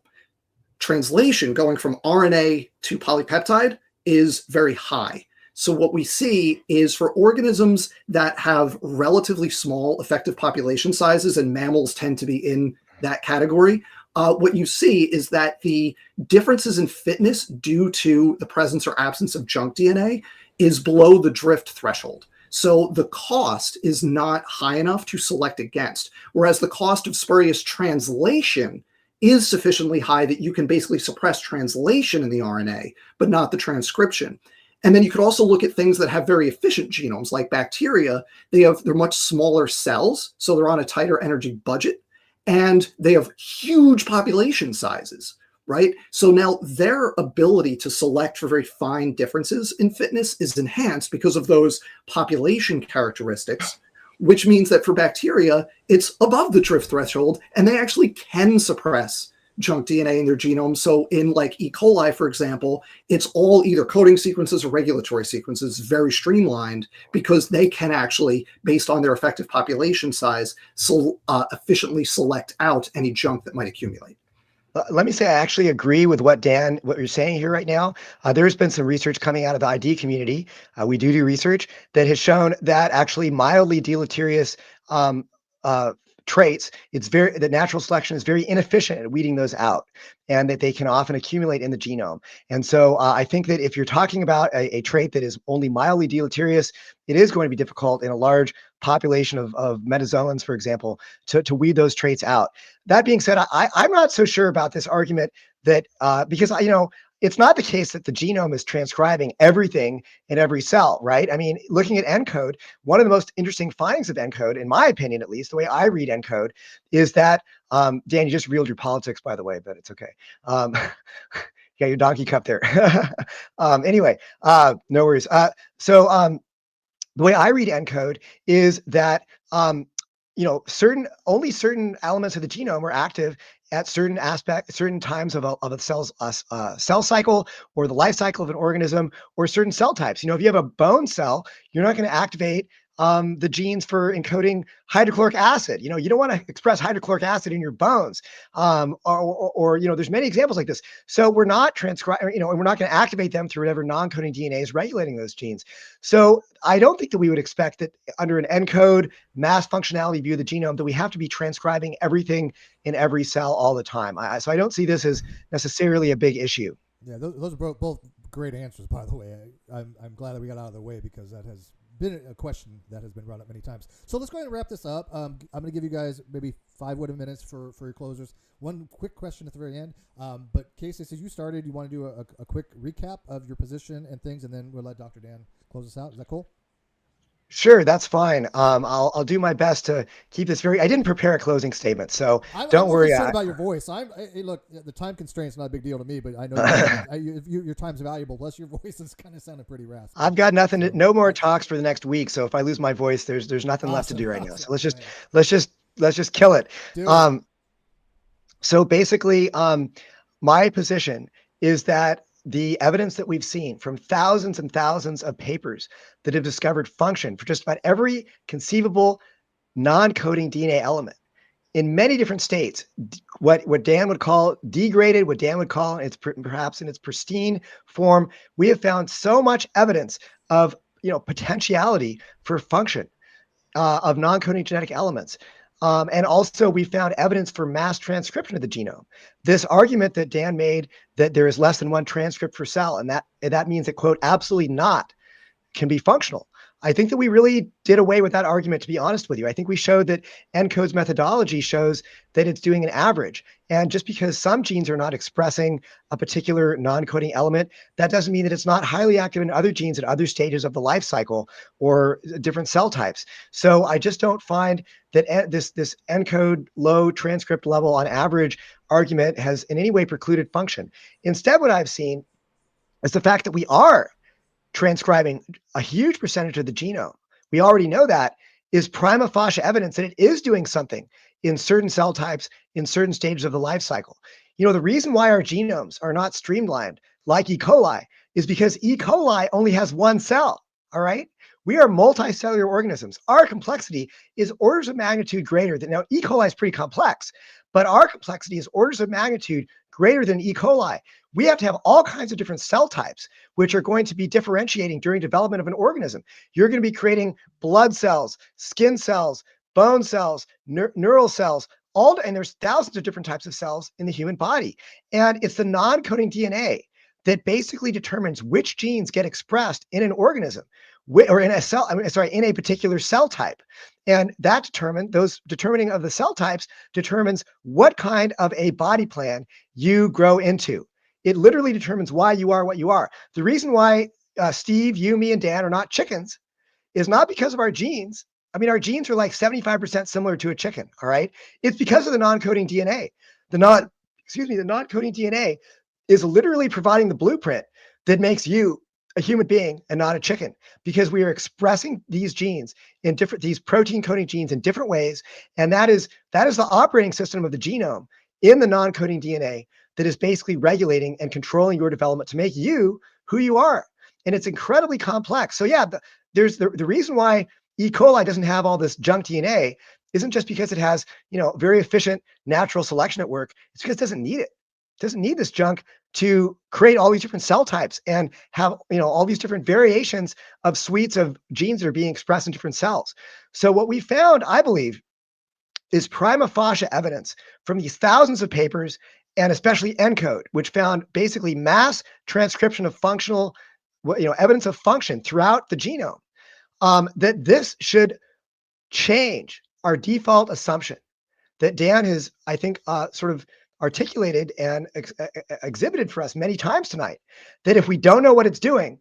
[SPEAKER 3] Translation going from RNA to polypeptide is very high. So what we see is for organisms that have relatively small effective population sizes, and mammals tend to be in that category, what you see is that the differences in fitness due to the presence or absence of junk DNA is below the drift threshold. So the cost is not high enough to select against, whereas the cost of spurious translation is sufficiently high that you can basically suppress translation in the RNA, but not the transcription. And then you could also look at things that have very efficient genomes, like bacteria. They're much smaller cells, so they're on a tighter energy budget. And they have huge population sizes, right? So now their ability to select for very fine differences in fitness is enhanced because of those population characteristics, which means that for bacteria, it's above the drift threshold, and they actually can suppress junk DNA in their genome. So in like E. coli, for example, it's all either coding sequences or regulatory sequences, very streamlined, because they can actually, based on their effective population size, efficiently select out any junk that might accumulate.
[SPEAKER 4] Let me say, I actually agree with what you're saying here right now. There's been some research coming out of the ID community. We do research that has shown that actually mildly deleterious um, uh, traits, that natural selection is very inefficient at weeding those out, and that they can often accumulate in the genome. And so I think that if you're talking about a trait that is only mildly deleterious, it is going to be difficult in a large population of metazoans, for example, to weed those traits out. That being said, I'm not so sure about this argument that because it's not the case that the genome is transcribing everything in every cell, right? I mean, looking at ENCODE, one of the most interesting findings of ENCODE, in my opinion, at least the way I read ENCODE, is that Dan, you just reeled your politics, by the way, but it's okay. Yeah, your donkey cup there. Anyway, no worries. So the way I read ENCODE is that certain elements of the genome are active at certain times of a cell's cell cycle, or the life cycle of an organism, or certain cell types. If you have a bone cell, you're not going to activate the genes for encoding hydrochloric acid. You don't want to express hydrochloric acid in your bones, or there's many examples like this. So we're not transcribing, and we're not going to activate them through whatever non-coding DNA is regulating those genes. So I don't think that we would expect that under an ENCODE mass functionality view of the genome that we have to be transcribing everything in every cell all the time. So I don't see this as necessarily a big issue.
[SPEAKER 2] Yeah, those are both great answers, by the way. I'm glad that we got out of the way, because that has been a question that has been brought up many times. So let's go ahead and wrap this up. I'm going to give you guys maybe 5 minutes for your closers. One quick question at the very end. But Casey, since you started, you want to do a quick recap of your position and things, and then we'll let Dr. Dan close us out. Is that cool?
[SPEAKER 4] Sure, that's fine. I'll do my best to keep this I didn't prepare a closing statement, so don't worry.
[SPEAKER 2] I'm about your voice. Hey, look, the time constraint's not a big deal to me, but I know your time's valuable. Plus, your voice is kind of sounding pretty raspy.
[SPEAKER 4] I've got no more talks for the next week. So if I lose my voice, there's nothing left to do right now. So let's just kill it. So basically, my position is that the evidence that we've seen from thousands and thousands of papers that have discovered function for just about every conceivable non-coding DNA element in many different states, what Dan would call degraded, what Dan would call perhaps in its pristine form, we have found so much evidence of potentiality for function of non-coding genetic elements. And also, we found evidence for mass transcription of the genome. This argument that Dan made that there is less than one transcript per cell, and that means that, quote, absolutely not can be functional. I think that we really did away with that argument, to be honest with you. I think we showed that ENCODE's methodology shows that it's doing an average. And just because some genes are not expressing a particular non-coding element, that doesn't mean that it's not highly active in other genes at other stages of the life cycle or different cell types. So I just don't find that this ENCODE low transcript level on average argument has in any way precluded function. Instead, what I've seen is the fact that we are transcribing a huge percentage of the genome. We already know that is prima facie evidence that it is doing something in certain cell types, in certain stages of the life cycle. The reason why our genomes are not streamlined like E. coli is because E. coli only has one cell, all right? We are multicellular organisms. Our complexity is orders of magnitude greater than, now E. coli is pretty complex, but our complexity is orders of magnitude greater than E. coli. We have to have all kinds of different cell types, which are going to be differentiating during development of an organism. You're going to be creating blood cells, skin cells, bone cells, neural cells, and there's thousands of different types of cells in the human body. And it's the non-coding DNA that basically determines which genes get expressed in an organism, or in a cell, in a particular cell type. And that determining of the cell types determines what kind of a body plan you grow into. It literally determines why you are what you are. The reason why Steve, you, me, and Dan are not chickens is not because of our genes. I mean, our genes are like 75% similar to a chicken, all right? It's because of the non-coding DNA. The non-coding DNA is literally providing the blueprint that makes you a human being and not a chicken, because we are expressing these genes in these protein coding genes in different ways. And that is the operating system of the genome in the non-coding DNA that is basically regulating and controlling your development to make you who you are. And it's incredibly complex. So yeah, there's the reason why E. coli doesn't have all this junk DNA isn't just because it has, very efficient natural selection at work. It's because it doesn't need it. doesn't need this junk to create all these different cell types and have, all these different variations of suites of genes that are being expressed in different cells. So what we found, I believe, is prima facie evidence from these thousands of papers, and especially ENCODE, which found basically mass transcription of functional, evidence of function throughout the genome, that this should change our default assumption that Dan has, I think, sort of articulated and exhibited for us many times tonight, that if we don't know what it's doing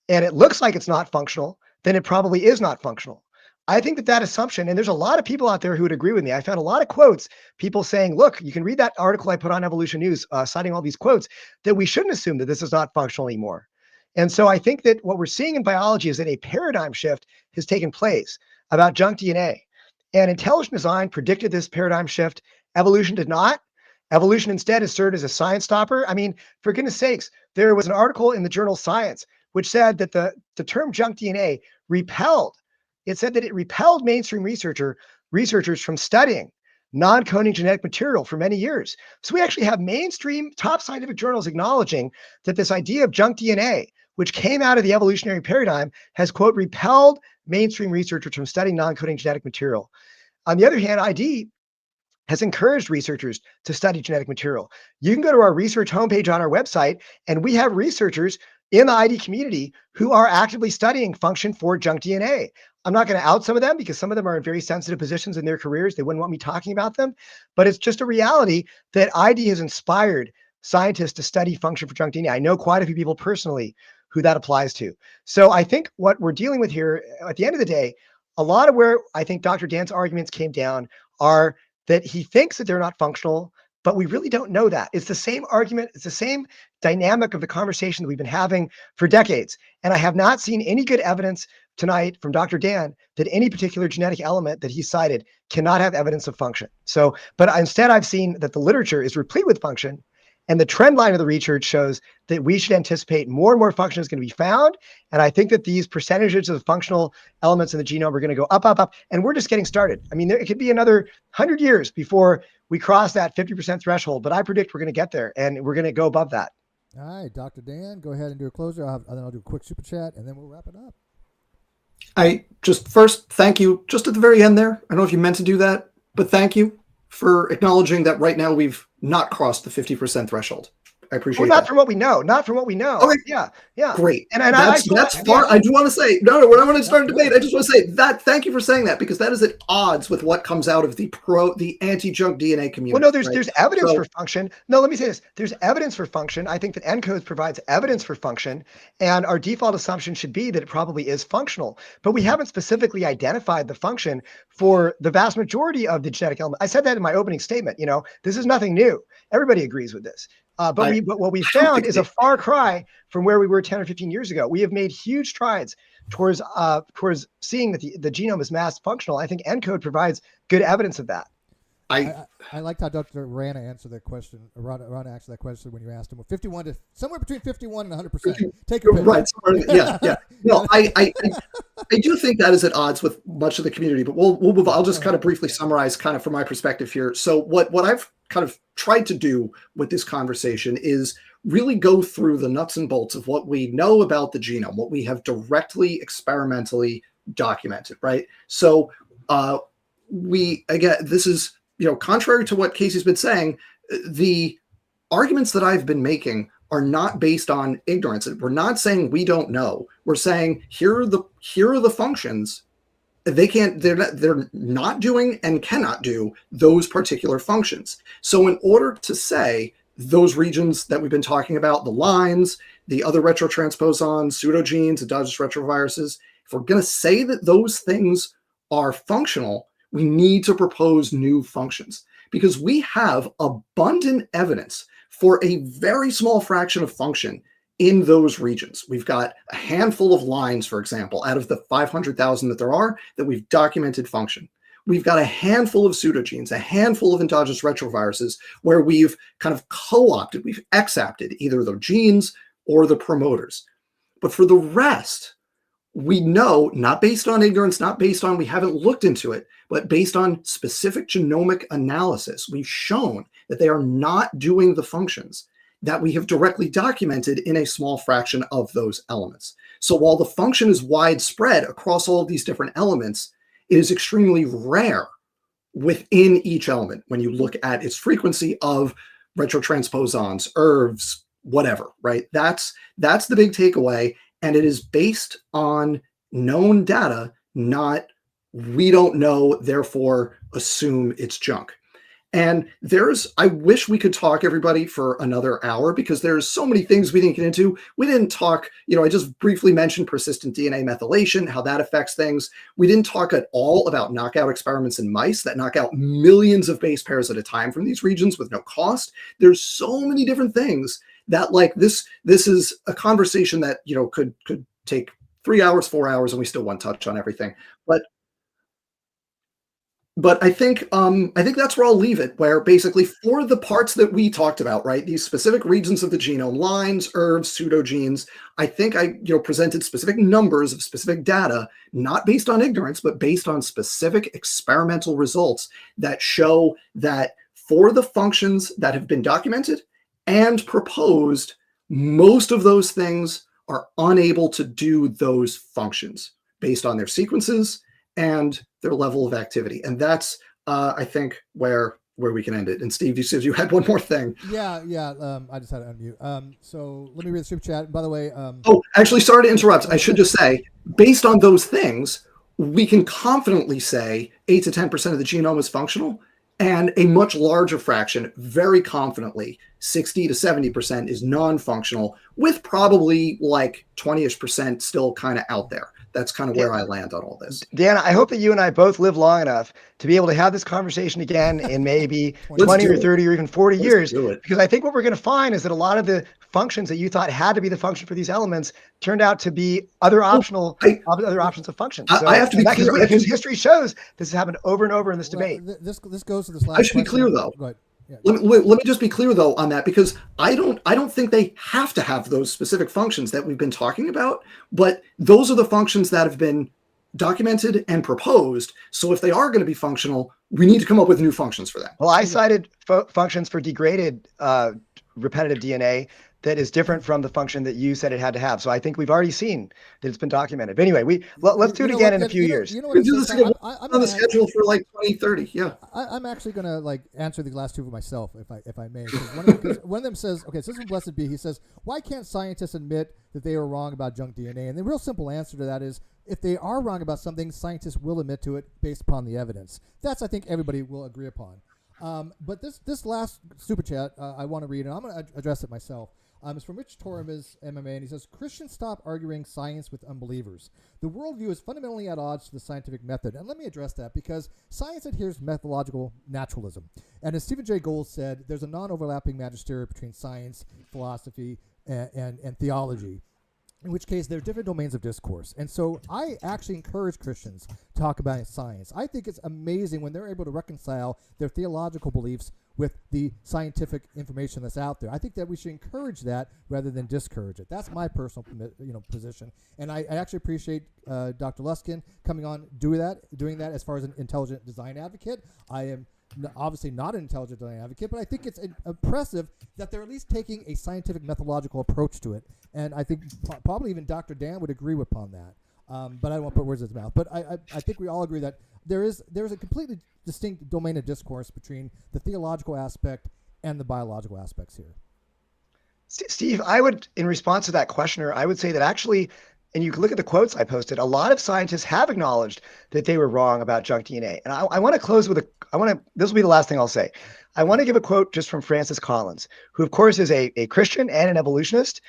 [SPEAKER 4] and it looks like it's not functional, then it probably is not functional. I think that assumption, and there's a lot of people out there who would agree with me. I found a lot of quotes, people saying, look, you can read that article I put on Evolution News, citing all these quotes, that we shouldn't assume that this is not functional anymore. And so I think that what we're seeing in biology is that a paradigm shift has taken place about junk DNA. And intelligent design predicted this paradigm shift. Evolution did not. Evolution instead has served as a science stopper. I mean, for goodness sakes, there was an article in the journal Science which said that the term junk DNA repelled. It said that it repelled mainstream researchers from studying non-coding genetic material for many years. So we actually have mainstream top scientific journals acknowledging that this idea of junk DNA, which came out of the evolutionary paradigm, has, quote, repelled mainstream researchers from studying non-coding genetic material. On the other hand, ID has encouraged researchers to study genetic material. You can go to our research homepage on our website, and we have researchers in the ID community who are actively studying function for junk DNA. I'm not going to out some of them because some of them are in very sensitive positions in their careers. They wouldn't want me talking about them, but it's just a reality that ID has inspired scientists to study function for junk DNA. I know quite a few people personally who that applies to. So I think what we're dealing with here, at the end of the day, a lot of where I think Dr. Dan's arguments came down are that he thinks that they're not functional, but we really don't know that. It's the same argument. It's the same dynamic of the conversation that we've been having for decades. And I have not seen any good evidence tonight from Dr. Dan that any particular genetic element that he cited cannot have evidence of function. So, but instead I've seen that the literature is replete with function, and the trend line of the research shows that we should anticipate more and more function is going to be found. And I think that these percentages of functional elements in the genome are going to go up, up, up. And we're just getting started. I mean, it could be another 100 years before we cross that 50% threshold, but I predict we're going to get there and we're going to go above that.
[SPEAKER 2] All right, Dr. Dan, go ahead and do a closer. Then I'll do a quick super chat, and then we'll wrap it up.
[SPEAKER 3] I just first thank you just at the very end there. I don't know if you meant to do that, but thank you for acknowledging that right now we've not crossed the 50% threshold. I appreciate that.
[SPEAKER 4] Not from what we know. Not from what we know.
[SPEAKER 3] Okay.
[SPEAKER 4] Yeah.
[SPEAKER 3] Great.
[SPEAKER 4] And
[SPEAKER 3] that's far. I do want to say, no, we're not going to start a debate. I just want to say that, thank you for saying that, because that is at odds with what comes out of the anti-junk DNA community.
[SPEAKER 4] Well, no, there's evidence for function. No, let me say this. There's evidence for function. I think that ENCODE provides evidence for function, and our default assumption should be that it probably is functional. But we haven't specifically identified the function for the vast majority of the genetic element. I said that in my opening statement. This is nothing new. Everybody agrees with this. But what we found is a far cry from where we were 10 or 15 years ago. We have made huge strides towards seeing that the genome is mass functional. I think ENCODE provides good evidence of that.
[SPEAKER 2] I liked how Dr. Rana answered that question. Rana answered that question when you asked him. 51 to somewhere between 51 and 100%. Take your pick.
[SPEAKER 3] Right. Yeah. No, I do think that is at odds with much of the community. But we'll move on. I'll just kind of briefly summarize, kind of from my perspective here. So what I've kind of tried to do with this conversation is really go through the nuts and bolts of what we know about the genome, what we have directly experimentally documented. Right. So this is, contrary to what Casey's been saying, the arguments that I've been making are not based on ignorance. We're not saying we don't know. We're saying here are the functions. They're not doing and cannot do those particular functions. So in order to say those regions that we've been talking about, the lines, the other retrotransposons, pseudogenes, endogenous retroviruses, if we're going to say that those things are functional, we need to propose new functions, because we have abundant evidence for a very small fraction of function in those regions. We've got a handful of lines, for example, out of the 500,000 that there are, that we've documented function. We've got a handful of pseudogenes, a handful of endogenous retroviruses where we've kind of co-opted, we've exapted either the genes or the promoters. But for the rest, we know, not based on ignorance, not based on we haven't looked into it, but based on specific genomic analysis, we've shown that they are not doing the functions that we have directly documented in a small fraction of those elements. So while the function is widespread across all of these different elements, it is extremely rare within each element when you look at its frequency of retrotransposons, ERVs, whatever, right? That's the big takeaway. And it is based on known data, not we don't know, therefore assume it's junk. And I wish we could talk, everybody, for another hour, because there's so many things we didn't get into. We didn't talk, I just briefly mentioned persistent DNA methylation, how that affects things. We didn't talk at all about knockout experiments in mice that knock out millions of base pairs at a time from these regions with no cost. There's so many different things that, like, this is a conversation that, could take 3 hours, 4 hours, and we still won't touch on everything. But I think that's where I'll leave it, where basically for the parts that we talked about, right, these specific regions of the genome, lines, ERVs, pseudogenes, I think I presented specific numbers of specific data, not based on ignorance, but based on specific experimental results that show that for the functions that have been documented and proposed, most of those things are unable to do those functions based on their sequences and their level of activity. And that's, I think, where we can end it. And Steve, you said you had one more thing.
[SPEAKER 2] Yeah. I just had to unmute. So let me read the super chat. By the way,
[SPEAKER 3] actually, sorry to interrupt. I should just say, based on those things, we can confidently say 8 to 10% of the genome is functional, and a much larger fraction, very confidently, 60 to 70% is non-functional, with probably like 20-ish% still kind of out there. That's kind of where I land on all this.
[SPEAKER 4] Dan, I hope that you and I both live long enough to be able to have this conversation again in maybe 20 or 30 or even 40 years. Because I think what we're going to find is that a lot of the functions that you thought had to be the function for these elements turned out to be other options of functions. So
[SPEAKER 3] I have to be clear.
[SPEAKER 4] Because history shows this has happened over and over in this debate.
[SPEAKER 2] This goes to this last.
[SPEAKER 3] I should be clear though. Yeah. Let me just be clear though on that, because I don't think they have to have those specific functions that we've been talking about, but those are the functions that have been documented and proposed. So if they are going to be functional, we need to come up with new functions for them.
[SPEAKER 4] Well, I cited functions for degraded repetitive DNA that is different from the function that you said it had to have. So I think we've already seen that it's been documented. But anyway, let's do it again in a few years.
[SPEAKER 3] We can do this again on the schedule for like 2030. Yeah.
[SPEAKER 2] I'm actually going to answer the last two for myself, if I may. One of them says, okay, so this is Blessed Be. He says, why can't scientists admit that they were wrong about junk DNA? And the real simple answer to that is, if they are wrong about something, scientists will admit to it based upon the evidence. That's, I think, everybody will agree upon. But this last super chat I want to read, and I'm going to address it myself. It's from Rich Torres, MMA, and he says, Christians stop arguing science with unbelievers. The worldview is fundamentally at odds to the scientific method. And let me address that, because science adheres methodological naturalism. And as Stephen Jay Gould said, there's a non-overlapping magisterium between science, philosophy, and theology, in which case there are different domains of discourse. And so I actually encourage Christians to talk about science. I think it's amazing when they're able to reconcile their theological beliefs with the scientific information that's out there. I think that we should encourage that rather than discourage it. That's my personal position. And I actually appreciate Dr. Luskin coming on doing that as far as an intelligent design advocate. I am obviously not an intelligent design advocate, but I think it's impressive that they're at least taking a scientific methodological approach to it. And I think probably even Dr. Dan would agree upon that. But I don't want to put words in his mouth. But I think we all agree that there is a completely distinct domain of discourse between the theological aspect and the biological aspects here.
[SPEAKER 4] Steve, I would, in response to that questioner, I would say that actually, and you can look at the quotes I posted, a lot of scientists have acknowledged that they were wrong about junk DNA. And I want to close with this will be the last thing I'll say. I want to give a quote just from Francis Collins, who of course is a Christian and an evolutionist.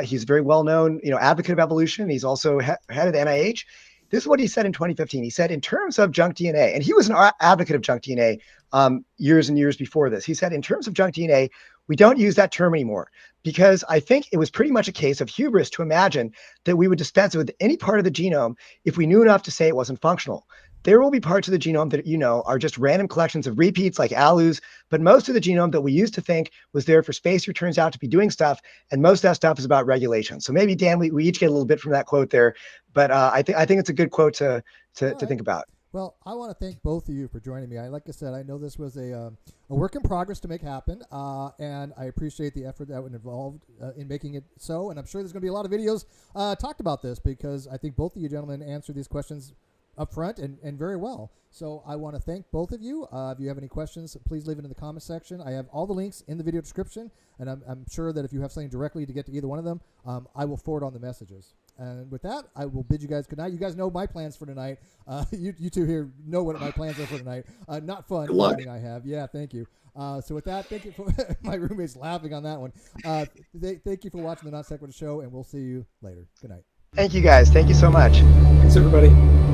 [SPEAKER 4] He's a very well-known, advocate of evolution. He's also head of the NIH. This is what he said in 2015. He said, in terms of junk DNA, and he was an advocate of junk DNA years and years before this. He said, in terms of junk DNA, we don't use that term anymore because I think it was pretty much a case of hubris to imagine that we would dispense with any part of the genome if we knew enough to say it wasn't functional. there will be parts of the genome that, are just random collections of repeats like ALUs, but most of the genome that we used to think was there for spacer turns out to be doing stuff, and most of that stuff is about regulation. So maybe, Dan, we each get a little bit from that quote there, but I think it's a good quote to think about.
[SPEAKER 2] Well, I want to thank both of you for joining me. Like I said, I know this was a work in progress to make happen, and I appreciate the effort that was involved in making it so. And I'm sure there's going to be a lot of videos talked about this, because I think both of you gentlemen answered these questions up front and very well. So I want to thank both of you. If you have any questions, please leave it in the comment section. I have all the links in the video description, and I'm sure that if you have something directly to get to either one of them, I will forward on the messages. And with that, I will bid you guys good night. You guys know my plans for tonight. You two here know what my plans are for tonight. Not fun.
[SPEAKER 3] Good luck.
[SPEAKER 2] I have. Yeah, thank you. So with that, thank you for my roommate's laughing on that one. Thank you for watching the Non Sequitur Show, and we'll see you later. Good night.
[SPEAKER 4] Thank you, guys. Thank you so much.
[SPEAKER 3] Thanks, everybody.